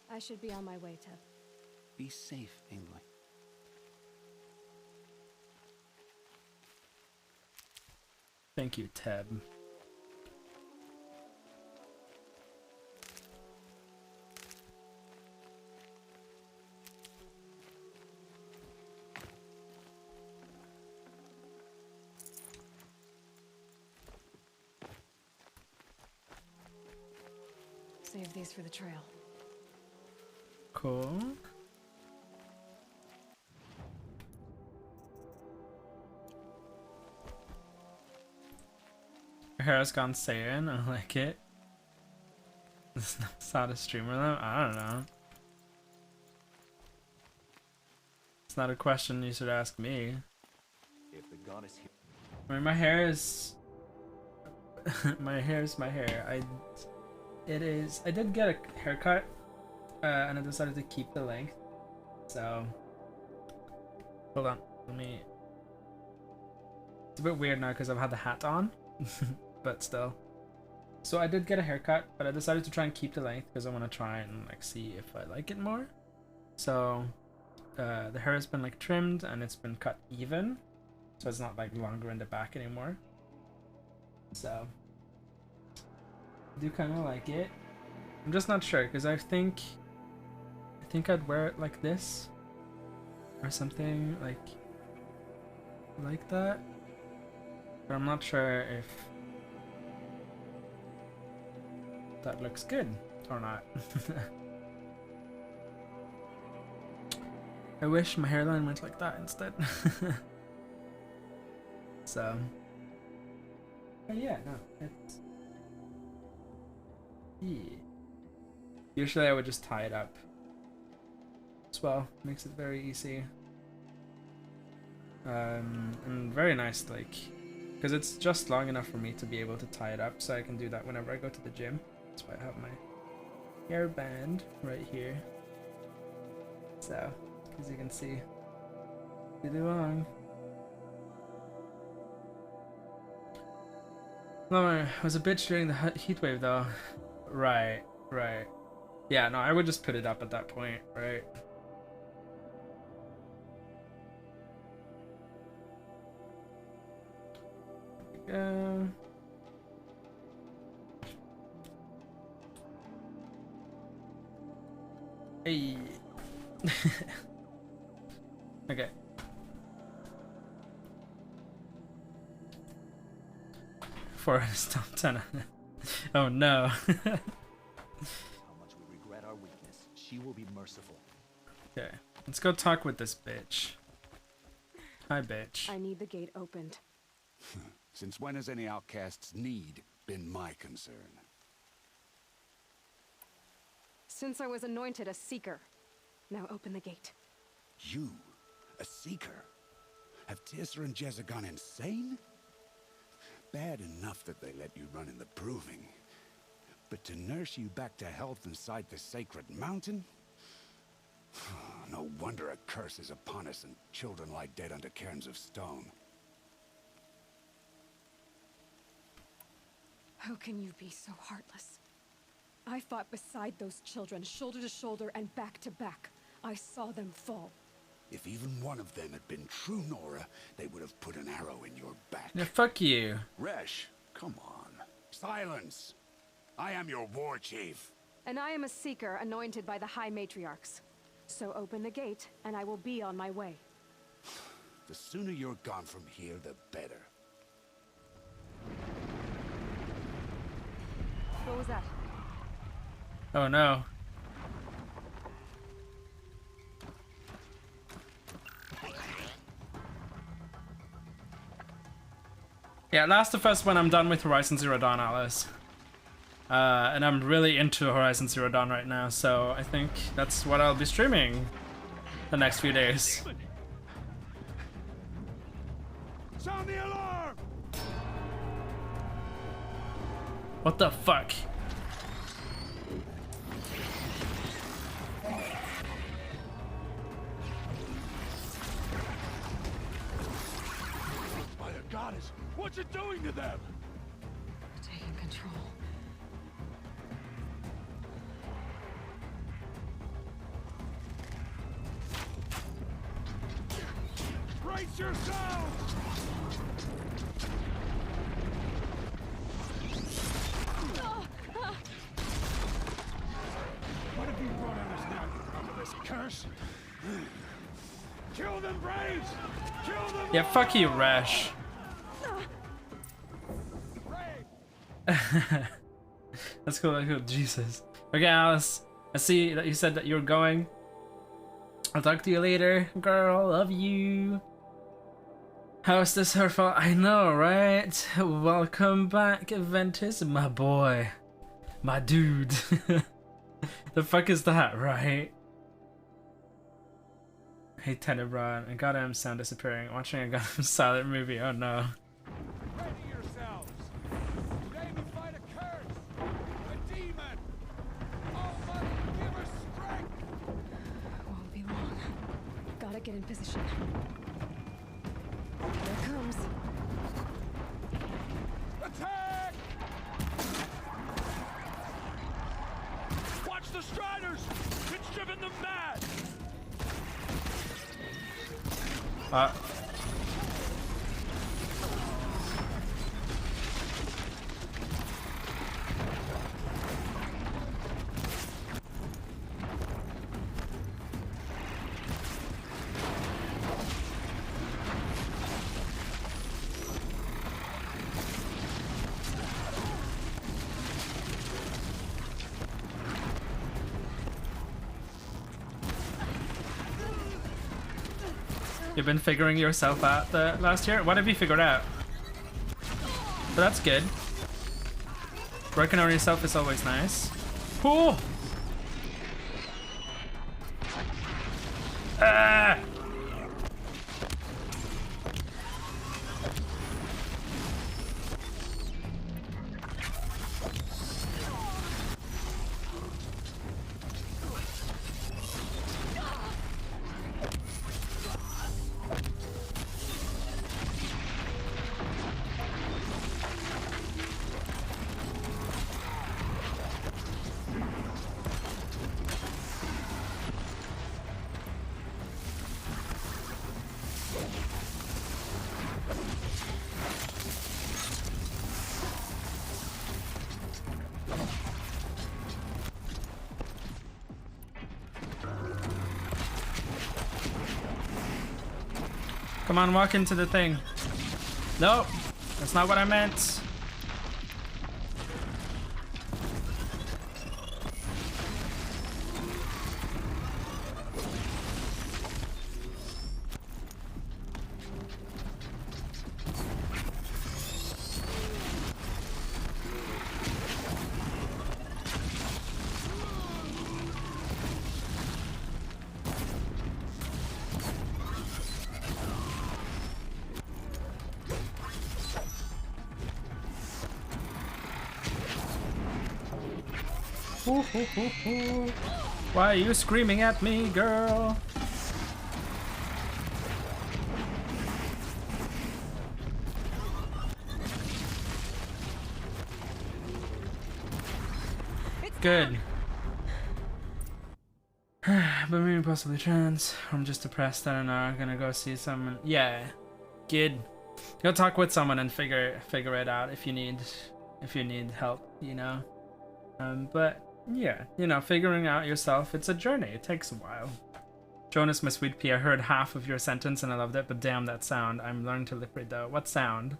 I should be on my way, Teb. Be safe, Aloy. Thank you, Teb. Save these for the trail. Cool. Her hair's gone Saiyan. I like it. It's not a streamer though. I don't know. It's not a question you should ask me. If the goddess here. I mean, my hair is. my hair is my hair. It is. I did get a haircut, and I decided to keep the length. So, hold on. Let me. It's a bit weird now because I've had the hat on, but still. So I did get a haircut, but I decided to try and keep the length because I want to try and like see if I like it more. So the hair has been like trimmed and it's been cut even, so it's not like longer in the back anymore. So I do kind of like it. I'm just not sure because I think I'd wear it like this or something like that, but I'm not sure if that looks good or not. I wish my hairline went like that instead. So but yeah, no, it's usually I would just tie it up as well. Makes it very easy. And very nice, like, because it's just long enough for me to be able to tie it up, so I can do that whenever I go to the gym. That's why I have my hairband right here. So, as you can see, really long. No, I was a bitch during the heat wave though. Right. Yeah, no, I would just put it up at that point, right? Hey. Okay. Forest top 10. Oh no. How much we regret our weakness. She will be merciful. Okay, let's go talk with this bitch. Hi, bitch. I need the gate opened. Since when has any outcast's need been my concern? Since I was anointed a seeker. Now open the gate. You? A seeker? Have Teersa and Jezza gone insane? Bad enough that they let you run in the proving. But to nurse you back to health inside the sacred mountain? No wonder a curse is upon us and children lie dead under cairns of stone. How can you be so heartless? I fought beside those children, shoulder to shoulder and back to back. I saw them fall. If even one of them had been true Nora, they would have put an arrow in your back. Yeah, fuck you. Resh, come on. Silence. I am your war chief. And I am a seeker anointed by the High Matriarchs. So open the gate, and I will be on my way. The sooner you're gone from here, the better. What was that? Oh no. Yeah, Last of Us when I'm done with Horizon Zero Dawn, Alice. And I'm really into Horizon Zero Dawn right now, so I think that's what I'll be streaming the next few days. Sound the alarm! What the fuck? By the goddess, what's it doing to them? Taking control. Brace yourselves! What have you brought on us now, you motherless curse? Kill them, Braves! Kill them! Yeah, fuck you, Resh. That's cool, that's cool. Jesus. Okay, Alice. I see that you said that you're going. I'll talk to you later, girl. Love you. How's this her fault? I know, right? Welcome back, Ventus, my boy. My dude. The fuck is that, right? Hey, Tenebron, a goddamn sound disappearing. Watching a goddamn silent movie, oh no. Ready yourselves! Today we fight a curse! A demon! Oh, Mother, give her strength! Won't be long. Gotta get in position. Here it comes. Attack! the Striders! It's driven them mad! You've been figuring yourself out the last year? What have you figured out? But that's good. Working on yourself is always nice. Oh! Ah! Come on, walk into the thing. Nope, that's not what I meant. Why are you screaming at me, girl? Good. But maybe possibly trans. I'm just depressed. I don't know. I'm gonna go see someone. Yeah, good. Go talk with someone and figure it out if you need help. You know. But yeah, you know, figuring out yourself, it's a journey. It takes a while. Jonas, my sweet pea, I heard half of your sentence and I loved it, but damn that sound. I'm learning to lip read though. What sound?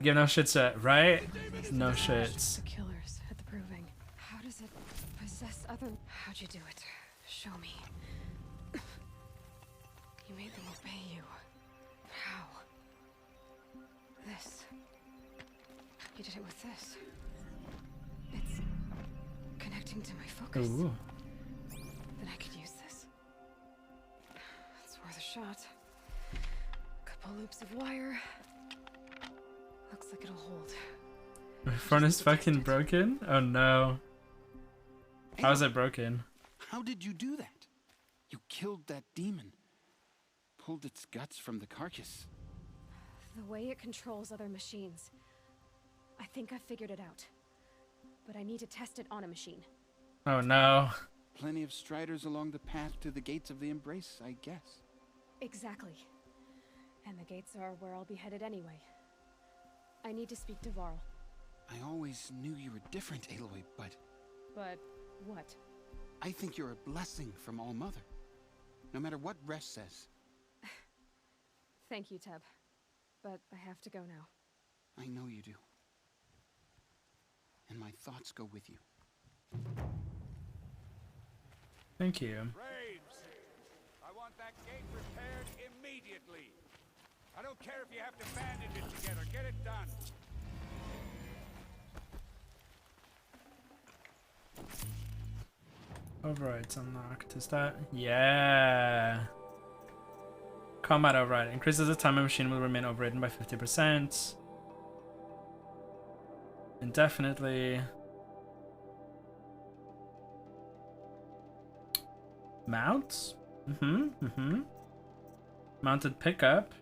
Give no shits, right? No shits. The killers at the proving. How does it possess other? How'd you do it? Show me. You made them obey you. How? This. You did it with this. It's connecting to my focus. Ooh. Then I could use this. It's worth a shot. Couple loops of wire. Looks like it'll hold. My phone is fucking broken? Oh no. How is it broken? How did you do that? You killed that demon. Pulled its guts from the carcass. The way it controls other machines. I think I figured it out. But I need to test it on a machine. Oh no. Plenty of striders along the path to the gates of the Embrace, I guess. Exactly. And the gates are where I'll be headed anyway. I need to speak to Varl. I always knew you were different, Aloy, but... But what? I think you're a blessing from All Mother. No matter what Resh says. Thank you, Teb. But I have to go now. I know you do. And my thoughts go with you. Thank you. Braves! I want that gate repaired immediately. I don't care if you have to bandage it together. Get it done. Override's unlocked. Is that? Yeah. Combat override. Increases the time a machine will remain overridden by 50%. Indefinitely. Mounts? Mounted pickup.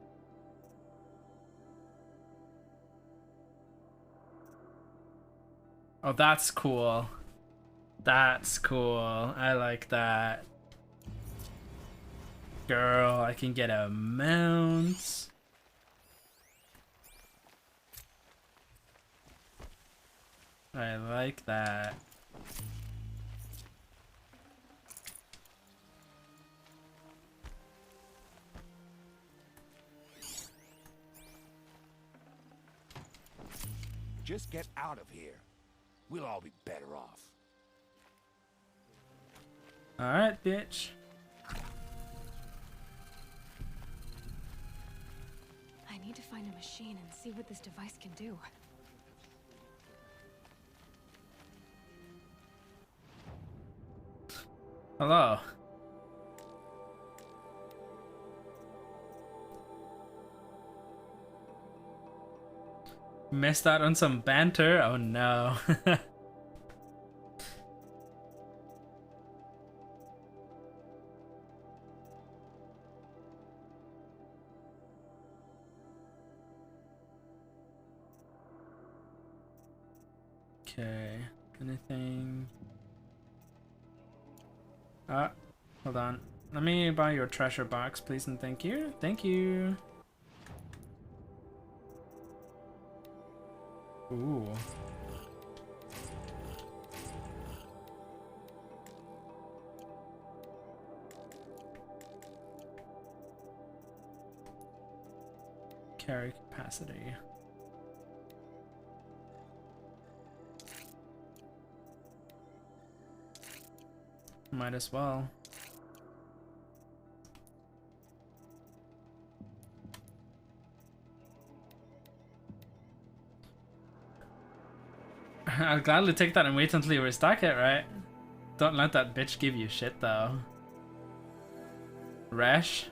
Oh, that's cool. That's cool. I like that. Girl, I can get a mount. I like that. Just get out of here. We'll all be better off. Alright, bitch. I need to find a machine and see what this device can do. Hello. Missed out on some banter? Oh no. Okay, anything? Hold on. Let me buy your treasure box, please and thank you. Thank you. Ooh. Carry capacity. Might as well. I'll gladly take that and wait until you restock it, right? Don't let that bitch give you shit, though. Resh?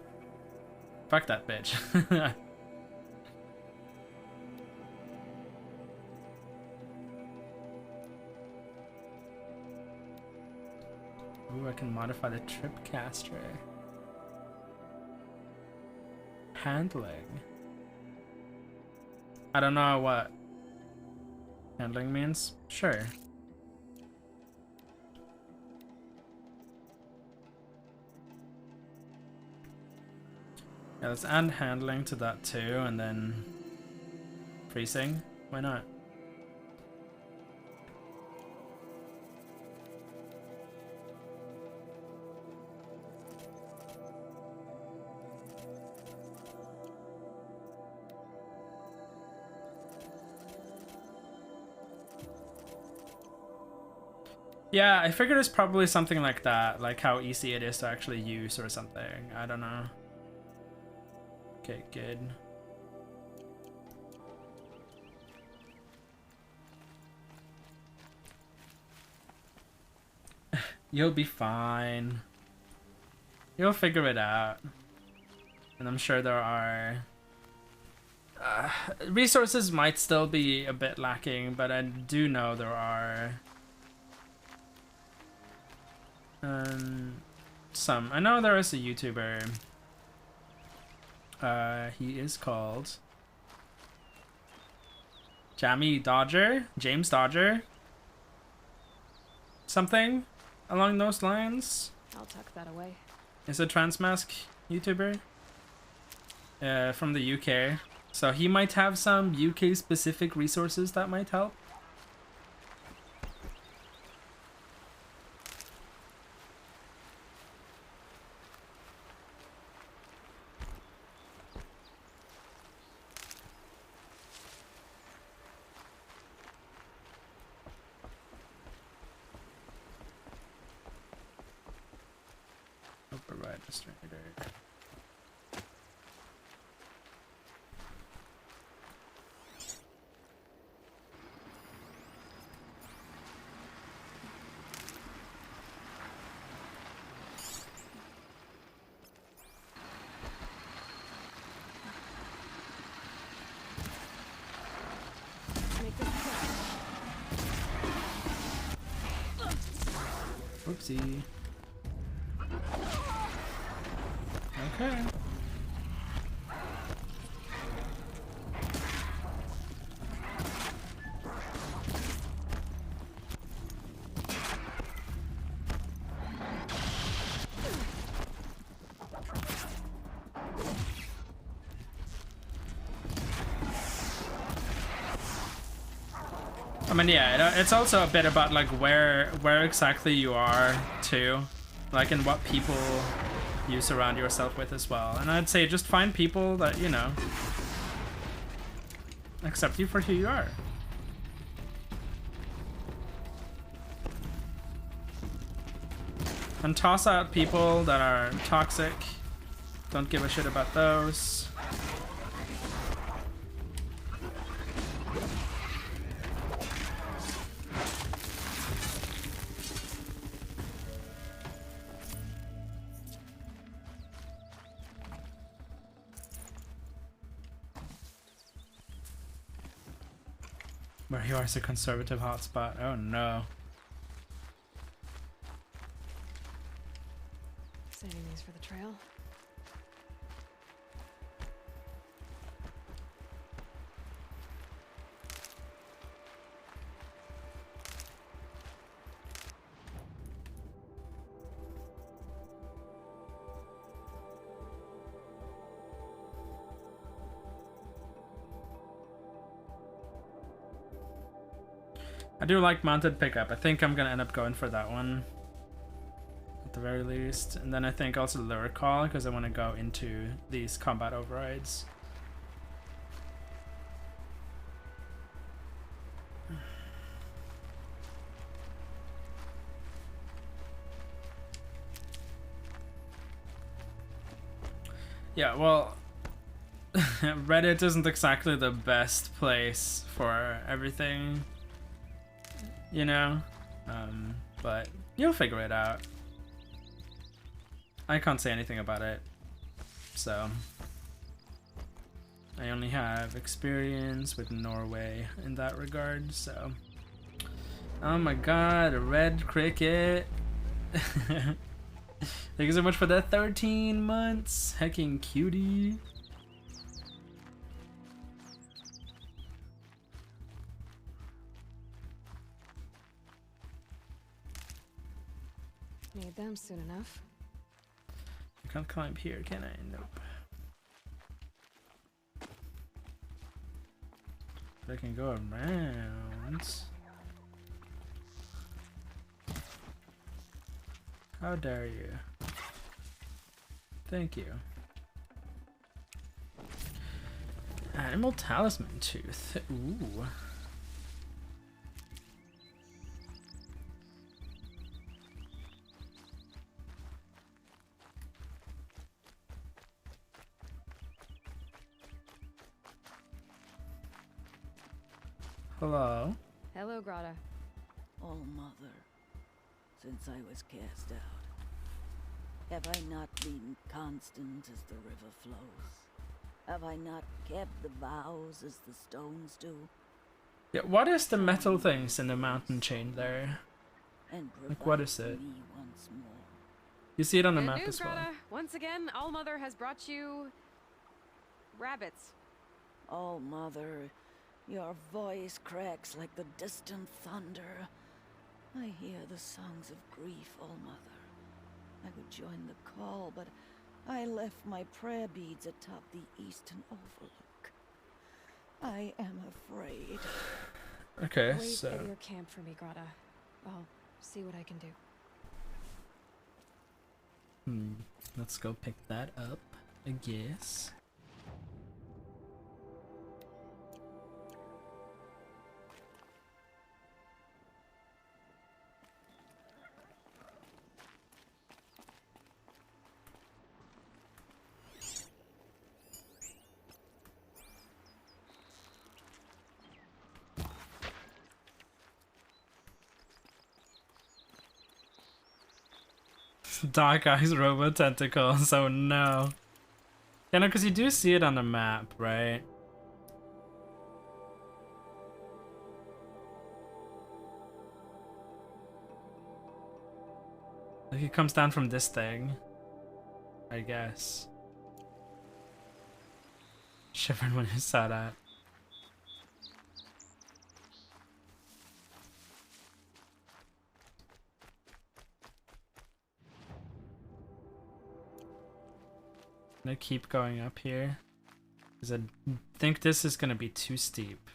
Fuck that bitch. Ooh, I can modify the Tripcaster. Handling. I don't know what handling means. Sure. Yeah, let's add handling to that too, and then freezing. Why not? Yeah, I figured it's probably something like that, like how easy it is to actually use or something. I don't know. Okay, good. You'll be fine. You'll figure it out. And I'm sure there are... resources might still be a bit lacking, but I do know there are... some. I know there is a YouTuber. He is called Jamie Dodger, James Dodger, something along those lines. I'll tuck that away. Is a Transmask YouTuber from the UK, so he might have some UK specific resources that might help. Oopsie. Okay. mean, yeah, it's also a bit about like where exactly you are too, like and what people you surround yourself with as well. And I'd say just find people that, you know, accept you for who you are. And toss out people that are toxic. Don't give a shit about those. Where you are is a conservative hotspot. Oh no. Saving these for the trail. I do like mounted pickup. I think I'm gonna end up going for that one at the very least. And then I think also lure call because I want to go into these combat overrides. Yeah, well, Reddit isn't exactly the best place for everything, you know, but you'll figure it out. I can't say anything about it, so I only have experience with Norway in that regard, so. Oh my god, a red cricket. Thank you so much for that 13 months, hecking cutie. Need them soon enough. I can't climb here, can I? Nope. I can go around. How dare you? Thank you. Animal talisman tooth. Ooh. Hello. Hello, Grata. Oh, Mother, since I was cast out, have I not been constant as the river flows? Have I not kept the vows as the stones do? Yeah, what is the metal things in the mountain chain there? And Like, what is it? me once more. You see it on the Good map news, as well. Grata. Once again, Allmother has brought you rabbits. Oh, Mother, your voice cracks like the distant thunder. I hear the songs of grief, oh Mother. I would join the call, but I left my prayer beads atop the eastern overlook. I am afraid. Okay, Wait so at your camp for me, Grata. I'll see what I can do. let's go pick that up, I guess. Dark Eyes Robo Tentacles, oh no. Yeah, no, because you do see it on the map, right? Like, it comes down from this thing, I guess. Shivered when you saw that. I'm gonna keep going up here, because I think this is gonna be too steep.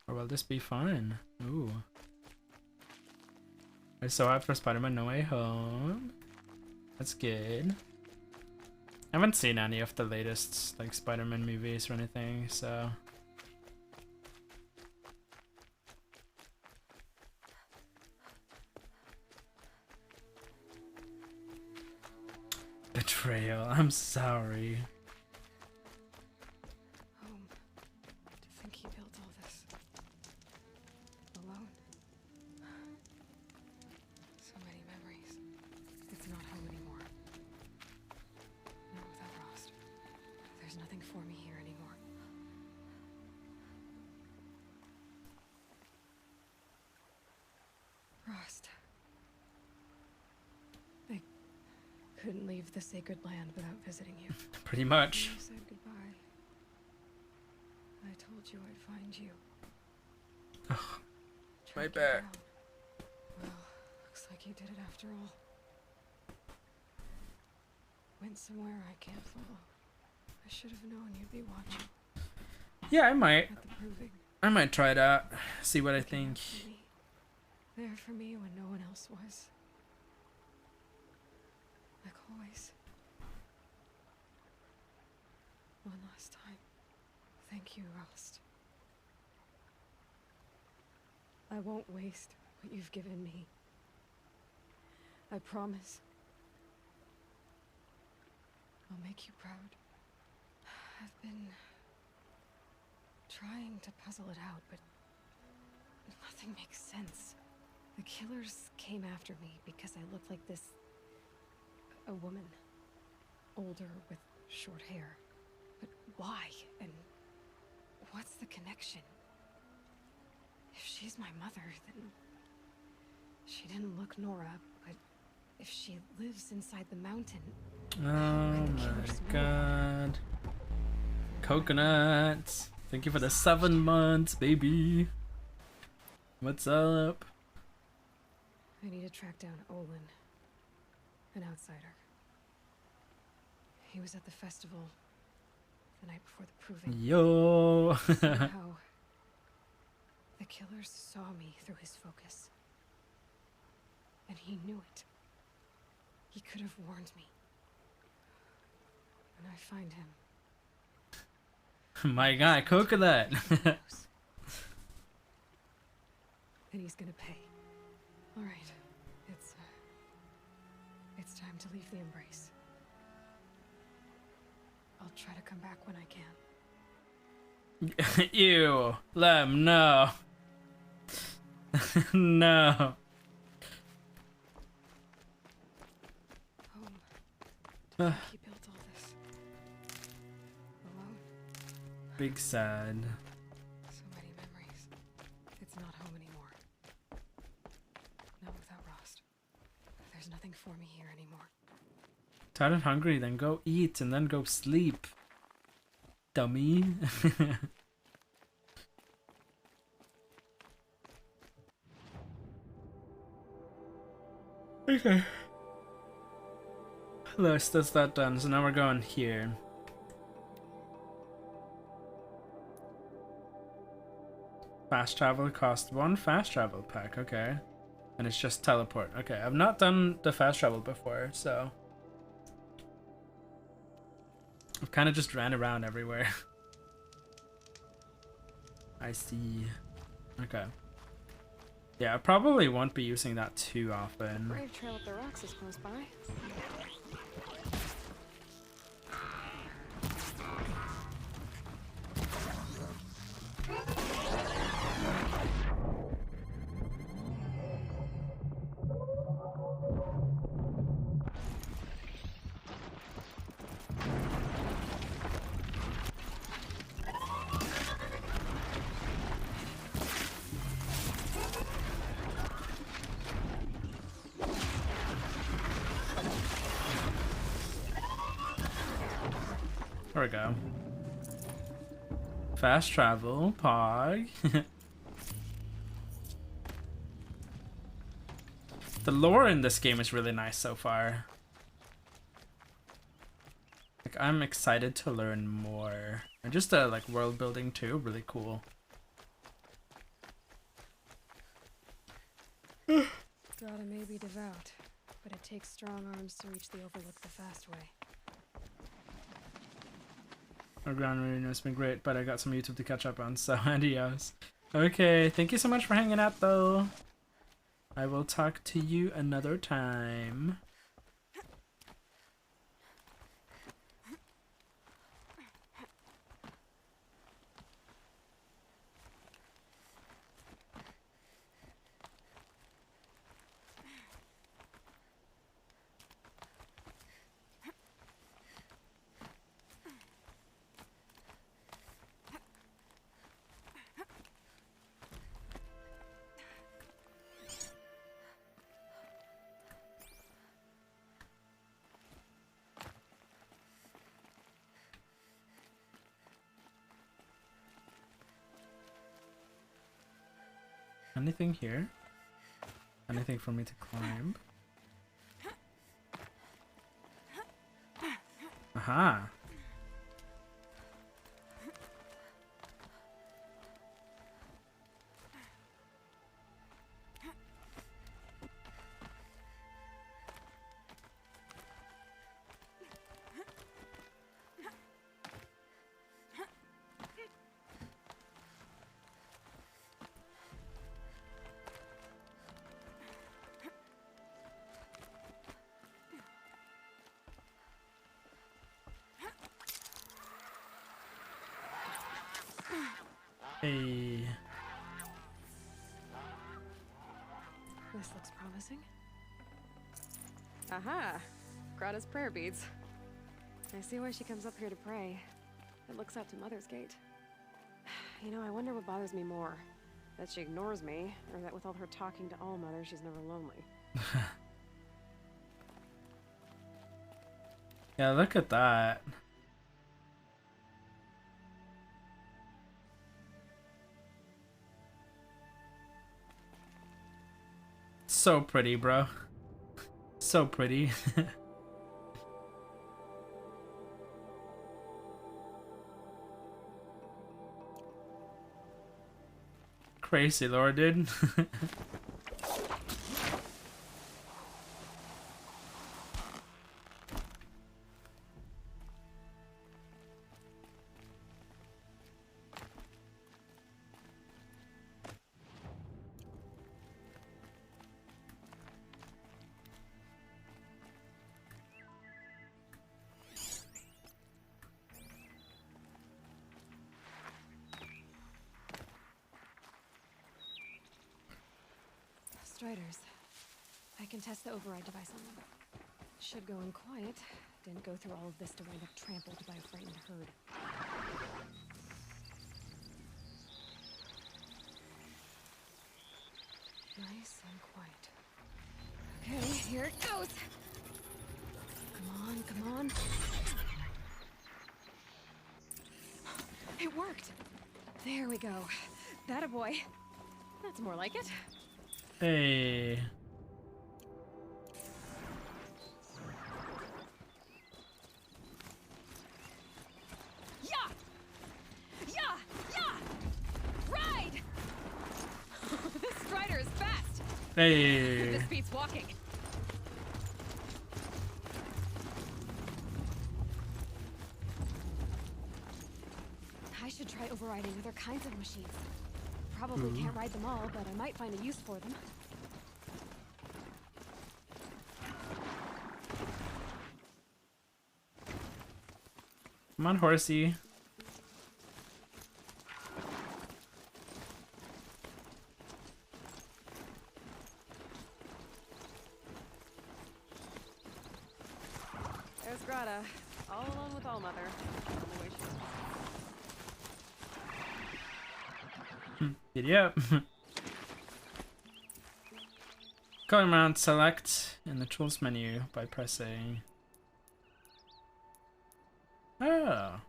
Or will this be fun? Ooh. I'm so hyped for Spider-Man No Way Home. That's good. I haven't seen any of the latest like Spider-Man movies or anything, so betrayal. I'm sorry. Home. To think he built all this alone. So many memories. It's not home anymore. Not without Rost. There's nothing for me here anymore. Rost. I couldn't leave the sacred land without visiting you. Pretty much. When you said goodbye, I told you I'd find you. My Track you back. down. Well, looks like you did it after all. Went somewhere I can't follow. I should have known you'd be watching. Yeah, I might. At the proving. I might try that. See what I think. There for me when no one else was. Like always. One last time. Thank you, Rost. I won't waste what you've given me. I promise. I'll make you proud. I've been trying to puzzle it out, but nothing makes sense. The killers came after me because I looked like this... a woman. Older with short hair. But why? And what's the connection? If she's my mother, then... she didn't look Nora, but if she lives inside the mountain... Oh my god. Coconuts. Thank you for the 7 months, baby. What's up? I need to track down Olin. An outsider. He was at the festival the night before the proving. Yo. Somehow, the killers saw me through his focus. And he knew it. He could have warned me. When I find him, My guy, Coconut. then he's gonna pay. All right, it's time to leave the embrace. I'll try to come back when I can. Ew. Lem, no. No. Home. To think he built all this. Alone. Big sad. So many memories. It's not home anymore. Not without Rost. There's nothing for me here anymore. Tired and hungry, then go eat and then go sleep. Dummy. Okay. List, that's that done. So now we're going here. Fast travel cost 1 fast travel pack, okay. And it's just teleport. Okay, I've not done the fast travel before, so I've kind of just ran around everywhere. I see. Okay. Yeah, I probably won't be using that too often. Brave Trail up the rocks is close by. There we go. Fast travel, Pog. The lore in this game is really nice so far. Like, I'm excited to learn more. And just the like world building too, really cool. Grata may be devout, but it takes strong arms to reach the Overlook the fast way. Our ground reading has been great, but I got some YouTube to catch up on, so adios. Okay, thank you so much for hanging out, though. I will talk to you another time. Anything here? Anything for me to climb? Aha! Hey. This looks promising. Aha! Grata's prayer beads. I see why she comes up here to pray. It looks out to Mother's Gate. You know, I wonder what bothers me more. That she ignores me, or that with all her talking to All-Mother, she's never lonely. Yeah, look at that. So pretty, bro. So pretty. Crazy Lord, dude. Striders. I can test the override device on them. Should go in quiet. Didn't go through all of this to wind up trampled by a frightened herd. Nice and quiet. Okay, here it goes! Come on, come on. It worked! There we go. That a boy. That's more like it. Hey. Yeah! Yeah! Yeah! Ride! This Strider is fast! Hey. This beats walking. I should try overriding other kinds of machines. Probably can't ride them all, but I might find a use for them. Come on, horsey. There's Grata, all alone with All-Mother. On the way she Giddy up. Going around, select in the tools menu by pressing. Oh.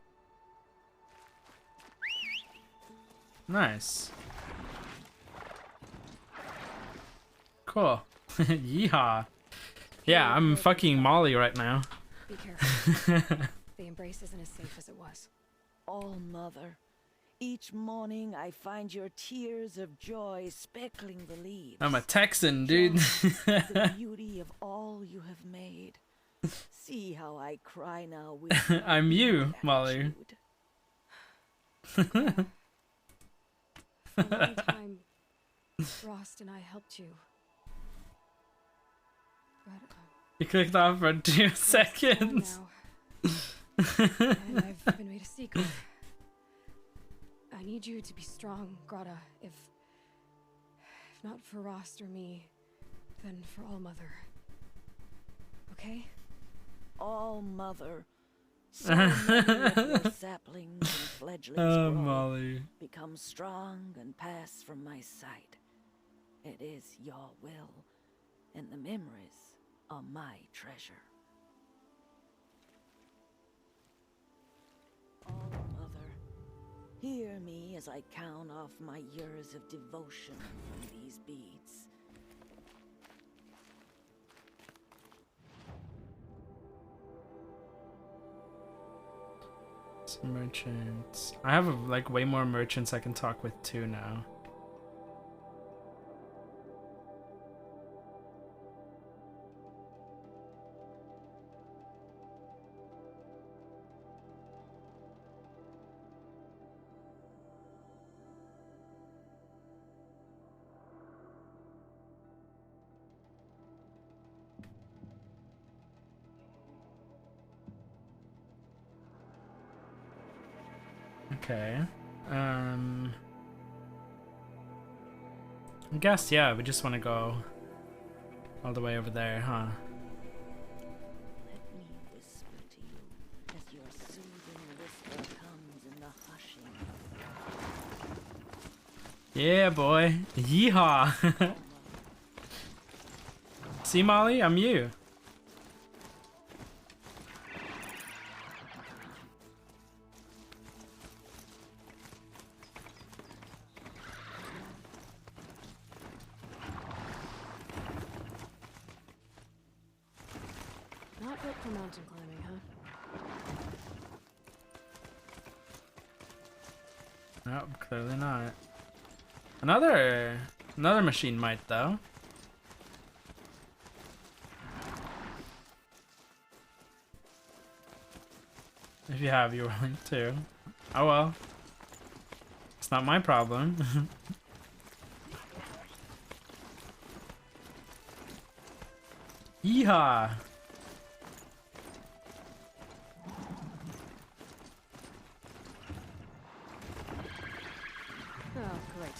Nice. Cool. Yeehaw. Yeah, I'm fucking Molly right now. Be careful. The embrace isn't as safe as it was. All-Mother, Each morning I find your tears of joy speckling the leaves. I'm a Texan, dude. The beauty of all you have made. See how I cry now with I'm you, Molly. For a long time, Frost and I helped you. But, You clicked off for 2 seconds. and I've been made a secret. I need you to be strong, Grata. If not for Rost or me, then for All Mother. Okay? All Mother. So many of your saplings and fledglings grow, Molly. become strong and pass from my sight. It is your will, and the memories are my treasure. All Mother, hear me as I count off my years of devotion from these beads. Some merchants. I have like way more merchants I can talk with too now. Okay. I guess, yeah, we just want to go all the way over there, huh? Let me whisper to you as your soothing whisper comes in the hushing. Yeah, boy. Yeehaw. See, Molly? I'm you. Not built for mountain climbing, huh? Nope, clearly not. Another machine might, though. If you have, you're willing to. Oh well. It's not my problem. Yeehaw! Oh, great.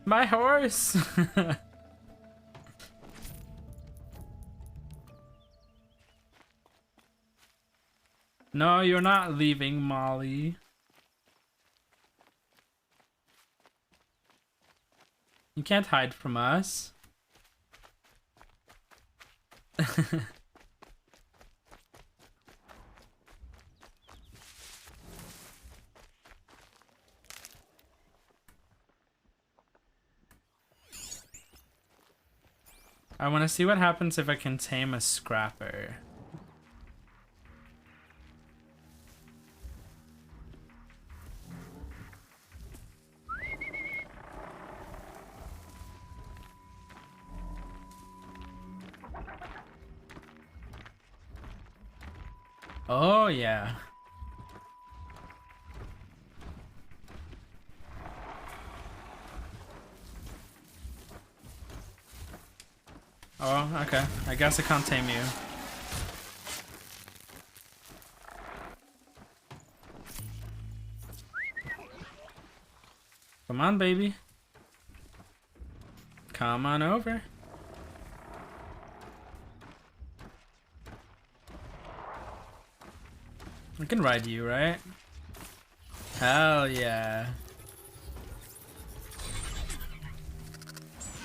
My horse! No, you're not leaving, Molly. You can't hide from us. I want to see what happens if I can tame a scrapper. Oh, yeah. Oh, okay. I guess I can't tame you. Come on, baby. Come on over. I can ride you, right? Hell yeah.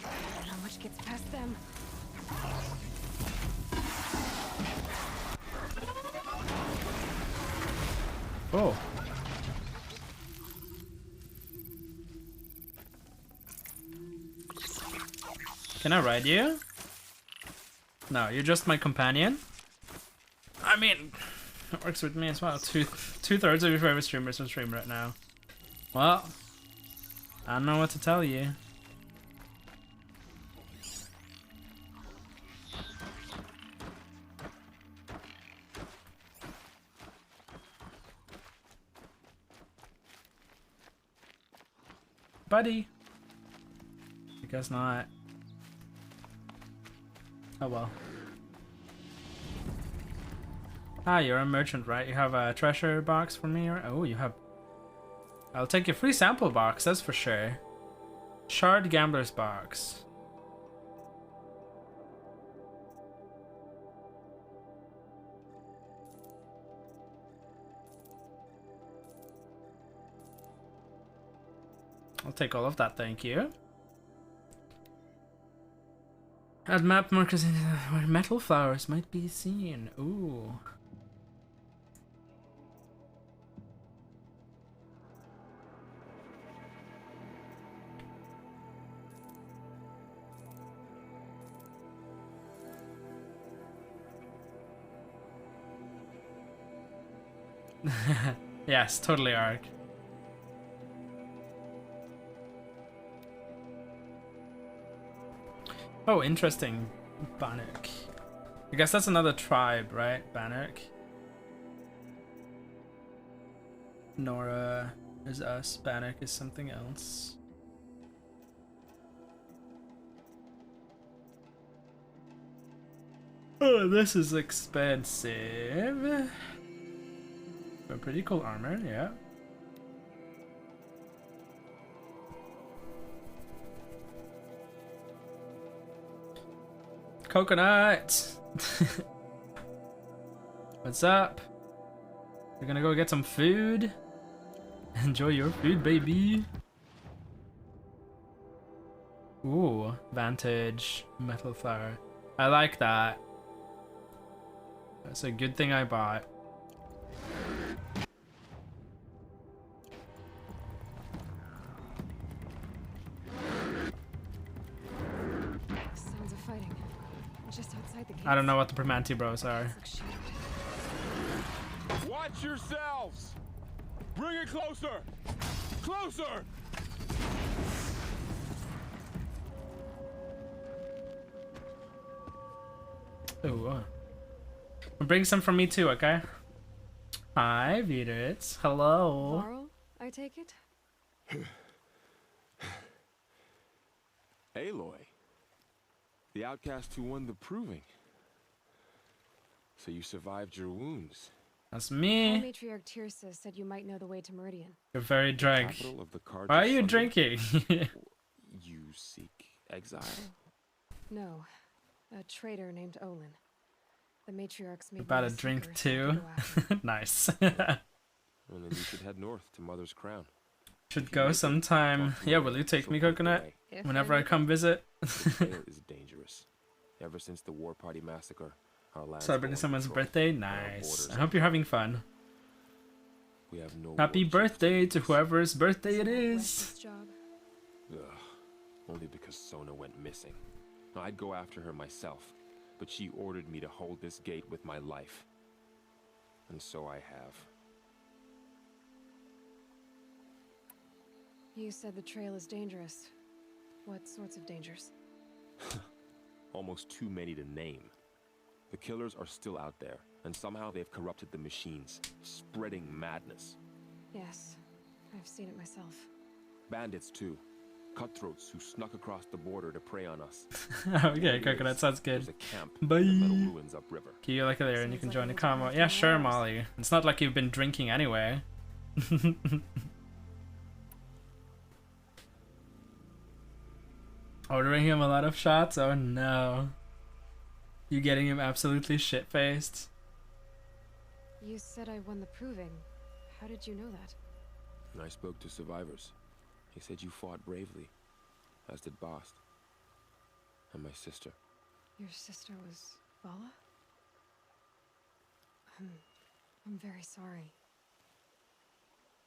How much gets past them? Oh. Can I ride you? No, you're just my companion. I mean, it works with me as well. Two-thirds of your favorite streamers on stream right now. Well, I don't know what to tell you. Buddy. I guess not. Oh well. Ah, you're a merchant, right? You have a treasure box for me? Or oh, you have... I'll take your free sample box, that's for sure. Shard Gambler's box. I'll take all of that, thank you. Add map markers in where metal flowers might be seen. Ooh. Yes, totally Ark. Oh, interesting. Bannock. I guess that's another tribe, right? Bannock. Nora is us. Bannock is something else. Oh, this is expensive. But pretty cool armor, yeah. Coconut! What's up? We're gonna go get some food. Enjoy your food, baby. Ooh, Vantage metal flower. I like that. That's a good thing I bought. Sounds of fighting. Just outside the gate. I don't know what the Primanti bros are. Watch yourselves! Bring it closer! Closer! Ooh. Bring some from me too, okay? Hi, Vidits. Hello. Varl, I take it? Aloy. The outcast who won the proving. So you survived your wounds. That's me. Matriarch Tirsa said you might know the way to Meridian. You're very drunk. Capital of the Carja Why are you Thunder? drinking? You seek exile? No, a traitor named Olin. The matriarchs made About me a drink seeker, so I too. go after. Nice. Well, then you should head north to Mother's Crown. Should go sometime. Yeah, will you take me, Coconut? Whenever I come visit. The trail is dangerous. Ever since the War Party massacre, our land's Celebrating gone someone's patrol. birthday? Our Nice. borders I hope you're having fun. We have no Happy war chiefs. birthday to whoever's birthday it is. Job. Ugh, only because Sona went missing. I'd go after her myself, but she ordered me to hold this gate with my life. And so I have. You said the trail is dangerous. What sorts of dangers? Almost too many to name. The killers are still out there, and somehow they've corrupted the machines, spreading madness. Yes, I've seen it myself. Bandits too. Cutthroats who snuck across the border to prey on us. Okay, Coconut, sounds good. There's a camp Bye. in the metal ruins upriver. Okay, you like it there and you can join the combo. Yeah, sure, Molly. It's not like you've been drinking anyway. Ordering him a lot of shots? Oh no. You getting him absolutely shit-faced? You said I won the proving. How did you know that? I spoke to survivors. He said you fought bravely, as did Bast. And my sister. Your sister was Vala? I'm very sorry.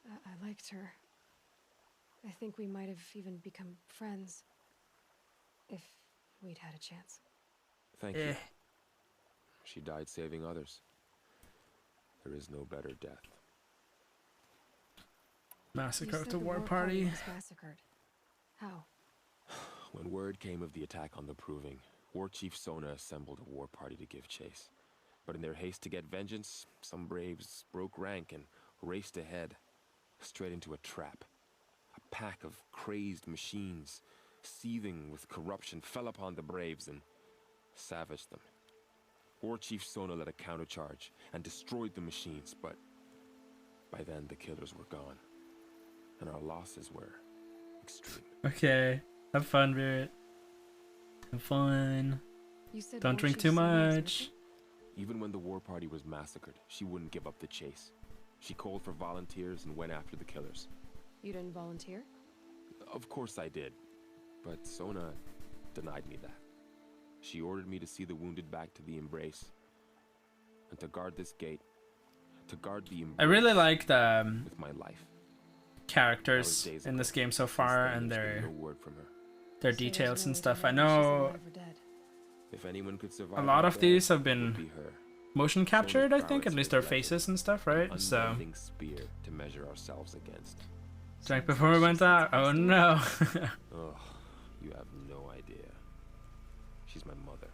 I liked her. I think we might have even become friends. If we'd had a chance. Thank you. She died saving others. There is no better death. Massacre of the war party. Was massacred. How? When word came of the attack on the Proving, War Chief Sona assembled a war party to give chase. But in their haste to get vengeance, some braves broke rank and raced ahead, straight into a trap. A pack of crazed machines, seething with corruption, fell upon the braves and savaged them. War Chief Sona led a countercharge and destroyed the machines, but by then the killers were gone, and our losses were extreme. Okay, have fun, Barrett. Have fun. You said don't drink too much. Even when the war party was massacred, she wouldn't give up the chase. She called for volunteers and went after the killers. You didn't volunteer? Of course I did, but Sona denied me that. She ordered me to see the wounded back to the Embrace, and to guard this gate, to guard the Embrace. I really like the with my life. Characters in this game so far and their details and stuff. I know if anyone could survive a lot of these have it been would be her. motion captured, I think, prowess at least was their legendary. faces and stuff, right? So Unbending spear to measure ourselves against. drank before we went out. Oh no. Ugh, you have no idea. She's my mother.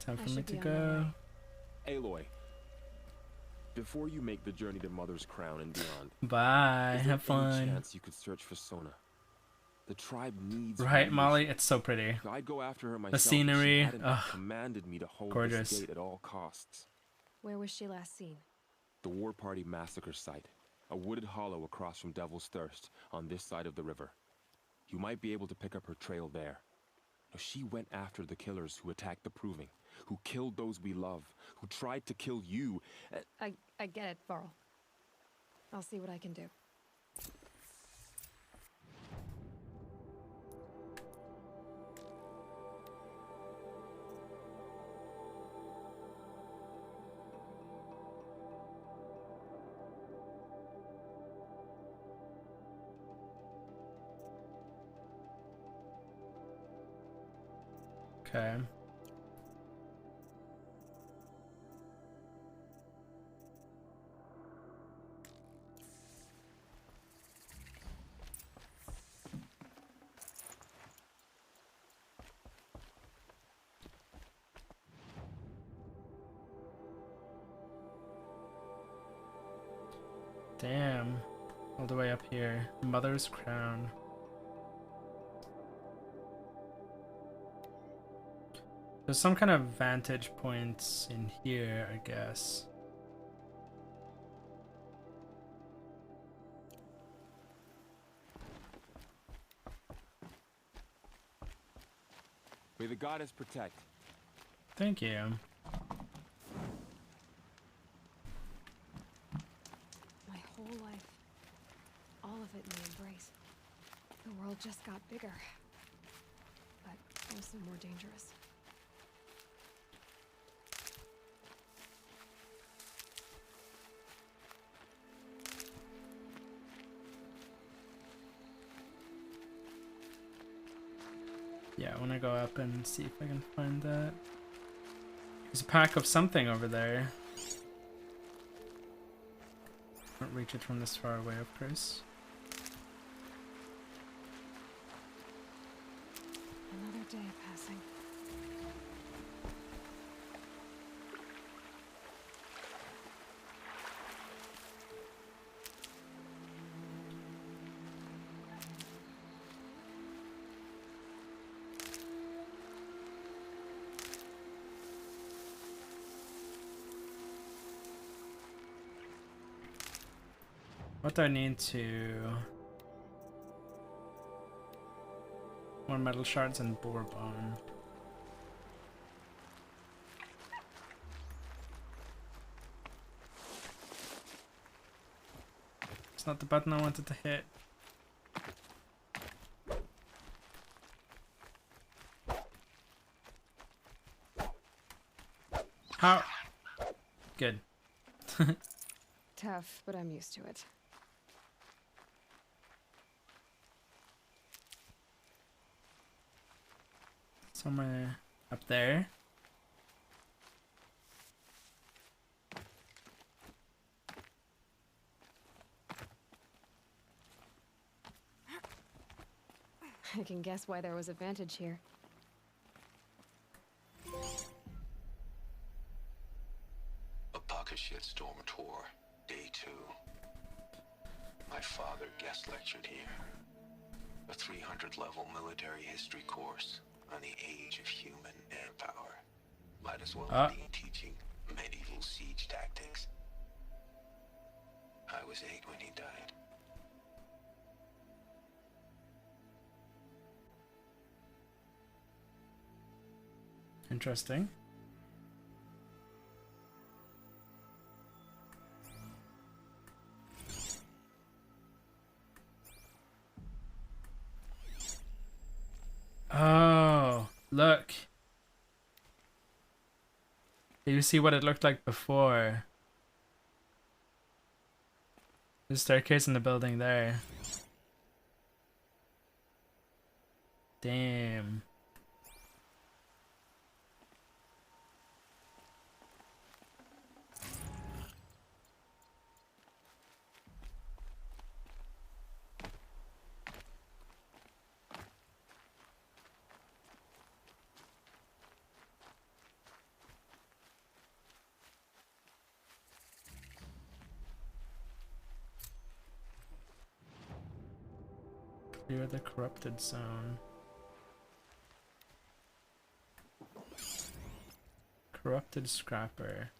Time for me to go. Aloy, before you make the journey to Mother's Crown and beyond, Bye. is there Have any fun. chance you could search for Sona? The tribe needs Right, her. Molly? It's so pretty. I'd go after her myself. The if she scenery, hadn't ugh, commanded me to hold gorgeous. this gate at all costs. Where was she last seen? The War Party massacre site, a wooded hollow across from Devil's Thirst, on this side of the river. You might be able to pick up her trail there. Now, she went after the killers who attacked the Proving, who killed those we love, who tried to kill you. I get it, Varl. I'll see what I can do. Okay. Damn. All the way up here. Mother's Crown. There's some kind of vantage points in here, I guess. May the goddess protect. Thank you. My whole life. All of it in the Embrace. The world just got bigger. But also more dangerous. Yeah, I want to go up and see if I can find that. There's a pack of something over there. Can't reach it from this far away, of course. Another day passing. What do I need to... More metal shards and boar bone. It's not the button I wanted to hit. How? Good. Tough, but I'm used to it. Somewhere up there. I can guess why there was a vantage here. Apakashit Storm Tour, Day 2. My father guest lectured here. A 300-level military history course on the age of human air power. Might as well be teaching medieval siege tactics. I was 8 when he died. Interesting. Oh, look. You see what it looked like before. The staircase in the building there. Damn. Clear the corrupted zone. Corrupted scrapper.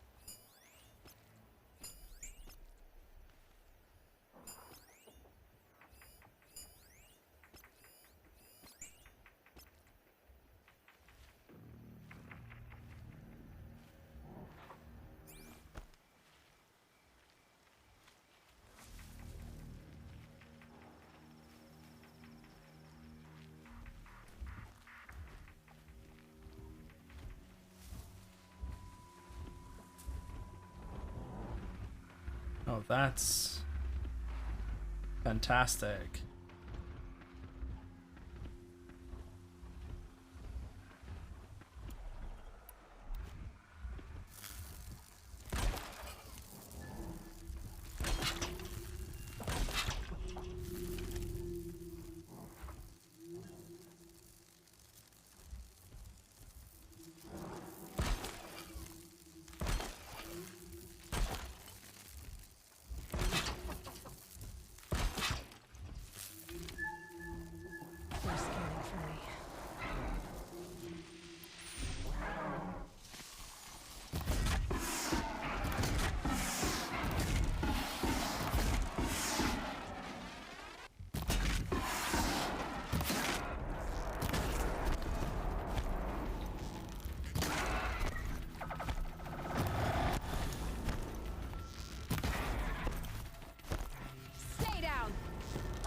Oh, that's fantastic.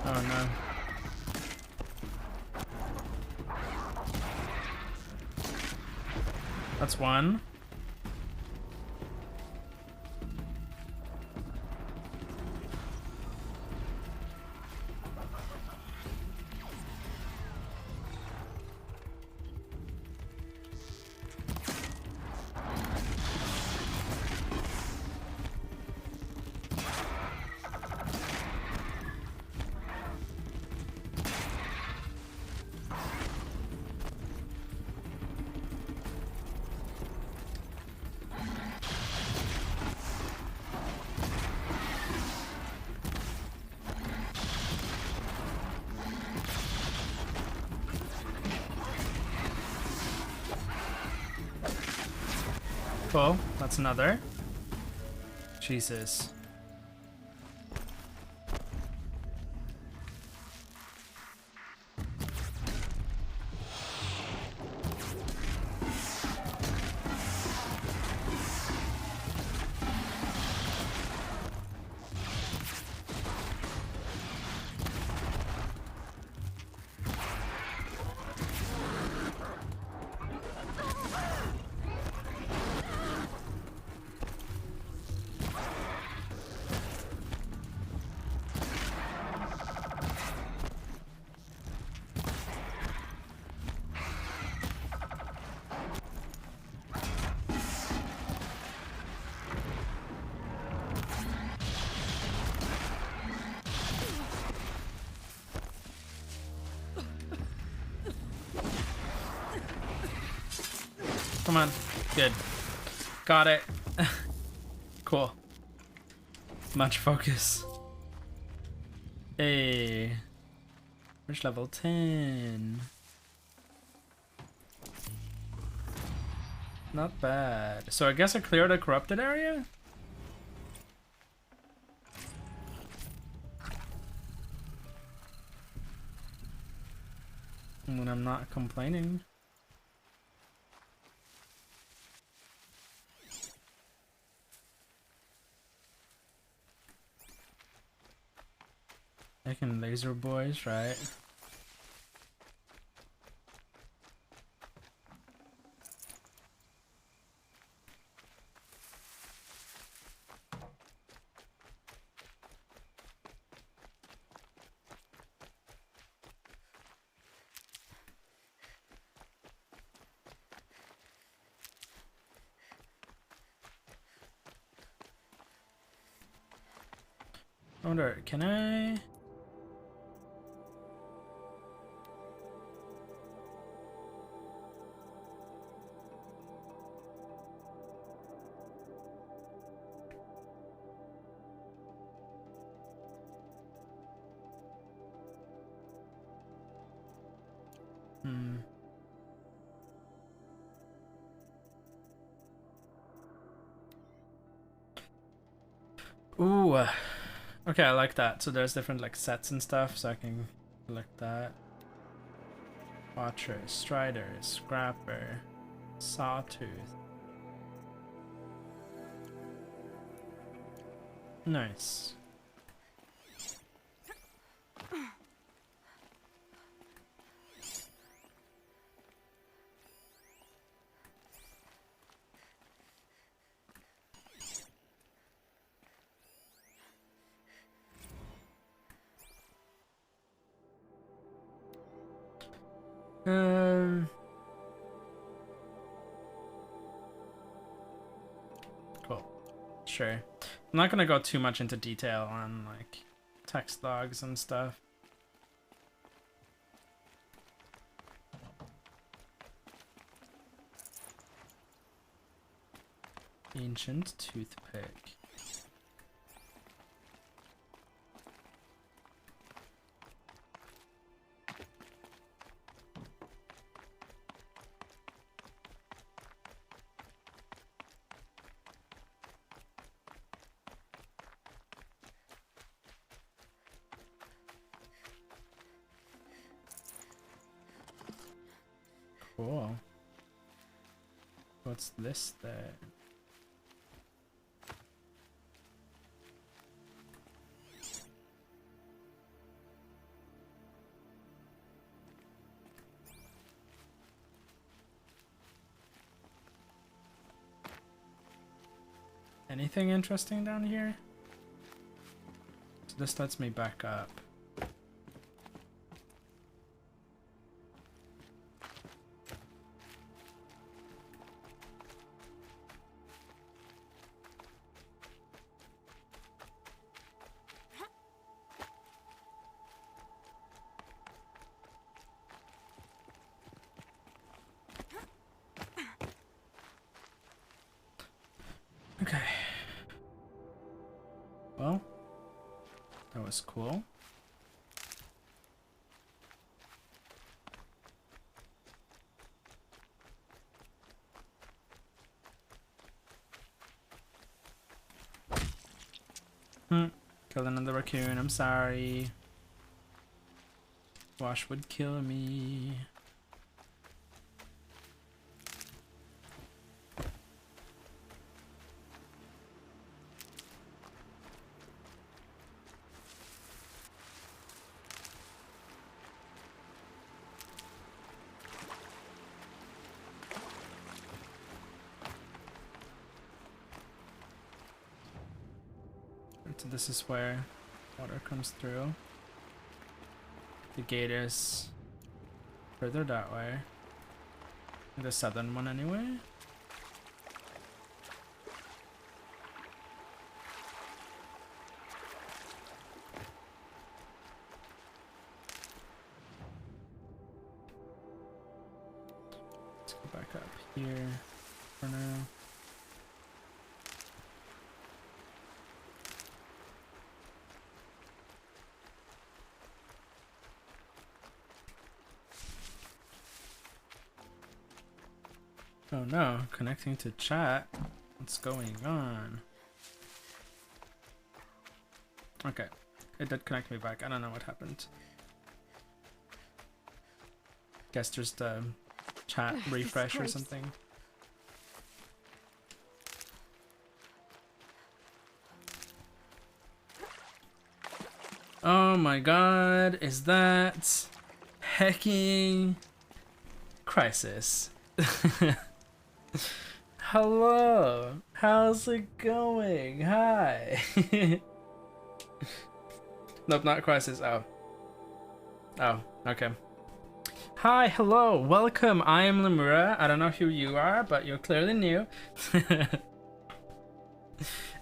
Oh no. That's one. Cool, that's another. Jesus. Come on. Good. Got it. Cool. Much focus. Hey. Where's level 10? Not bad. So I guess I cleared a corrupted area? When I'm not complaining. I can laser boys, right? I wonder, can I? Ooh. Okay, I like that. So there's different like sets and stuff, so I can collect that. Watcher, Strider, Scrapper, Sawtooth. Nice. Cool. Sure. I'm not gonna go too much into detail on like text logs and stuff. Ancient toothpick. Cool. What's this there? Anything interesting down here? So this lets me back up. Okay. Well, that was cool. Killed another raccoon, I'm sorry. Wash would kill me. So this is where water comes through. The gate is further that way. The southern one anyway. Let's go back up here. for now. Oh no, connecting to chat. What's going on? Okay, it did connect me back. I don't know what happened. Guess just chat refresh or something. Oh my god, is that hacking Crisis? Hello, how's it going? Hi. Nope, not Crisis. Oh, okay. Hi, hello, welcome. I am Lemura. I don't know who you are, but you're clearly new.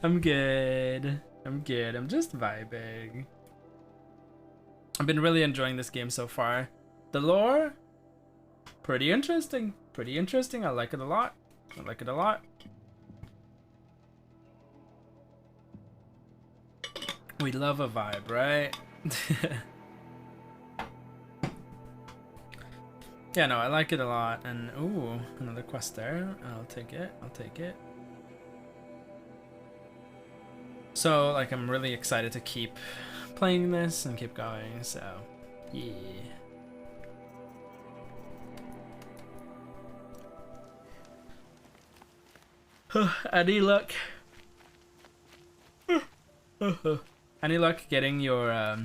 I'm good. I'm just vibing. I've been really enjoying this game so far. The lore, pretty interesting. I like it a lot. We love a vibe, right? Yeah, no, I like it a lot. And ooh, another quest there. I'll take it. So, like, I'm really excited to keep playing this and keep going. So, yeah. Any luck? Any luck getting your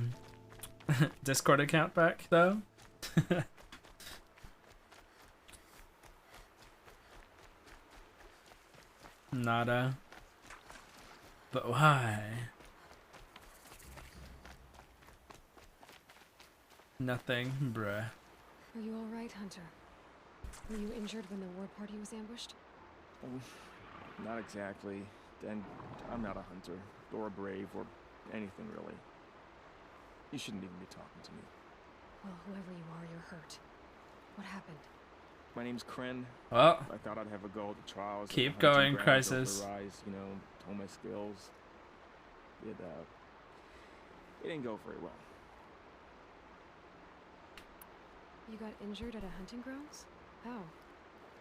Discord account back though? Nada. But why? Nothing, bruh. Are you alright, Hunter? Were you injured when the ward party was ambushed? Not exactly. And I'm not a hunter, or a brave, or anything really. You shouldn't even be talking to me. Well, whoever you are, you're hurt. What happened? My name's Kren. Well, I thought I'd have a go at the trials. Keep going, Crisis. Rise, you know, hone my skills. It didn't go very well. You got injured at a hunting grounds? How?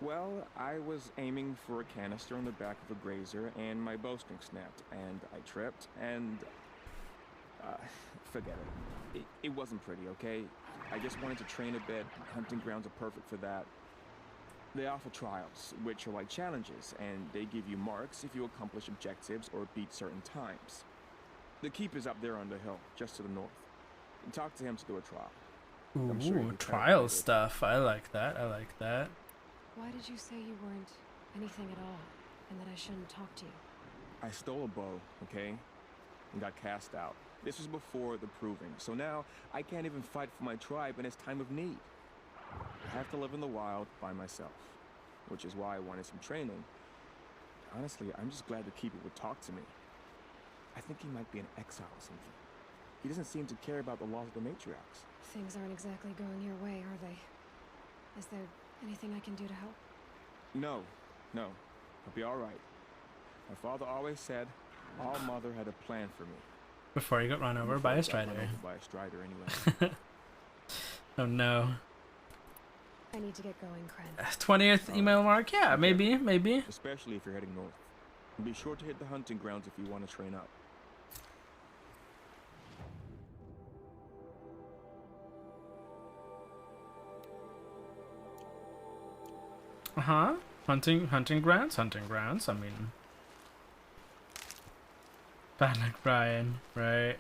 Well, I was aiming for a canister on the back of a grazer, and my bowstring snapped, and I tripped, and forget it. It wasn't pretty, okay? I just wanted to train a bit. Hunting grounds are perfect for that. They offer trials, which are like challenges, and they give you marks if you accomplish objectives or beat certain times. The Keeper's up there on the hill, just to the north. Talk to him to do a trial. Ooh, trial stuff. I like that. Why did you say you weren't anything at all, and that I shouldn't talk to you? I stole a bow, okay? And got cast out. This was before the proving, so now I can't even fight for my tribe in its time of need. I have to live in the wild by myself, which is why I wanted some training. Honestly, I'm just glad the Keeper would talk to me. I think he might be an exile or something. He doesn't seem to care about the laws of the matriarchs. Things aren't exactly going your way, are they? Is there anything I can do to help? No. I'll be all right. My father always said, All Mother had a plan for me. Before you got run over by a strider. Anyway. Oh no. I need to get going, Kren. 20th email mark? Yeah, maybe. Especially if you're heading north. And be sure to hit the hunting grounds if you want to train up. Hunting grounds. I mean, Bannock Brian, right?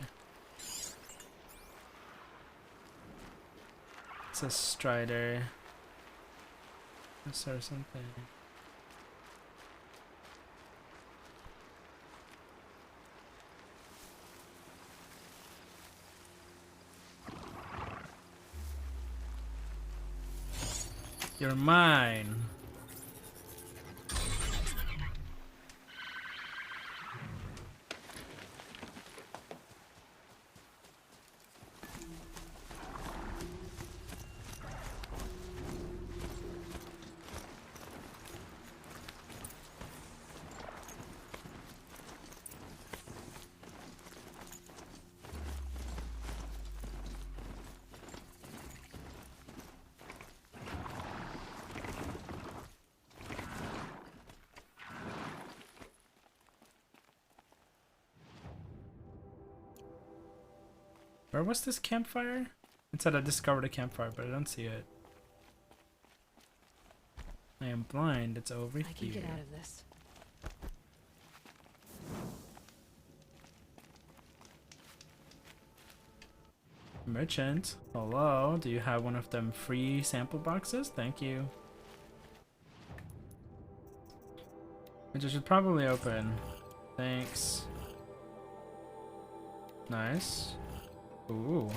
It's a strider. Is there something? You're mine. Where was this campfire? It said I discovered a campfire, but I don't see it. I am blind. It's over here. I can get out of this. Merchant, hello. Do you have one of them free sample boxes? Thank you. Which I should probably open. Thanks. Nice. Ooh.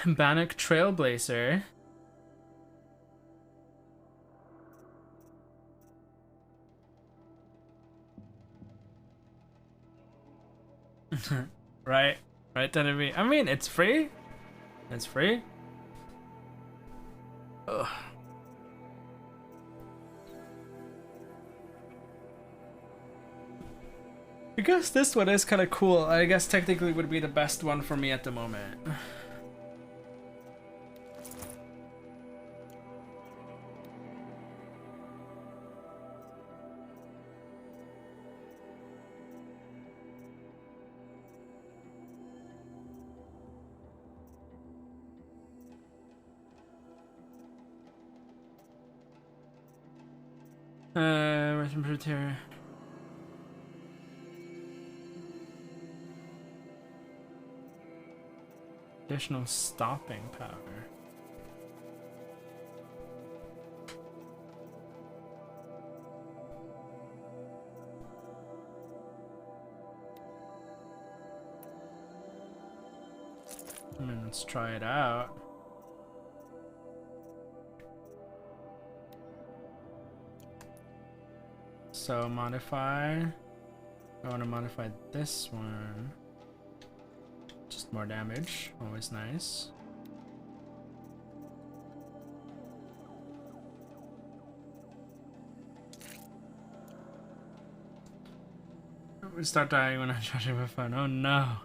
Bannock Trailblazer. Right, Tenemy. I mean, it's free. It's free. Ugh. I guess this one is kind of cool. I guess technically would be the best one for me at the moment. Here. Additional stopping power. I mean, let's try it out. So modify. I want to modify this one. Just more damage, always nice. I'm gonna start dying when I'm charging my phone. Oh no.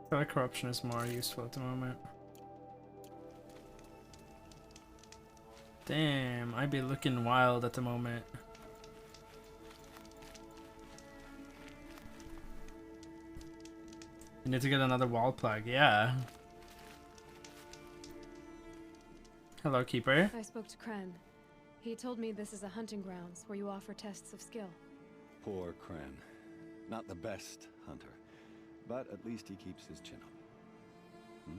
I feel like corruption is more useful at the moment. Damn, I'd be looking wild at the moment. You need to get another wall plug, yeah. Hello, Keeper. I spoke to Kren. He told me this is a hunting grounds where you offer tests of skill. Poor Kren. Not the best hunter. But at least he keeps his chin up.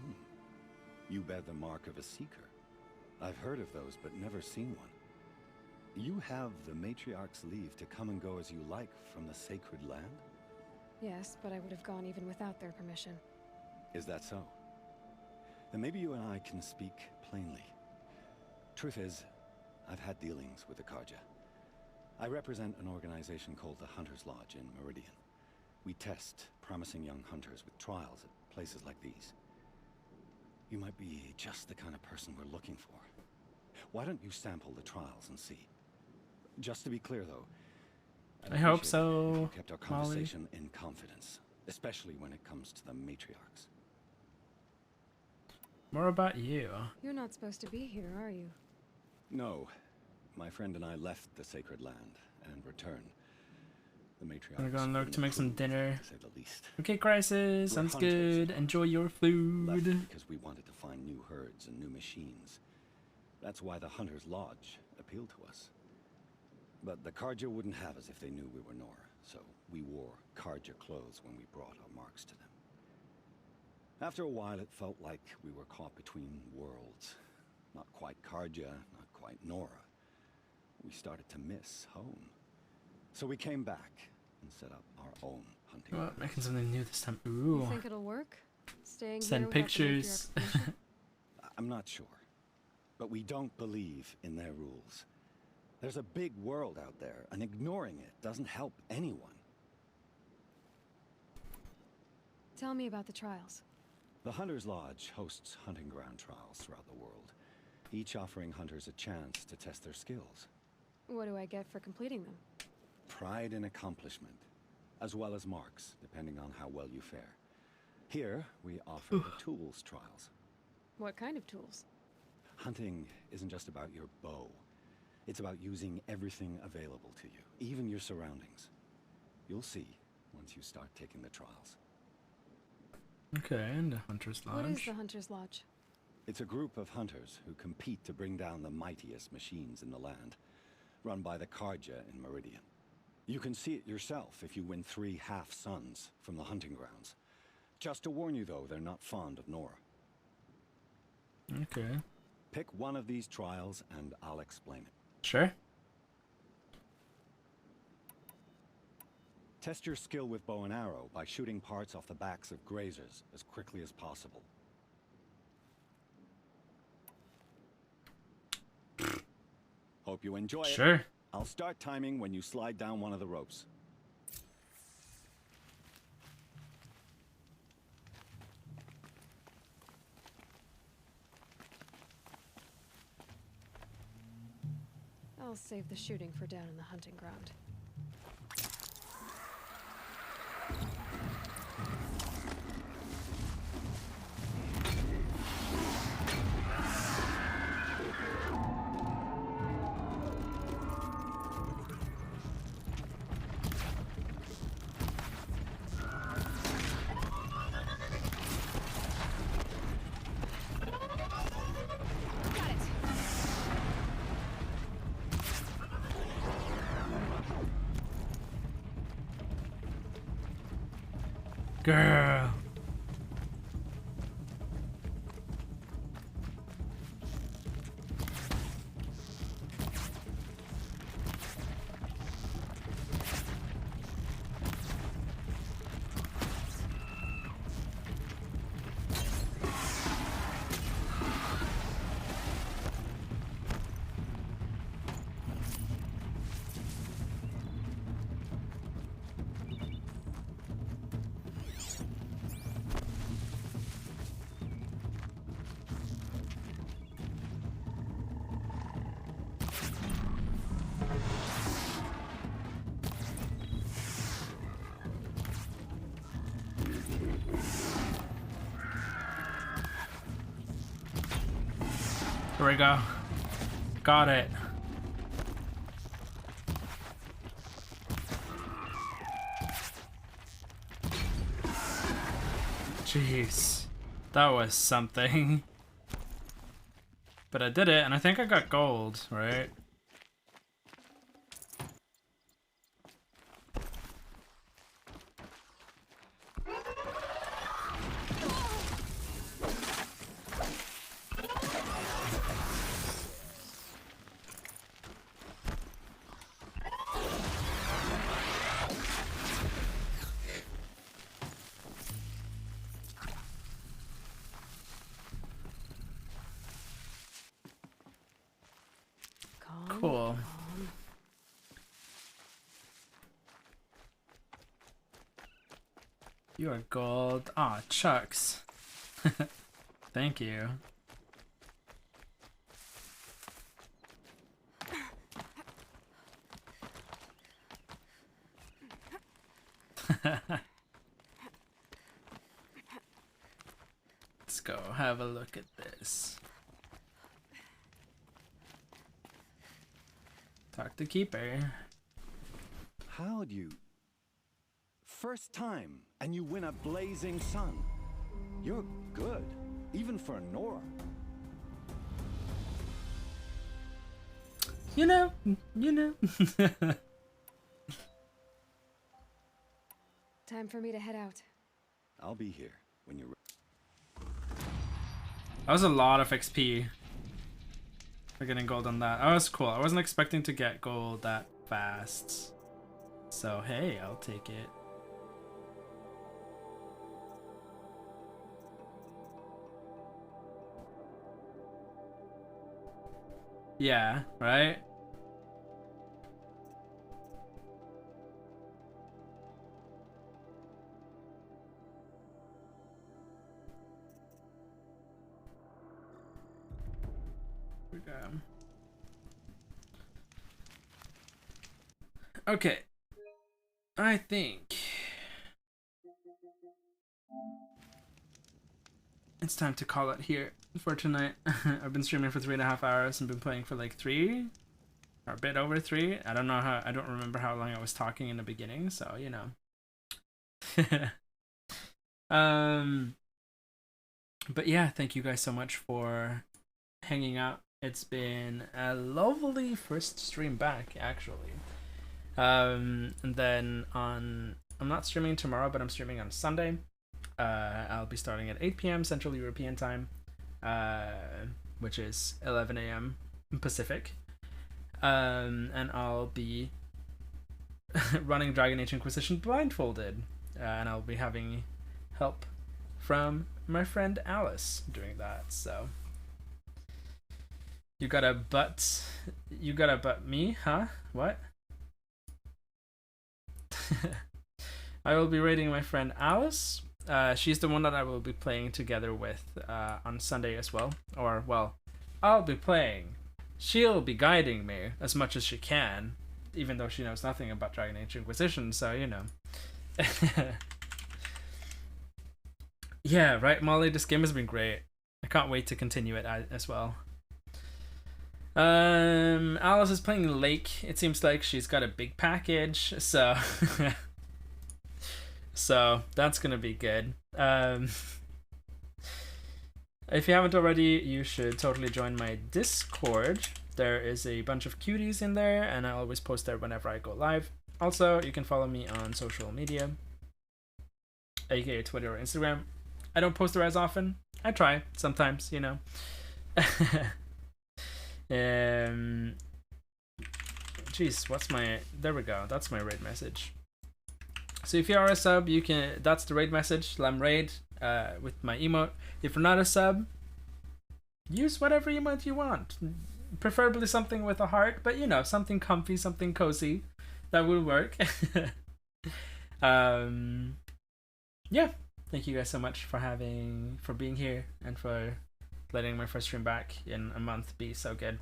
You bear the mark of a seeker. I've heard of those, but never seen one. You have the Matriarch's leave to come and go as you like from the sacred land? Yes, but I would have gone even without their permission. Is that so? Then maybe you and I can speak plainly. Truth is, I've had dealings with the Carja. I represent an organization called the Hunter's Lodge in Meridian. We test promising young hunters with trials at places like these. You might be just the kind of person we're looking for. Why don't you sample the trials and see? Just to be clear, though, I hope so. We kept our conversation in confidence, especially when it comes to the matriarchs. More about you. You're not supposed to be here, are you? No. My friend and I left the sacred land and returned. The matriarchs. I'm gonna go and look to make some dinner. To say the least. Okay, Crisis. Sounds good. Enjoy your food. Left because we wanted to find new herds and new machines. That's why the Hunter's Lodge appealed to us. But the Carja wouldn't have us if they knew we were Nora, so we wore Carja clothes when we brought our marks to them. After a while, it felt like we were caught between worlds. Not quite Carja, not quite Nora. We started to miss home. So we came back and set up our own hunting. Well, making something new this time. Ooh. You think it'll work? Staying Send here pictures. I'm not sure. But we don't believe in their rules. There's a big world out there, and ignoring it doesn't help anyone. Tell me about the trials. The Hunter's Lodge hosts hunting ground trials throughout the world, each offering hunters a chance to test their skills. What do I get for completing them? Pride in accomplishment, as well as marks, depending on how well you fare. Here, we offer the tools trials. What kind of tools? Hunting isn't just about your bow. It's about using everything available to you, even your surroundings. You'll see once you start taking the trials. Okay, and the Hunter's Lodge. What is the Hunter's Lodge? It's a group of hunters who compete to bring down the mightiest machines in the land, run by the Carja in Meridian. You can see it yourself if you win 3 half-suns from the hunting grounds. Just to warn you, though, they're not fond of Nora. Okay. Pick one of these trials and I'll explain it. Sure. Test your skill with bow and arrow by shooting parts off the backs of grazers as quickly as possible. Hope you enjoy it. Sure. I'll start timing when you slide down one of the ropes. I'll save the shooting for down in the hunting ground. Girl. Here we go. Got it. Jeez. That was something. But I did it, and I think I got gold, right? Cool. You are gold. Ah, Chucks. Thank you. Let's go have a look at this. Talk to Keeper. How'd you... First time, and you win a blazing sun. You're good, even for Nora. You know. Time for me to head out. I'll be here when you're ready. That was a lot of XP. For getting gold on that. That was cool. I wasn't expecting to get gold that fast. So hey, I'll take it. Yeah, right? we go. Okay. I think it's time to call it here for tonight. I've been streaming for 3.5 hours and been playing for like 3 or a bit over 3. I don't remember how long I was talking in the beginning, so you know. But yeah, thank you guys so much for hanging out. It's been a lovely first stream back, actually. And then I'm not streaming tomorrow, but I'm streaming on Sunday. I'll be starting at 8 p.m. Central European time, which is 11 a.m. Pacific. And I'll be running Dragon Age Inquisition blindfolded, and I'll be having help from my friend Alice doing that. So you gotta butt me, huh? What? I will be raiding my friend Alice. She's the one that I will be playing together with on Sunday as well. Or, well, I'll be playing. She'll be guiding me as much as she can, even though she knows nothing about Dragon Age Inquisition, so you know. Yeah, right, Molly? This game has been great. I can't wait to continue it as well. Alice is playing Lake. It seems like she's got a big package, so so that's gonna be good. If you haven't already, you should totally join my Discord. There is a bunch of cuties in there, and I always post there whenever I go live. Also, you can follow me on social media, aka Twitter or Instagram. I don't post there as often. I try sometimes, you know. Jeez, what's my... There we go. That's my raid message. So if you are a sub, you can... That's the raid message. Lam raid with my emote. If you're not a sub, use whatever emote you want. Preferably something with a heart, but you know, something comfy, something cozy. That will work. Yeah. Thank you guys so much for being here and for letting my first stream back in a month be so good.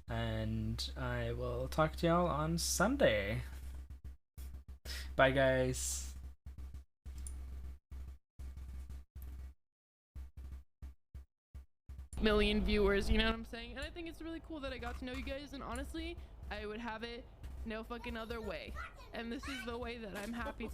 And I will talk to y'all on Sunday. Bye, guys. Million viewers, you know what I'm saying? And I think it's really cool that I got to know you guys, and honestly, I would have it no fucking other way. And this is the way that I'm happy to